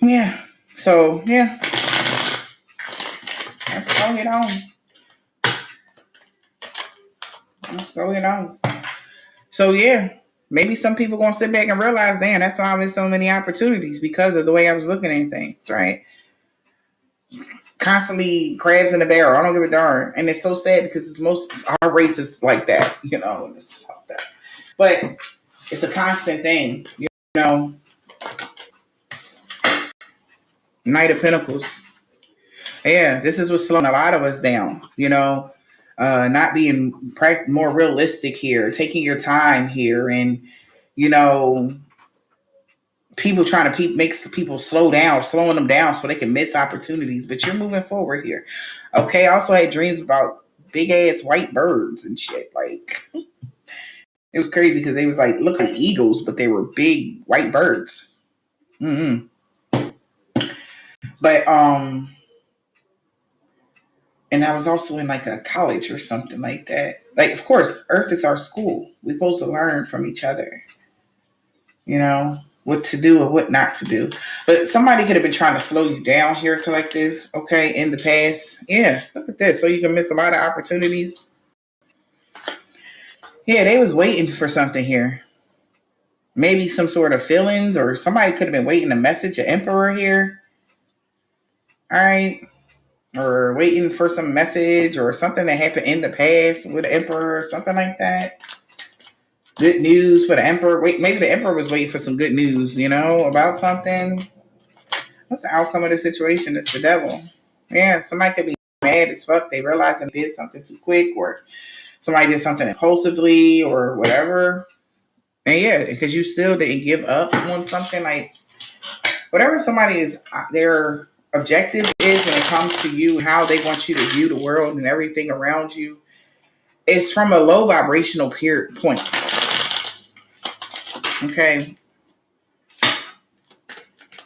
Yeah. So, yeah. Let's go ahead on. So, yeah. Maybe some people going to sit back and realize, damn, that's why I missed so many opportunities because of the way I was looking at things, right? Constantly crabs in the barrel. I don't give a darn. And it's so sad because our race is like that, and it's fucked up. But it's a constant thing, Knight of Pentacles. Yeah, this is what's slowing a lot of us down, not being more realistic here, taking your time here, and, people trying to make people slowing them down so they can miss opportunities. But you're moving forward here. Okay, I also had dreams about big ass white birds and shit. Like, it was crazy because they was like look like eagles, but they were big white birds. Mm-hmm. But and I was also in like a college or something like that. Like, of course, Earth is our school. We're supposed to learn from each other. What to do and what not to do. But somebody could have been trying to slow you down here, collective, okay, in the past. Yeah, look at this. So you can miss a lot of opportunities. Yeah, they was waiting for something here. Maybe some sort of feelings, or somebody could have been waiting a message, an emperor here. All right. Or waiting for some message or something that happened in the past with the emperor or something like that. Good news for the emperor. Wait, maybe the emperor was waiting for some good news, about something. What's the outcome of the situation? It's the devil. Yeah, somebody could be mad as fuck. They realize they did something too quick, or somebody did something impulsively, or whatever. And yeah, because you still didn't give up on something. Like, whatever somebody is, their objective is when it comes to you, how they want you to view the world and everything around you, it's from a low vibrational point. Okay.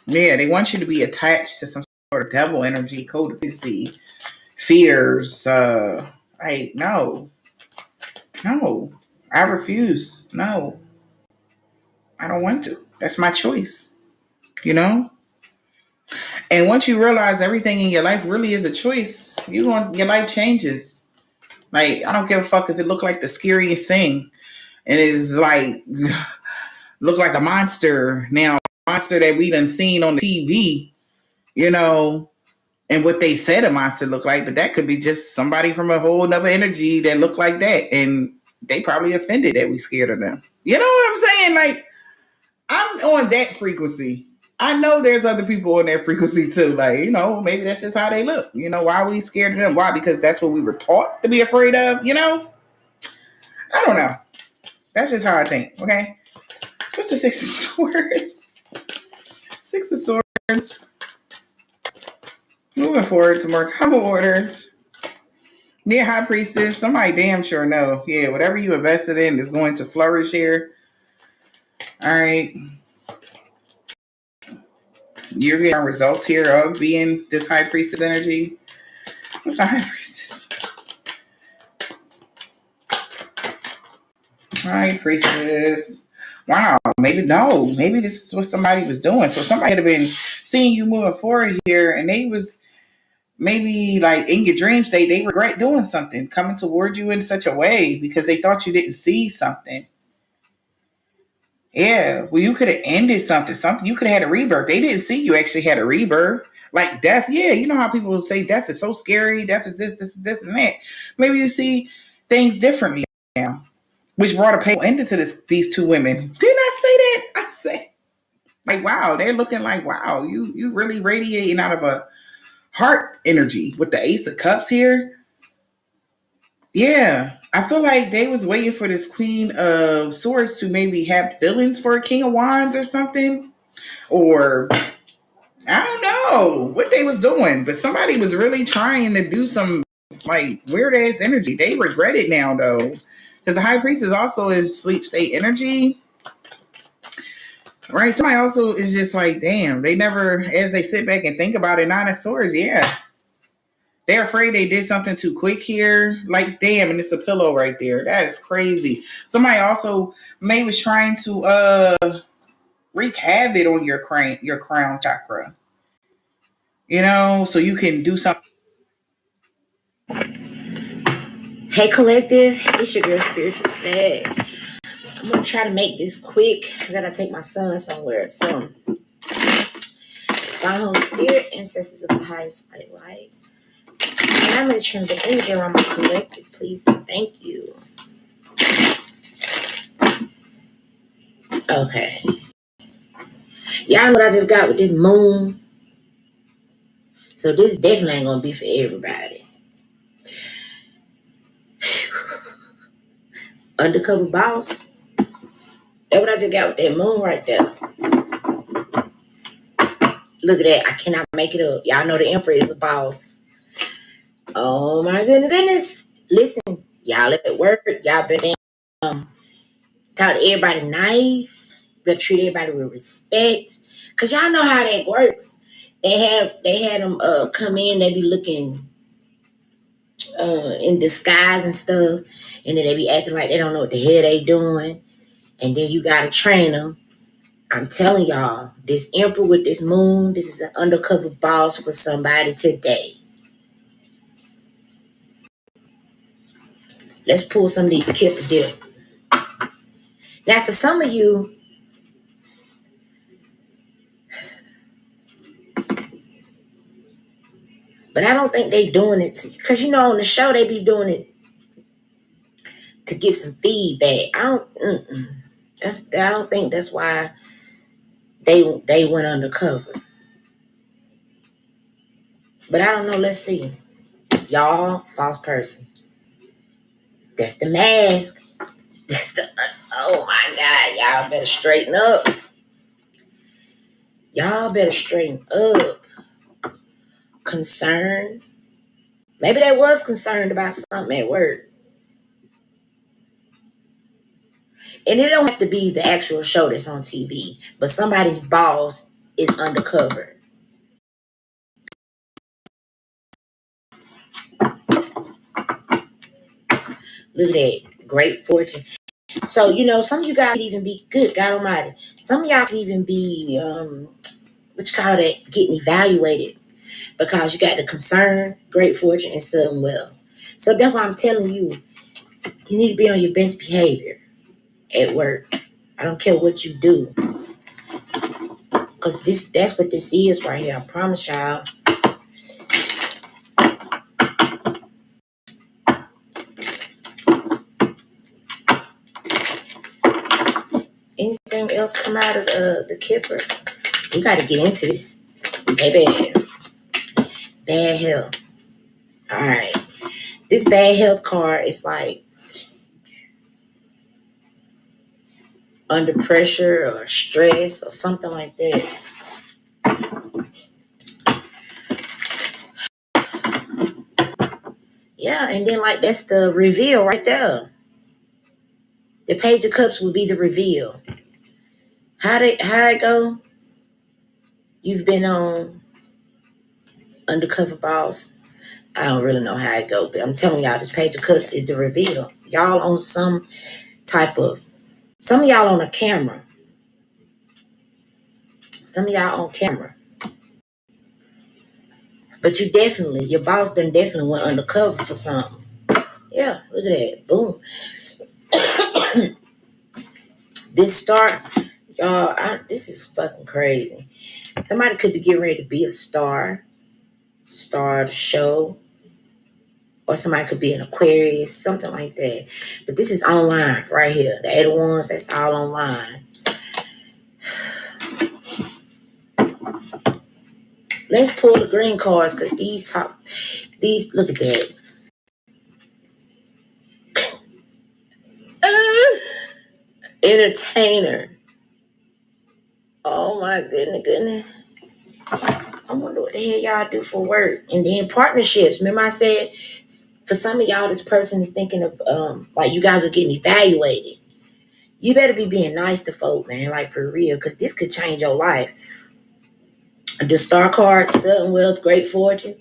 Yeah, they want you to be attached to some sort of devil energy, codependency, fears. No, I refuse. No, I don't want to. That's my choice. And once you realize everything in your life really is a choice, your life changes. Like, I don't give a fuck if it look like the scariest thing, and it's like look like a monster now, a monster that we done seen on the TV, and what they said a monster looked like, but that could be just somebody from a whole nother energy that looked like that, and they probably offended that we scared of them. You know what I'm saying? Like, I'm on that frequency. I know there's other people on that frequency too. Like, maybe that's just how they look. Why are we scared of them? Why? Because that's what we were taught to be afraid of, I don't know. That's just how I think, okay? What's the Six of Swords? Six of Swords. Moving forward to more common orders. Yeah, High Priestess. Somebody damn sure know. Yeah, whatever you invested in is going to flourish here. All right. You're getting results here of being this High Priestess energy. What's the High Priestess? High Priestess. Wow. Maybe this is what somebody was doing. So somebody had been seeing you moving forward here, and they was maybe like in your dream state, they regret doing something, coming toward you in such a way because they thought you didn't see something. Yeah, well, you could have ended something. Something you could have had a rebirth. They didn't see you actually had a rebirth. Like death, yeah, you know how people say death is so scary. Death is this, and that. Maybe you see things differently now, which brought a painful ending to these two women. Didn't I say that? I said, like, wow, they're looking like, wow, you really radiating out of a heart energy with the Ace of Cups here. Yeah, I feel like they was waiting for this Queen of Swords to maybe have feelings for a King of Wands or something, or I don't know what they was doing, but somebody was really trying to do some like weird ass energy. They regret it now though, because the High Priestess also is sleep state energy, right? Somebody also is just like, damn, they never, as they sit back and think about it. Nine of Swords, yeah. They're afraid they did something too quick here. Like, damn, and it's a pillow right there. That is crazy. Somebody also may was trying to wreak havoc on your crown chakra. You know, so you can do something.
Hey collective, it's your girl Spiritual Sag. I'm gonna try to make this quick. I gotta take my son somewhere. So, my Holy Spirit, ancestors of the highest white light. And I'm gonna turn the energy around my collective, please. Thank you. Okay. Y'all know what I just got with this moon. So this definitely ain't gonna be for everybody. Undercover boss. That's what I just got with that moon right there. Look at that. I cannot make it up. Y'all know the Emperor is a boss. Oh my goodness. Listen, y'all at work, y'all better talk to everybody nice. Better treat everybody with respect. Cause y'all know how that works. They had them come in, they be looking in disguise and stuff, and then they be acting like they don't know what the hell they doing. And then you gotta train them. I'm telling y'all, this Emperor with this moon, this is an undercover boss for somebody today. Let's pull some of these Kipper dip. Now, for some of you, but I don't think they doing it because you know on the show they be doing it to get some feedback. I don't think that's why they went undercover. But I don't know. Let's see, y'all. False person. That's the mask. That's the. Oh my God! Y'all better straighten up. Y'all better straighten up. Concern. Maybe they was concerned about something at work. And it don't have to be the actual show that's on TV, but somebody's boss is undercover. Look at that. Great fortune. So, you know, some of you guys could even be good, God Almighty. Some of y'all could even be, what you call that, getting evaluated because you got the concern, great fortune, and sudden wealth. So that's why I'm telling you, you need to be on your best behavior at work. I don't care what you do. Because that's what this is right here. I promise y'all. Anything else come out of the Kipper? We got to get into this. Baby. Bad health. All right. This bad health card is like under pressure or stress or something like that. Yeah, and then like that's the reveal right there. The Page of Cups will be the reveal. How it go? You've been on Undercover Boss. I don't really know how it go, but I'm telling y'all, this Page of Cups is the reveal. Y'all on some of y'all on a camera. Some of y'all on camera. But your boss done definitely went undercover for something. Yeah, look at that. Boom. This start Y'all, this is fucking crazy. Somebody could be getting ready to be a star the show, or somebody could be an Aquarius, something like that. But this is online right here. The 8 of Wands, that's all online. Let's pull the green cards because these, look at that. Entertainer. Oh my goodness. I wonder what the hell y'all do for work. And then partnerships. Remember I said, for some of y'all, this person is thinking of, like you guys are getting evaluated. You better be being nice to folk, man, like for real, because this could change your life. The star card, sudden wealth, great fortune,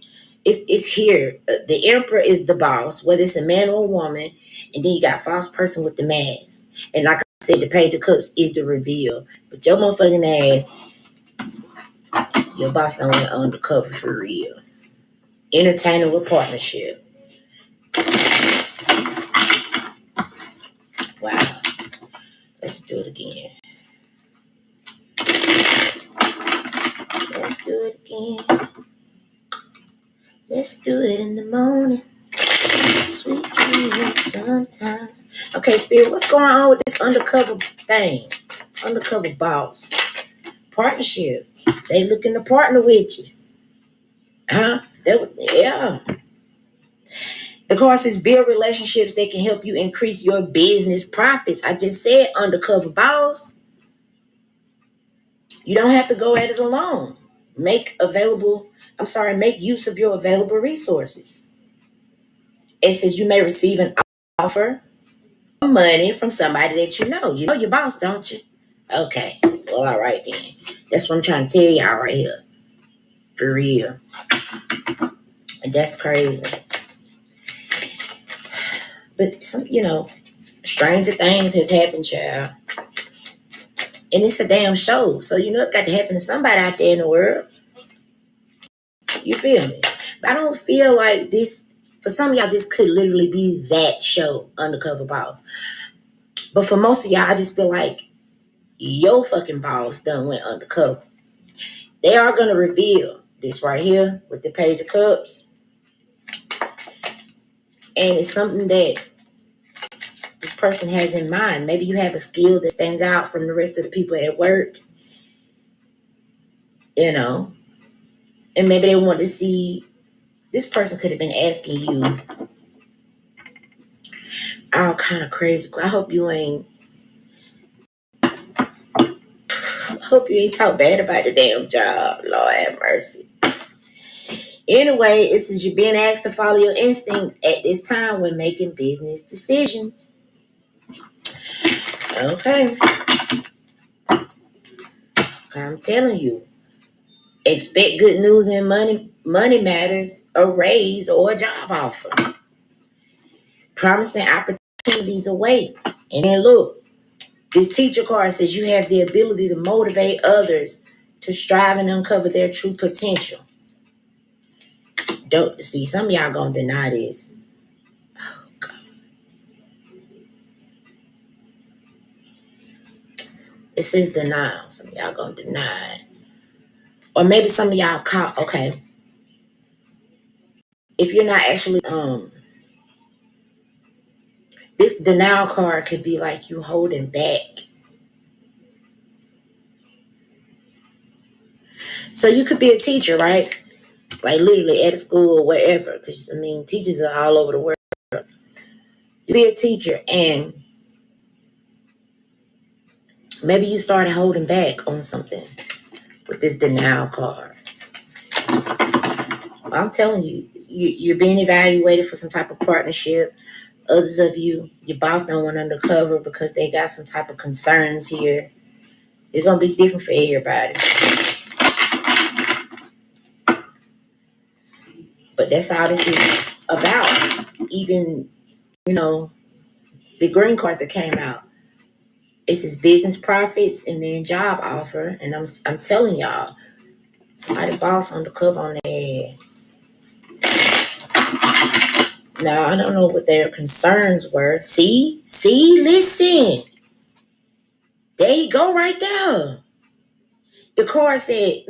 it's here. The emperor is the boss, whether it's a man or a woman. And then you got false person with the mask. And like I said, the page of cups is the reveal. But your motherfucking ass, your boss don't went undercover for real. Entertainer with partnership. Wow. Let's do it again. Let's do it again. Let's do it in the morning. Sweet dreams sometime. Okay, Spirit, what's going on with this undercover thing? Undercover boss. Partnership. They looking to partner with you. Huh? Yeah. Of course, it's build relationships that can help you increase your business profits. I just said undercover boss. You don't have to go at it alone. Make use of your available resources. It says you may receive an offer of money from somebody that you know. You know your boss, don't you? Okay. Well, all right then. That's what I'm trying to tell y'all right here. For real. And that's crazy. But some, stranger things has happened, child. And it's a damn show. So it's got to happen to somebody out there in the world. You feel me? But I don't feel like this, for some of y'all, this could literally be that show, Undercover Boss. But for most of y'all, I just feel like your fucking boss done went undercover. They are going to reveal this right here with the Page of Cups. And it's something that this person has in mind. Maybe you have a skill that stands out from the rest of the people at work. And maybe they want to see, this person could have been asking you all kind of crazy. I hope you ain't talk bad about the damn job. Lord have mercy. Anyway, it says you're being asked to follow your instincts at this time when making business decisions. Okay. I'm telling you. Expect good news in money matters, a raise, or a job offer. Promising opportunities await. And then look, this teacher card says you have the ability to motivate others to strive and uncover their true potential. Don't see, some of y'all gonna deny this. Oh, God. It says denial. Some of y'all gonna deny it. Or maybe some of y'all caught, okay. If you're not actually, this denial card could be like you holding back. So you could be a teacher, right? Like literally at a school or wherever. Because, teachers are all over the world. You be a teacher and maybe you started holding back on something with this denial card. I'm telling you, you're being evaluated for some type of partnership. Others of you, your boss don't want undercover because they got some type of concerns here. It's going to be different for everybody. But that's all this is about. Even, the green cards that came out. It says business profits and then job offer. And I'm telling y'all, somebody boss undercover on their head. Now, I don't know what their concerns were. See, listen. There you go, right there. The card said,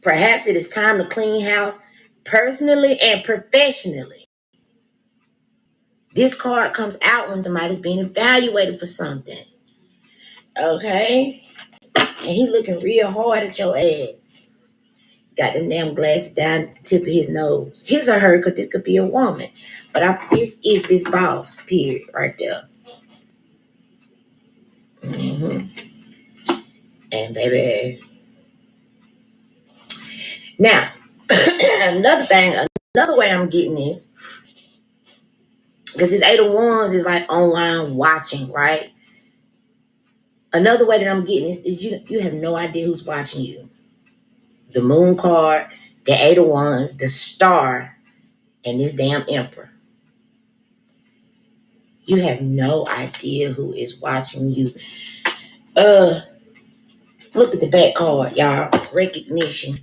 perhaps it is time to clean house personally and professionally. This card comes out when somebody's being evaluated for something. Okay? And he looking real hard at your ass. Got them damn glasses down at the tip of his nose. His or her, because this could be a woman. But this is this boss, period, right there. And baby. Now, another way I'm getting this, because this Eight of Wands is like online watching, right? Another way that I'm getting this is you have no idea who's watching you. The Moon card, the Eight of Wands, the Star, and this damn Emperor. You have no idea who is watching you. Look at the back card, y'all. Recognition.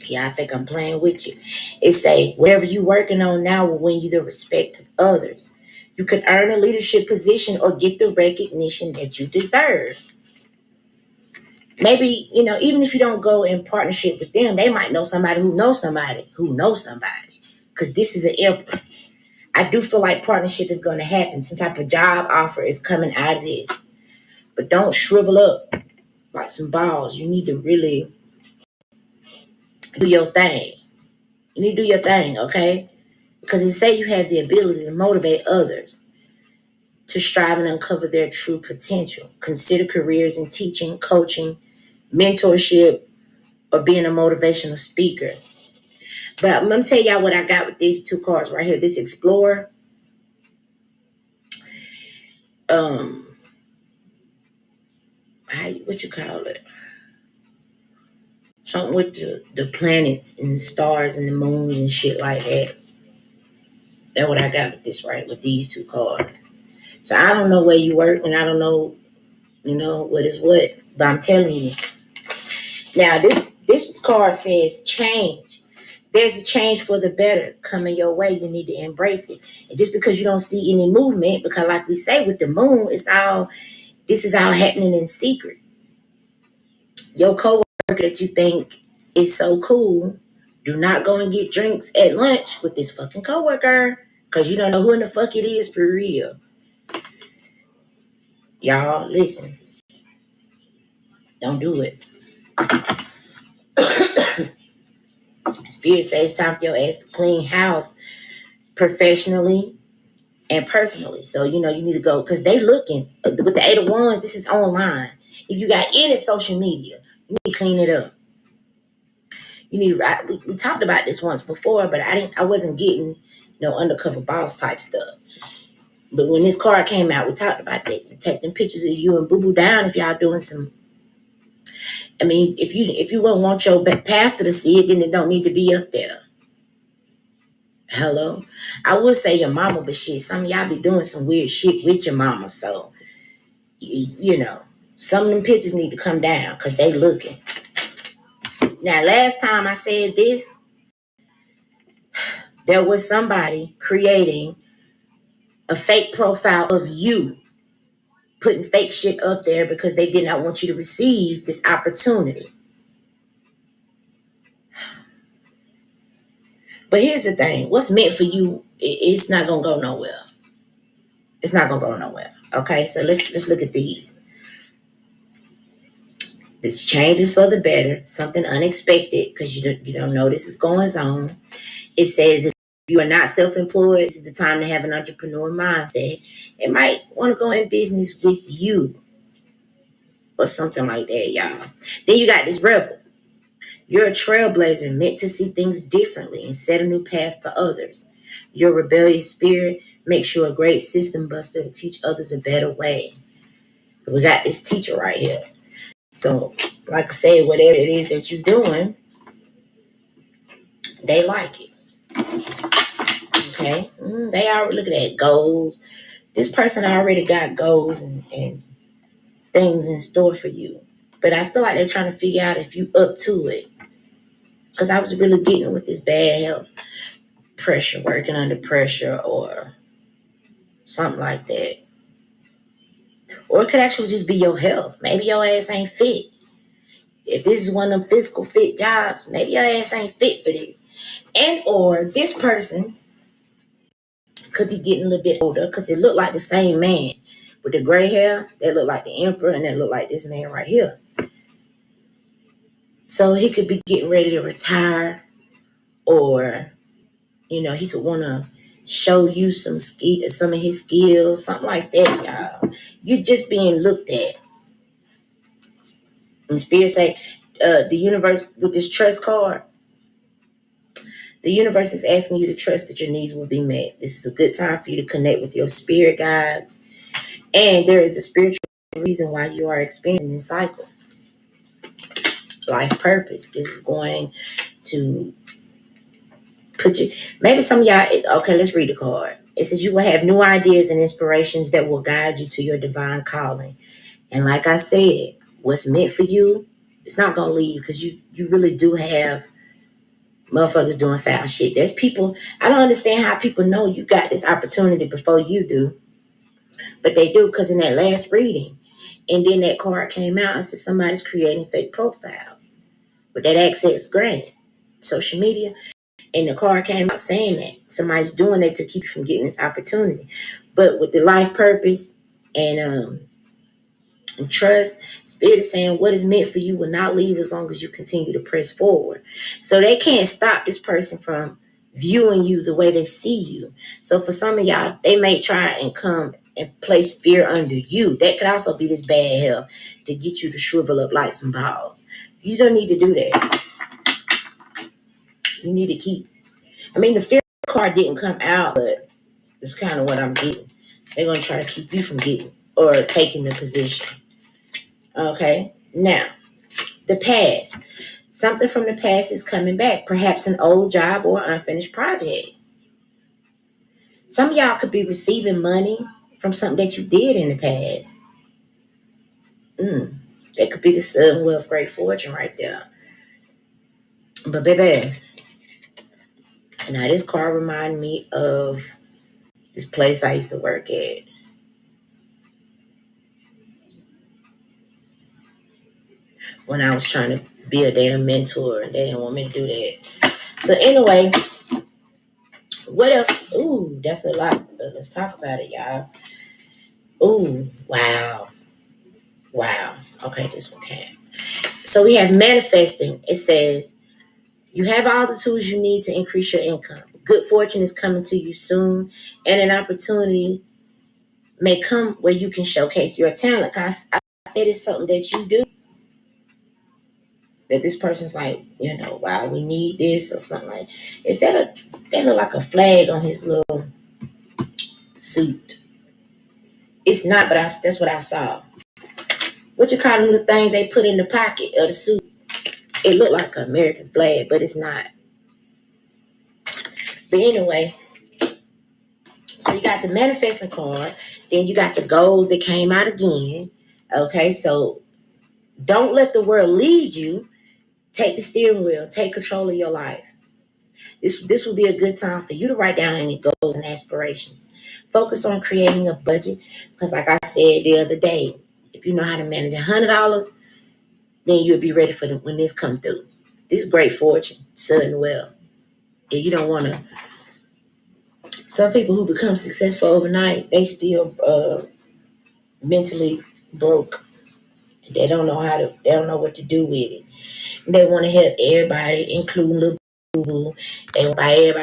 Yeah, I think I'm playing with you. It say, whatever you're working on now will win you the respect of others. You could earn a leadership position or get the recognition that you deserve. Maybe, even if you don't go in partnership with them, they might know somebody who knows somebody who knows somebody. Because this is an Emperor. I do feel like partnership is going to happen. Some type of job offer is coming out of this. But don't shrivel up like some balls. You need to really do your thing. You need to do your thing, okay? Because it say you have the ability to motivate others to strive and uncover their true potential. Consider careers in teaching, coaching, mentorship, or being a motivational speaker. But I'm going to tell y'all what I got with these two cards right here. This Explorer. What you call it? Something with the planets and the stars and the moons and shit like that. That's what I got with this, right? With these two cards. So I don't know where you work and I don't know, what is what. But I'm telling you. Now, this card says change. There's a change for the better coming your way. You need to embrace it. And just because you don't see any movement, because like we say with the moon, this is all happening in secret. Your coworker that you think is so cool, do not go and get drinks at lunch with this fucking coworker, because you don't know who in the fuck it is for real. Y'all, listen. Don't do it. Spirit says it's time for your ass to clean house professionally and personally. So, you need to go, because they looking. With the Eight of Wands, this is online. If you got any social media, you need to clean it up. You need to, we talked about this once before, but I wasn't getting no undercover boss type stuff. But when this card came out, we talked about that. Taking pictures of you and Boo Boo down if y'all doing some. I mean, if you wouldn't want your pastor to see it, then it don't need to be up there. Hello? I would say your mama, but shit, some of y'all be doing some weird shit with your mama. So, some of them pictures need to come down because they looking. Now, last time I said this, there was somebody creating a fake profile of you, putting fake shit up there because they did not want you to receive this opportunity. But here's the thing. What's meant for you, it's not going to go nowhere. It's not going to go nowhere. Okay, so let's look at these. This change is for the better, something unexpected, because you don't know this is going on. It says if you are not self-employed, this is the time to have an entrepreneur mindset. It might want to go in business with you or something like that, y'all. Then you got this Rebel. You're a trailblazer meant to see things differently and set a new path for others. Your rebellious spirit makes you a great system buster to teach others a better way. We got this teacher right here. So, like I said, whatever it is that you're doing, they like it. Okay? They already look at that goals. This person already got goals and things in store for you. But I feel like they're trying to figure out if you up to it. Because I was really getting with this bad health pressure, working under pressure or something like that. Or it could actually just be your health. Maybe your ass ain't fit. If this is one of them physical fit jobs, maybe your ass ain't fit for this. And or this person could be getting a little bit older because it looked like the same man. With the gray hair, they look like the emperor, and they look like this man right here. So he could be getting ready to retire, or he could want to show you some of his skills, something like that, y'all. You're just being looked at. And Spirit say, the universe with this trust card, the universe is asking you to trust that your needs will be met. This is a good time for you to connect with your spirit guides, and there is a spiritual reason why you are experiencing this cycle. Life purpose. This is going to put you. Maybe some of y'all. Okay, let's read the card. It says you will have new ideas and inspirations that will guide you to your divine calling. And like I said, what's meant for you, it's not gonna leave because you really do have motherfuckers doing foul shit. There's people. I don't understand how people know you got this opportunity before you do, but they do because in that last reading, and then that card came out and said somebody's creating fake profiles, but that access granted. Social media. And the card came out saying that somebody's doing that to keep you from getting this opportunity. But with the life purpose and trust, Spirit is saying what is meant for you will not leave as long as you continue to press forward. So they can't stop this person from viewing you the way they see you. So for some of y'all, they may try and come and place fear under you. That could also be this bad hell to get you to shrivel up like some balls. You don't need to do that. You need to keep. The fear card didn't come out, but it's kind of what I'm getting. They're going to try to keep you from getting or taking the position. Okay? Now, the past. Something from the past is coming back. Perhaps an old job or unfinished project. Some of y'all could be receiving money from something that you did in the past. That could be the sudden wealth, great fortune right there. But baby, now this card reminded me of this place I used to work at. When I was trying to be a damn mentor and they didn't want me to do that. So anyway, what else? Ooh, that's a lot. Let's talk about it, y'all. Ooh, wow. Okay, this one can. So we have manifesting. It says, you have all the tools you need to increase your income. Good fortune is coming to you soon, and an opportunity may come where you can showcase your talent. I said it's something that you do. That this person's like, wow, we need this or something like. Is that look like a flag on his little suit? It's not, but that's what I saw. What you call them, the things they put in the pocket of the suit? It looked like an American flag, but it's not. But anyway, so you got the manifesting card, then you got the goals that came out again. Okay, so don't let the world lead you. Take the steering wheel. Take control of your life. This will be a good time for you to write down any goals and aspirations. Focus on creating a budget because, like I said the other day, if you know how to manage $100, then you'll be ready for when this come through. This great fortune, sudden wealth. And you don't want to. Some people who become successful overnight, they still mentally broke. They don't know they don't know what to do with it. They want to help everybody, including little boo boo. They want to buy everybody